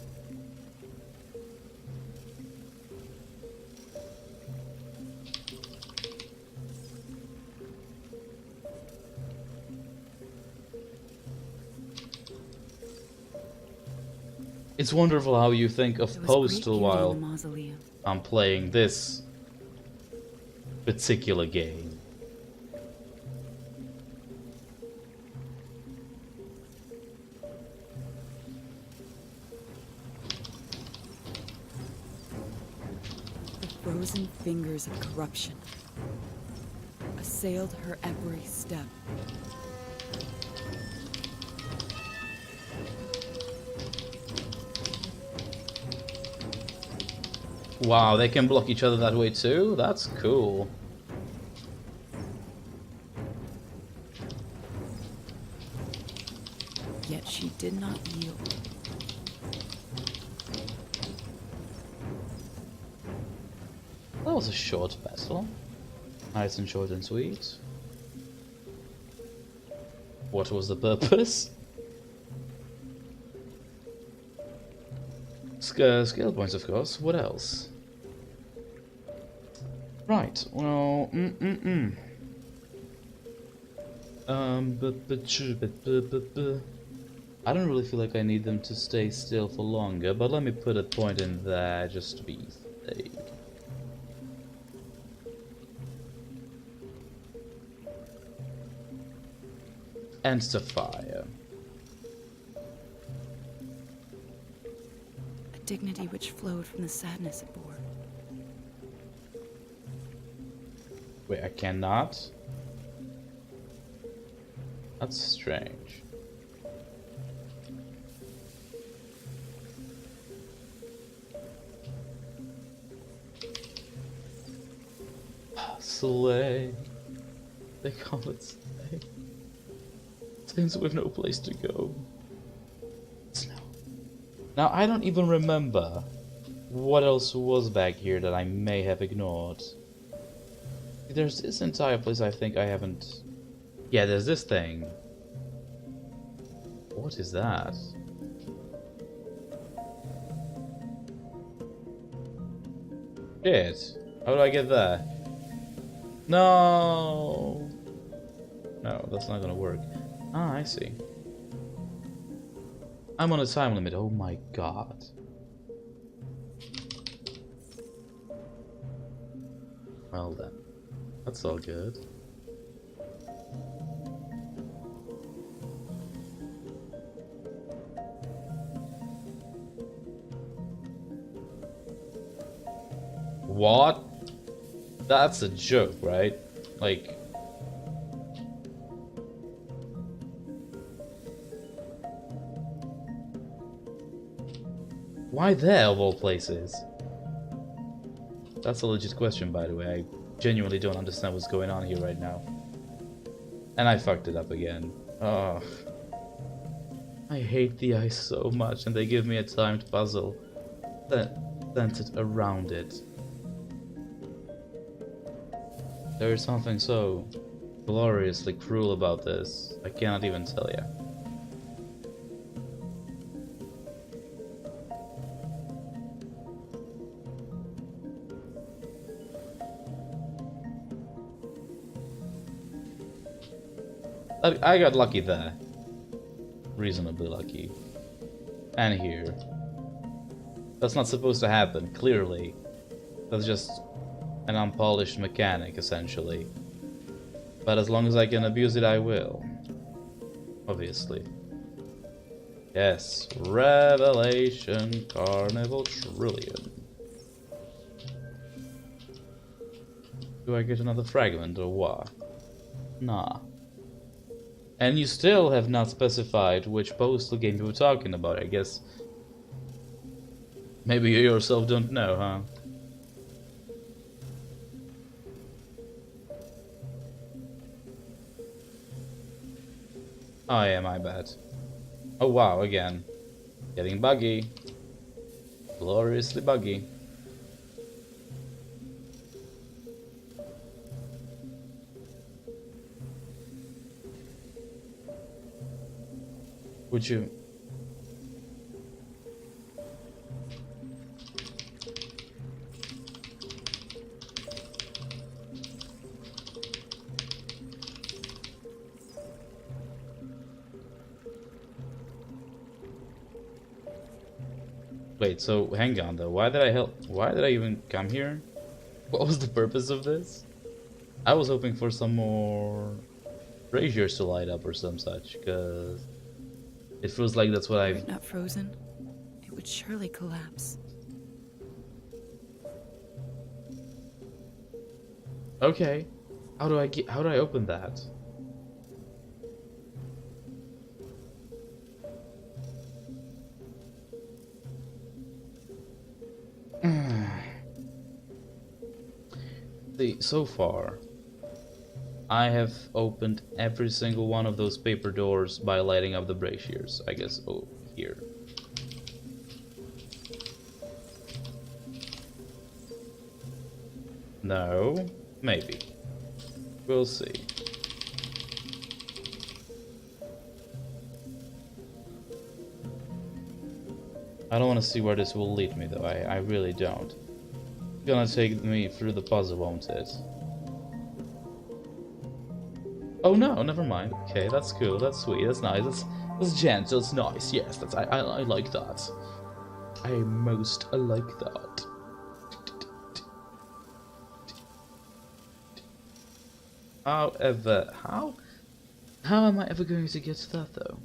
It's wonderful how you think of Postal while I'm playing this particular game. The frozen fingers of corruption assailed her every step. Wow, they can block each other that way too? That's cool. Yet she did not yield. That was a short battle. Nice and short and sweet. What was the purpose? Skill points, of course. What else? Right, well, I don't really feel like I need them to stay still for longer, but let me put a point in there just to be safe. And to fire. A dignity which flowed from the sadness it bore. Wait, I cannot? That's strange. Slay. They call it slay. Things with no place to go. Snow. Now, I don't even remember what else was back here that I may have ignored. There's this entire place I think I haven't... Yeah, there's this thing. What is that? Shit. How do I get there? No! No, that's not gonna work. Ah, I see. I'm on a time limit, oh my god. Well then, that's all good. What? That's a joke, right? Like... Why there, of all places? That's a legit question, by the way. I genuinely don't understand what's going on here right now. And I fucked it up again. Ugh. I hate the ice so much, and they give me a timed puzzle centered around it. There is something so gloriously cruel about this. I cannot even tell you. I got lucky there. Reasonably lucky. And here. That's not supposed to happen, clearly. That's just an unpolished mechanic, essentially. But as long as I can abuse it, I will. Obviously. Yes, Revelation Carnival Trillion. Do I get another fragment or what? Nah. And you still have not specified which postal game you were talking about, I guess. Maybe you yourself don't know, huh? Oh yeah, my bad. Oh wow, again. Getting buggy. Gloriously buggy. Would you... Wait, so hang on though. Why did I even come here? What was the purpose of this? I was hoping for some more braziers to light up or some such, because it feels like that's what Were it not frozen, it would surely collapse. Okay. How do I open that? See, so far, I have opened every single one of those paper doors by lighting up the braziers. I guess, oh, here. No, maybe. We'll see. I don't want to see where this will lead me, though. I really don't. It's gonna take me through the puzzle, won't it? Oh no, never mind. Okay, that's cool. That's sweet. That's nice. That's gentle. It's nice. Yes, that's I like that. I most like that. However, how am I ever going to get to that though?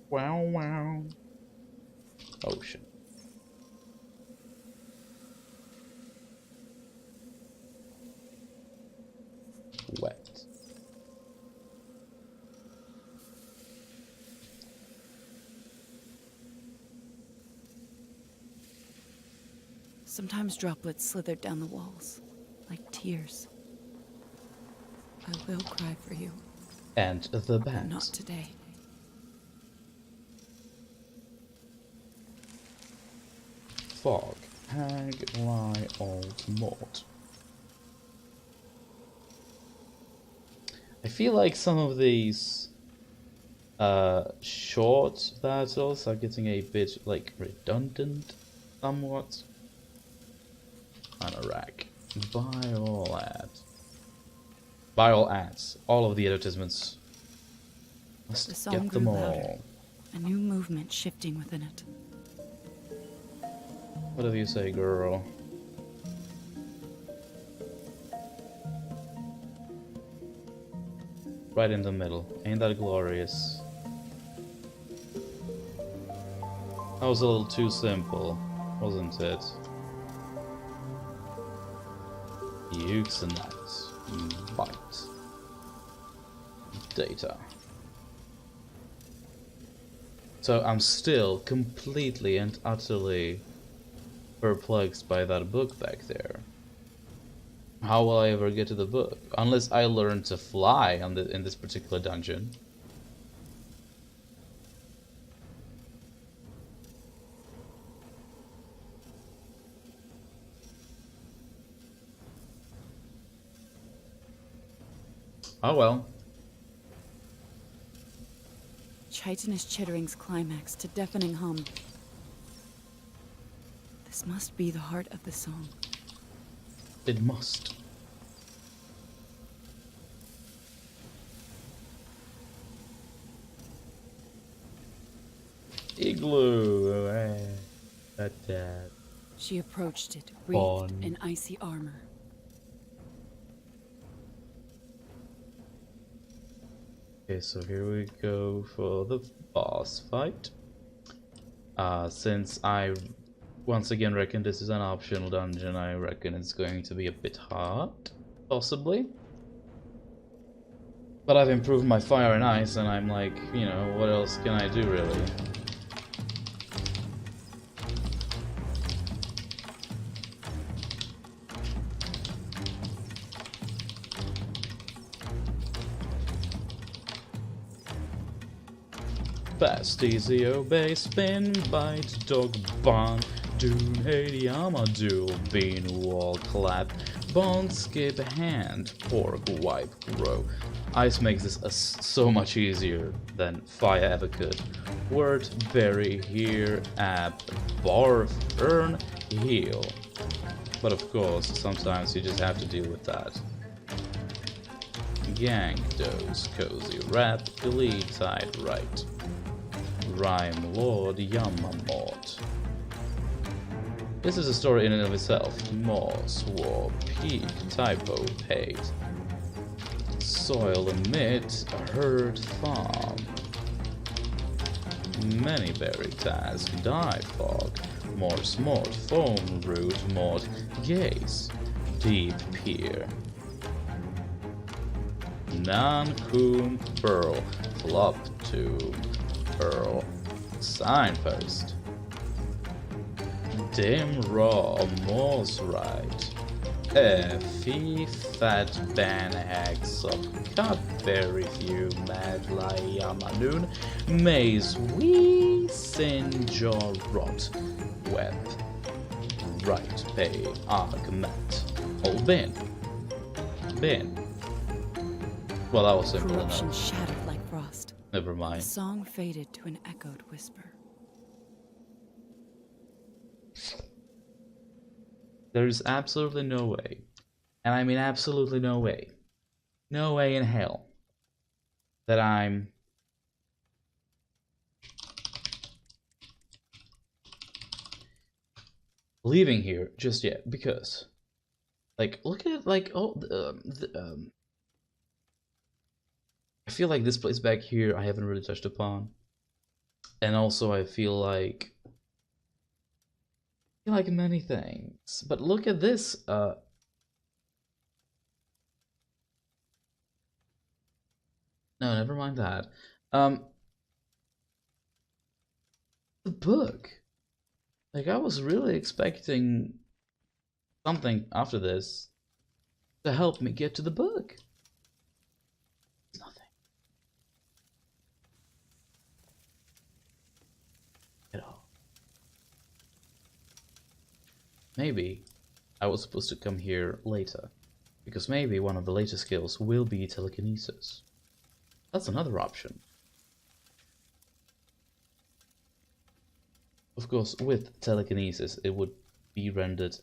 Wow. Oh shit. Wet. Sometimes droplets slithered down the walls, like tears. I will cry for you. And the But band. not today. Fog. Hag, lie, old mort. I feel like some of these short battles are getting a bit like redundant somewhat. On a rack. Buy all ads. Buy all ads. All of the advertisements. The Must song get grew them louder, all. a new movement shifting within it. Whatever you say, girl. Right in the middle. Ain't that glorious? That was a little too simple, wasn't it? Euxenite. Byte. Data. So I'm still completely and utterly perplexed by that book back there. How will I ever get to the book? Unless I learn to fly in this particular dungeon. Oh well. Chitinous chitterings climax to deafening hum. This must be the heart of the song. It must. Igloo. That. She approached it, wreathed in icy armor. Okay, so here we go for the boss fight. Since I once again reckon this is an optional dungeon, I reckon it's going to be a bit hard, possibly. But I've improved my fire and ice, and I'm like, you know, what else can I do really? Fast, easy, obey, spin, bite, dog, barn, dune, hey, duel, bean, wall, clap, bone, skip, hand, pork, wipe, grow. Ice makes this so much easier than fire ever could. Word, berry, here, app, barf, earn, heal. But of course, sometimes you just have to deal with that. Gang, dose, cozy, rap, glee, tight, right. Rhyme, Lord, Yamamort. This is a story in and of itself. Moss, war, peak, typo, paid. Soil, emit, herd, farm. Many berry task, die, fog. More smart, foam, root, mort, gaze. Deep peer. Nan, coom, pearl, flop, tomb. Pearl. Signpost. Dim raw moss right. Fee fat ban hags up cut very few mad layamanoon maze we sinjor rot web right pay argument all bin. Well, that was simple Corruption enough. shattered like frost. Never The mind. song faded to an echoed whisper. There's absolutely no way, and I mean absolutely no way in hell, that I'm leaving here just yet, because, like, look at, like, oh, I feel like this place back here I haven't really touched upon, and also I feel like many things, but look at this, no, never mind that, the book, like, I was really expecting something after this to help me get to the book. It's nothing. At all. Maybe I was supposed to come here later, because maybe one of the later skills will be telekinesis. That's another option. Of course, with telekinesis, it would be rendered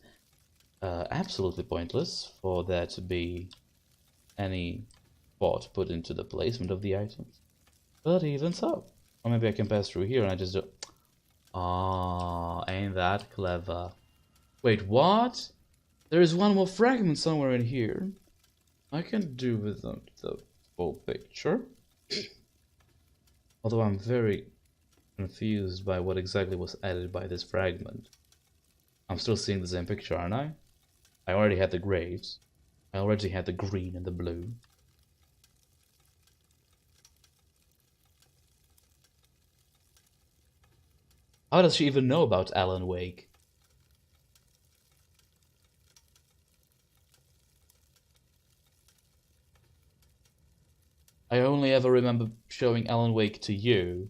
absolutely pointless for there to be any thought put into the placement of the items. But even so. Or maybe I can pass through here and I just do... Ah, ain't that clever. Wait, what? There is one more fragment somewhere in here. I can do with the full picture. Although I'm very confused by what exactly was added by this fragment. I'm still seeing the same picture, aren't I? I already had the graves. I already had the green and the blue. How does she even know about Alan Wake? I only ever remember showing Alan Wake to you,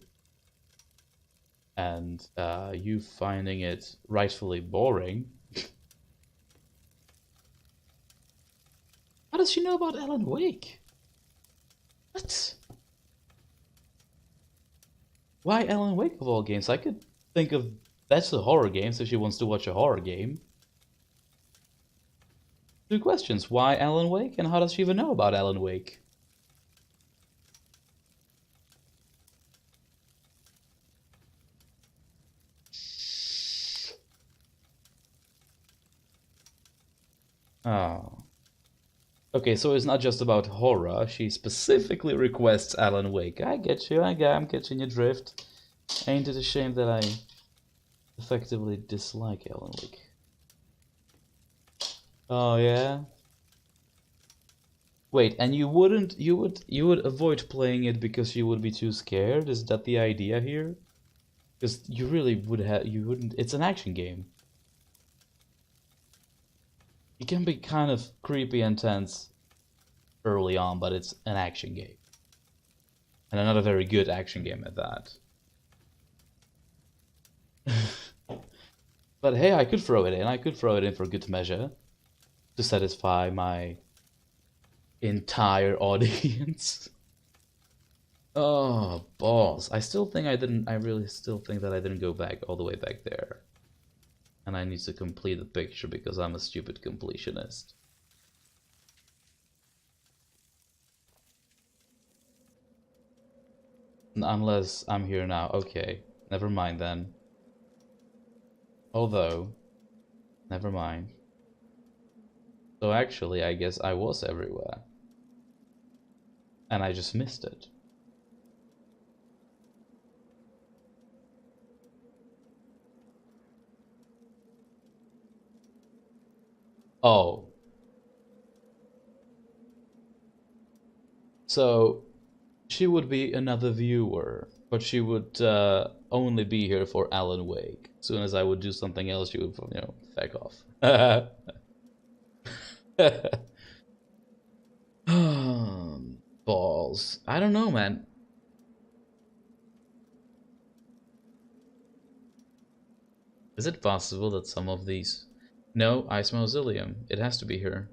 and you finding it rightfully boring. How does she know about Alan Wake? What? Why Alan Wake of all games? I could think of better horror games if she wants to watch a horror game. Two questions. Why Alan Wake, and how does she even know about Alan Wake? Oh. Okay, so it's not just about horror. She specifically requests Alan Wake. I get you, I'm catching your drift. Ain't it a shame that I effectively dislike Alan Wake? Oh yeah? Wait, and you would avoid playing it because you would be too scared? Is that the idea here? Because you really wouldn't, it's an action game. It can be kind of creepy and tense early on, but it's an action game. And not a very good action game at that. But hey, I could throw it in. I could throw it in for good measure. To satisfy my entire audience. Oh, balls. I really still think that I didn't go back all the way back there. And I need to complete the picture because I'm a stupid completionist. Unless I'm here now. Okay, never mind then. Although, never mind. So actually, I guess I was everywhere. And I just missed it. Oh. So, she would be another viewer, but she would only be here for Alan Wake. As soon as I would do something else, she would, feck off. Balls. I don't know, man. Is it possible that some of these... No, Ice Mausoleum. It has to be here.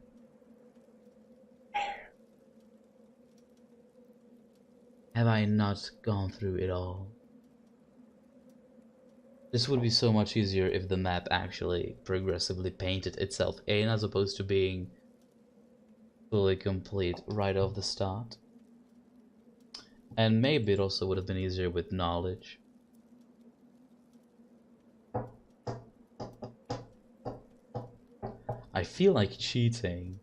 Have I not gone through it all? This would be so much easier if the map actually progressively painted itself in, as opposed to being fully complete right off the start. And maybe it also would have been easier with knowledge. I feel like cheating.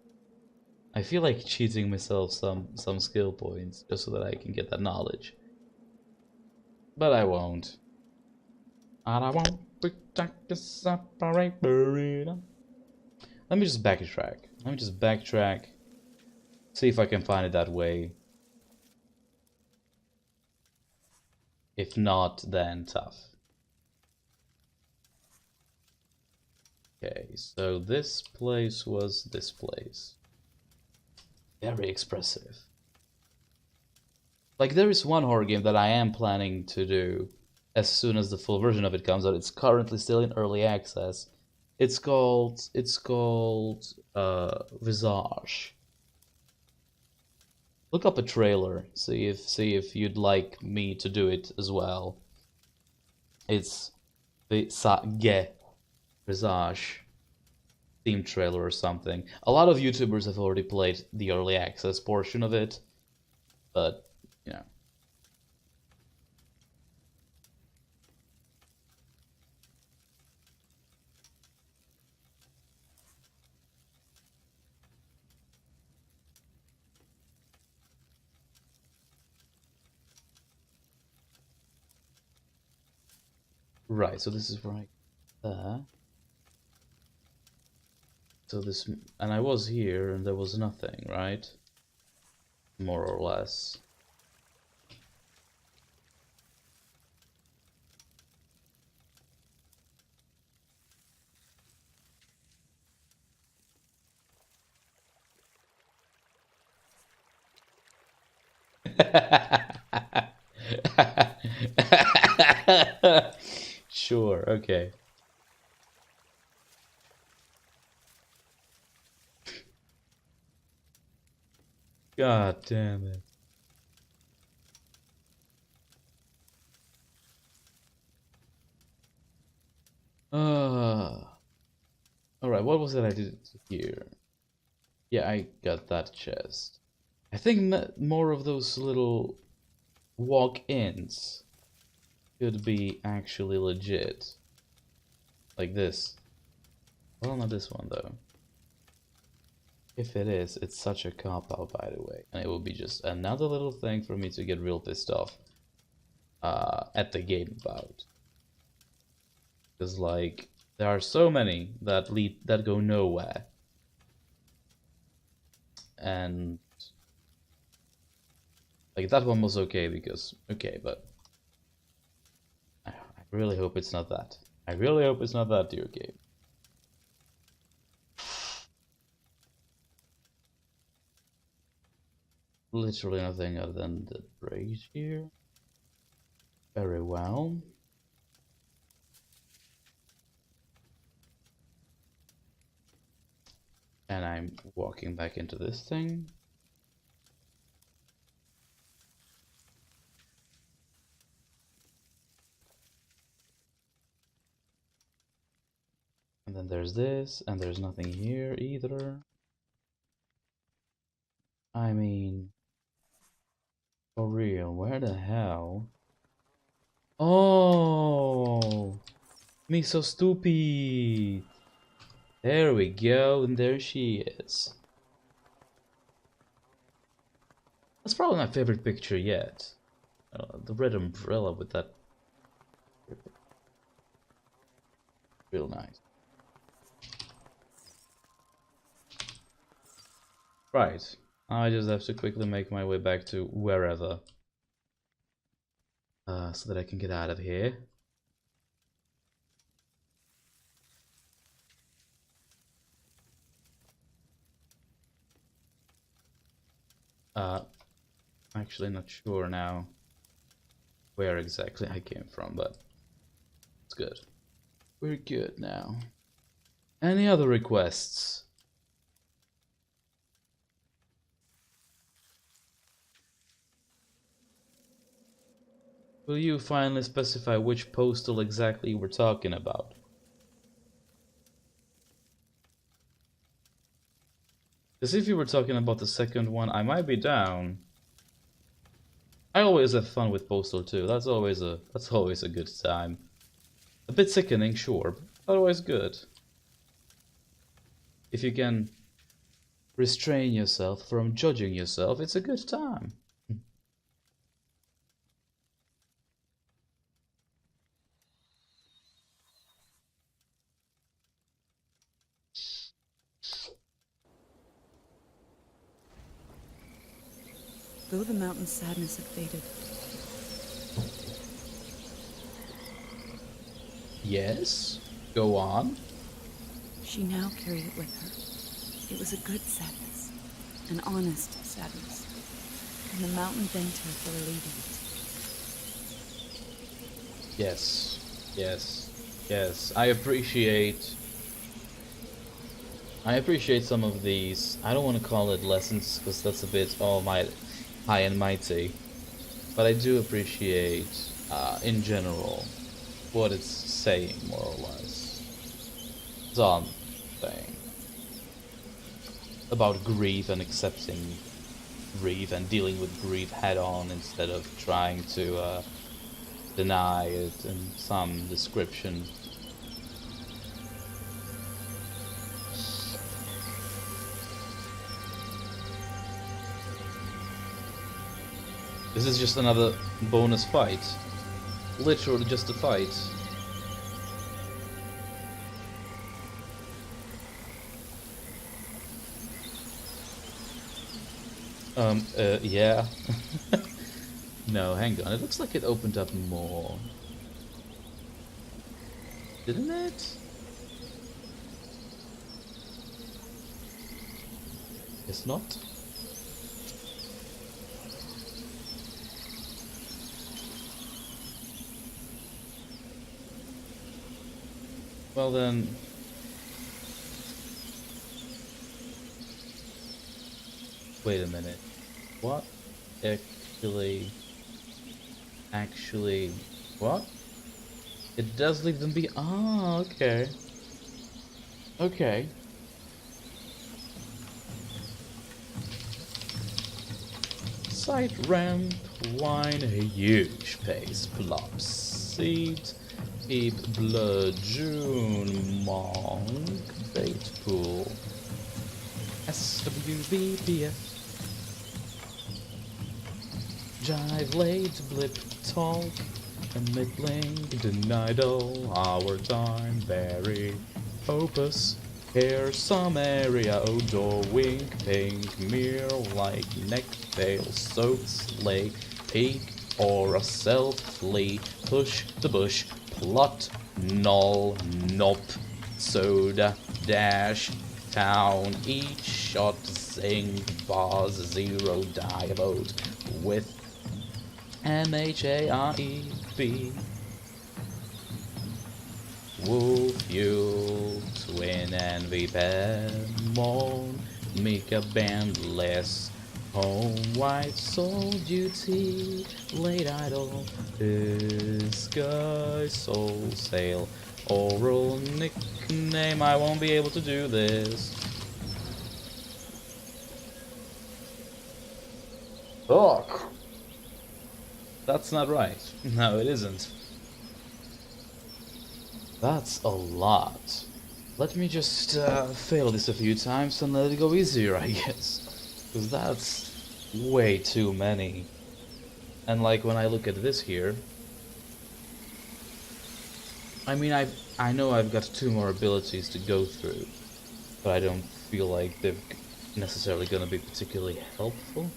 I feel like cheating myself some skill points just so that I can get that knowledge. But I won't. And I won't protect the separate burrito. Let me just backtrack. See if I can find it that way. If not, then tough. Okay, so this place was this place. Very expressive. Like, there is one horror game that I am planning to do as soon as the full version of it comes out. It's currently still in early access. It's called Visage. Look up a trailer. See if you'd like me to do it as well. It's Visage. theme trailer or something. A lot of YouTubers have already played the early access portion of it, but, you know. Right, so this is right there. So this, and I was here and there was nothing, right? More or less. Sure, okay. God damn it. Alright, what was it I did here? Yeah, I got that chest. I think more of those little walk-ins could be actually legit. Like this. Well, not this one, though. If it is, it's such a cop-out, by the way. And it will be just another little thing for me to get real pissed off at the game about. Because, like, there are so many that go nowhere. And like that one was okay because okay, but I really hope it's not that. I really hope it's not that, dear game. Literally nothing other than the bridge here. Very well. And I'm walking back into this thing. And then there's this, and there's nothing here either. I mean, for real, where the hell? Oh, me so stupid. There we go, and there she is. That's probably my favorite picture yet. The red umbrella with that. Real nice. Right. I just have to quickly make my way back to wherever. So that I can get out of here. Actually not sure now where exactly I came from, but it's good. We're good now. Any other requests? Will you finally specify which postal exactly we're talking about? Because if you were talking about the second one, I might be down. I always have fun with Postal 2. That's always a good time. A bit sickening, sure, but always good. If you can restrain yourself from judging yourself, it's a good time. Though the mountain's sadness had faded, Yes? Go on. she now carried it with her. It was a good sadness, an honest sadness, and the mountain thanked her for relieving it. Yes. Yes. Yes. I appreciate some of these. I don't want to call it lessons because that's a bit high and mighty. But I do appreciate, in general, what it's saying, more or less. Something. about grief and accepting grief and dealing with grief head on instead of trying to deny it in some description. This is just another bonus fight. Literally just a fight. Yeah. No, hang on. It looks like it opened up more. Didn't it? Guess not. Well then... Wait a minute. What? Actually... What? It does leave them be... Ah, okay. Okay. Side ramp, wine, a huge pace, plop, seed, peep, blood, June, monk, bait pool, SWVPF, jive, late, blip, talk, and mid-link, denied all our time, berry, opus, hair, some area, odor, wink, pink, mirror, like neck, tail, soaked, slay, peak, or a self, flee, push the bush, plot, null, nop, soda, dash, town, each shot, sing, bars, zero, die, vote, with MHAREB. Wolf, fuel, twin, envy, moan, Mika, bandless, home, white, soul, duty, late idol, disguise, soul, sail, oral, nickname, I won't be able to do this. Fuck! That's not right. No, it isn't. That's a lot. Let me just fail this a few times and let it go easier, I guess. Because that's way too many. And like when I look at this here, I mean I know I've got 2 more abilities to go through, but I don't feel like they're necessarily going to be particularly helpful.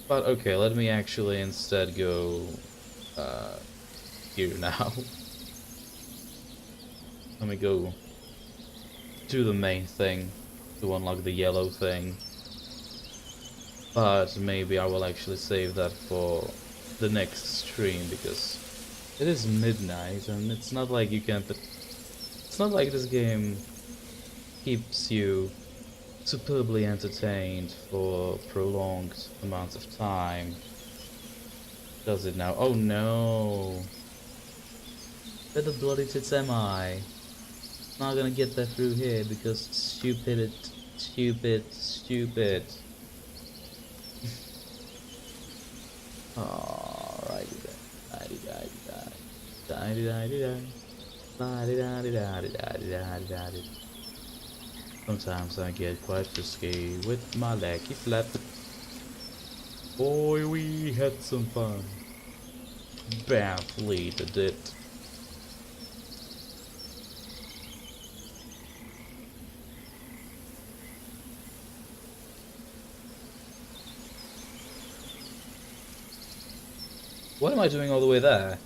But okay, let me actually instead go here now. Let me go do the main thing to unlock the yellow thing. But maybe I will actually save that for the next stream because it is midnight and it's not like you can... It's not like this game keeps you superbly entertained for prolonged amounts of time. Does it now? Oh no! Where the bloody tits am I? Not gonna get that through here because stupid. Alrighty then. Sometimes I get quite frisky with my leggy flap. Boy, we had some fun. Badly did it. What am I doing all the way there?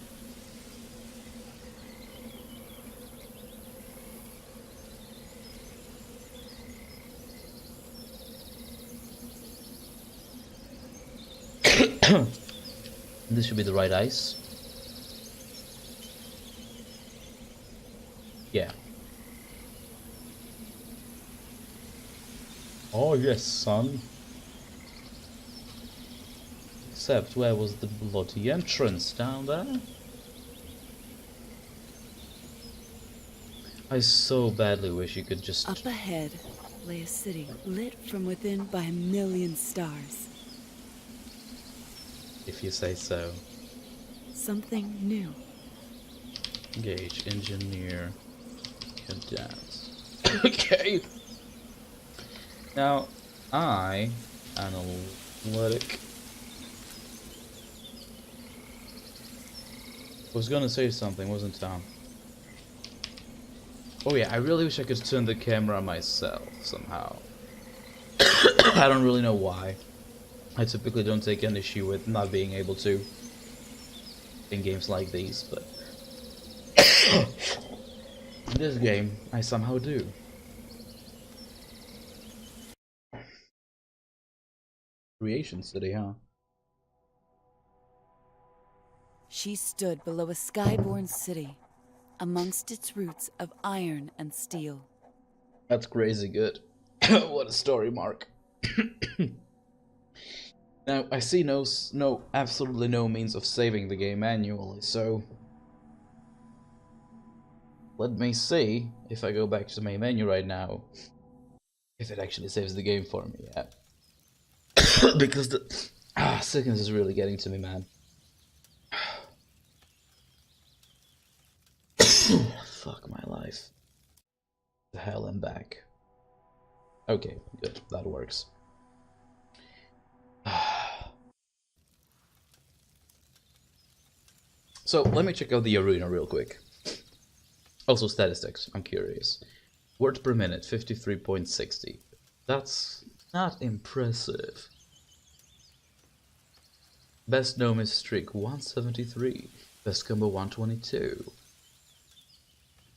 This should be the right ice. Yeah. Oh yes, son. Except where was the bloody entrance? Down there? I so badly wish you could just... Up ahead lay a city lit from within by a million stars. If you say so. Something new. Engage, engineer, cadets. Okay. Now, analytic. Was gonna say something, wasn't I? Oh yeah, I really wish I could turn the camera myself somehow. I don't really know why. I typically don't take an issue with not being able to in games like these, but in this game, I somehow do. Creation City, huh? She stood below a skyborn city, amongst its roots of iron and steel. That's crazy good. What a story, Mark. Now, I see absolutely no means of saving the game manually, so... Let me see, if I go back to the main menu right now, if it actually saves the game for me, yeah. Because the... sickness is really getting to me, man. Fuck my life. The hell, I'm back. Okay, good, that works. So, let me check out the arena real quick. Also, statistics, I'm curious. Words per minute, 53.60. That's not impressive. Best gnome streak, 173. Best combo, 122.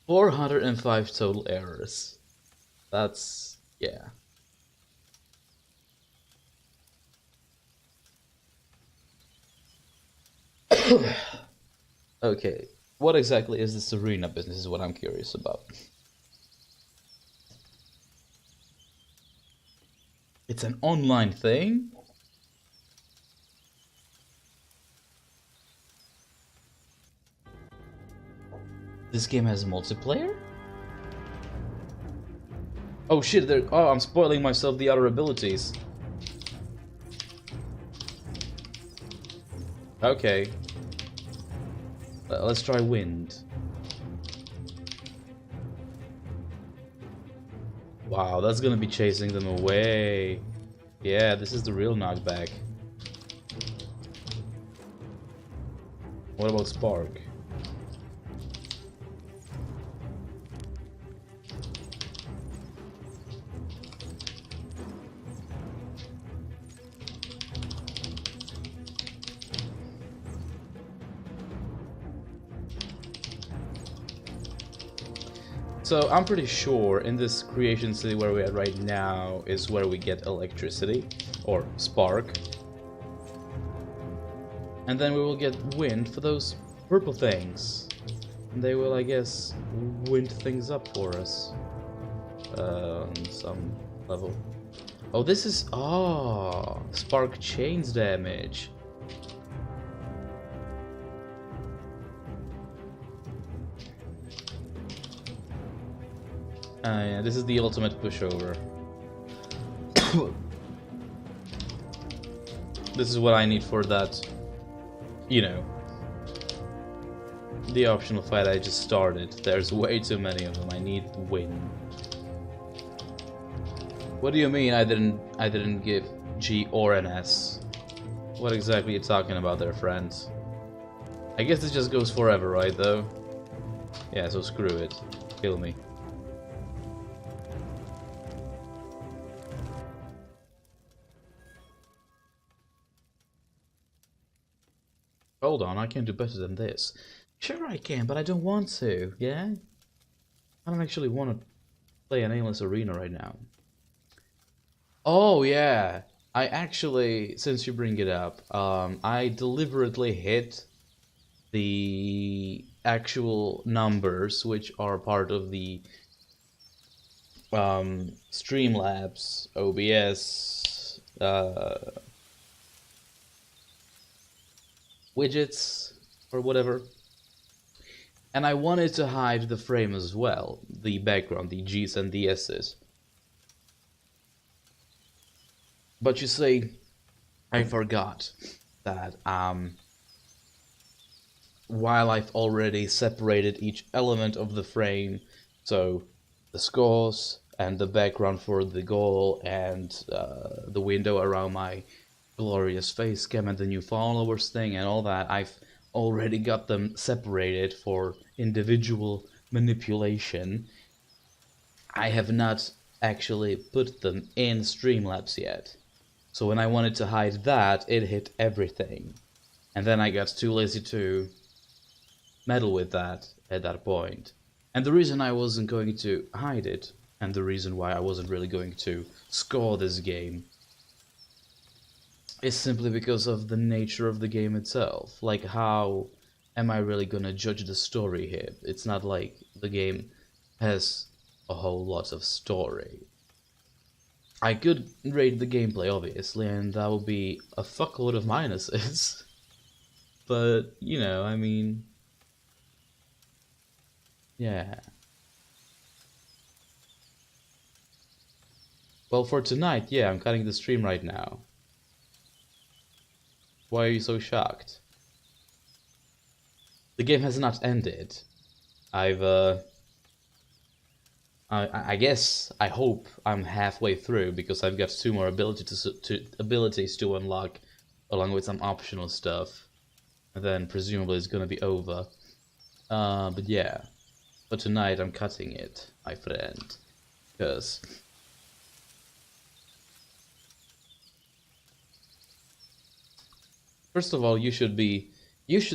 405 total errors. That's... yeah. Okay, what exactly is this arena business is what I'm curious about. It's an online thing? This game has multiplayer? Oh shit, oh, I'm spoiling myself the other abilities. Okay. Let's try wind. Wow, that's gonna be chasing them away. Yeah, this is the real knockback. What about spark? So I'm pretty sure in this creation city where we're at right now is where we get electricity, or spark. And then we will get wind for those purple things. And they will, I guess, wind things up for us. On some level. Oh, this is... oh, spark chains damage. Yeah, this is the ultimate pushover. This is what I need for that, you know, the optional fight I just started. There's way too many of them. I need win. What do you mean I didn't give G or an S? What exactly are you talking about there, friends? I guess this just goes forever, right, though? Yeah, so screw it. Kill me. Hold on, I can do better than this. Sure I can, but I don't want to, yeah? I don't actually want to play an aimless arena right now. Oh, yeah. I actually, since you bring it up, I deliberately hit the actual numbers, which are part of the Streamlabs, OBS, widgets or whatever, And I wanted to hide the frame as well, the background, the G's and the S's. But you see, I forgot that while I've already separated each element of the frame, so the scores and the background for the goal and the window around my glorious face cam and the new followers thing and all that, I've already got them separated for individual manipulation. I have not actually put them in Streamlabs yet. So when I wanted to hide that, it hit everything. And then I got too lazy to meddle with that at that point. And the reason I wasn't going to hide it, and the reason why I wasn't really going to score this game, is simply because of the nature of the game itself. Like, how am I really gonna judge the story here? It's not like the game has a whole lot of story. I could rate the gameplay, obviously, and that would be a fuckload of minuses. But, you know, I mean... yeah. Well, for tonight, yeah, I'm cutting the stream right now. Why are you so shocked? The game has not ended. I guess, I hope I'm halfway through, because I've got 2 more abilities to unlock, along with some optional stuff. And then presumably it's gonna be over. But yeah. But tonight I'm cutting it, my friend. Because... first of all, you should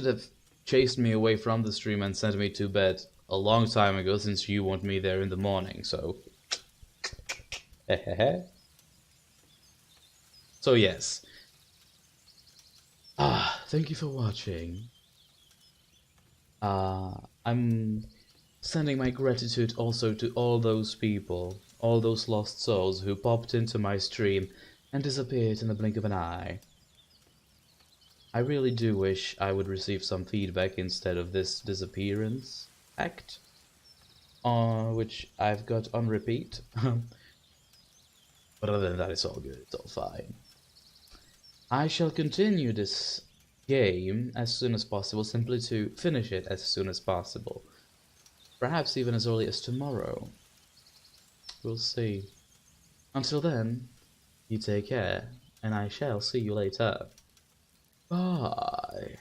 have chased me away from the stream and sent me to bed a long time ago, since you want me there in the morning, so... so yes. Thank you for watching. I'm sending my gratitude also to all those people, all those lost souls who popped into my stream and disappeared in the blink of an eye. I really do wish I would receive some feedback instead of this disappearance act, which I've got on repeat. But other than that, it's all good, it's all fine. I shall continue this game as soon as possible, simply to finish it as soon as possible. Perhaps even as early as tomorrow. We'll see. Until then, you take care, and I shall see you later. Bye.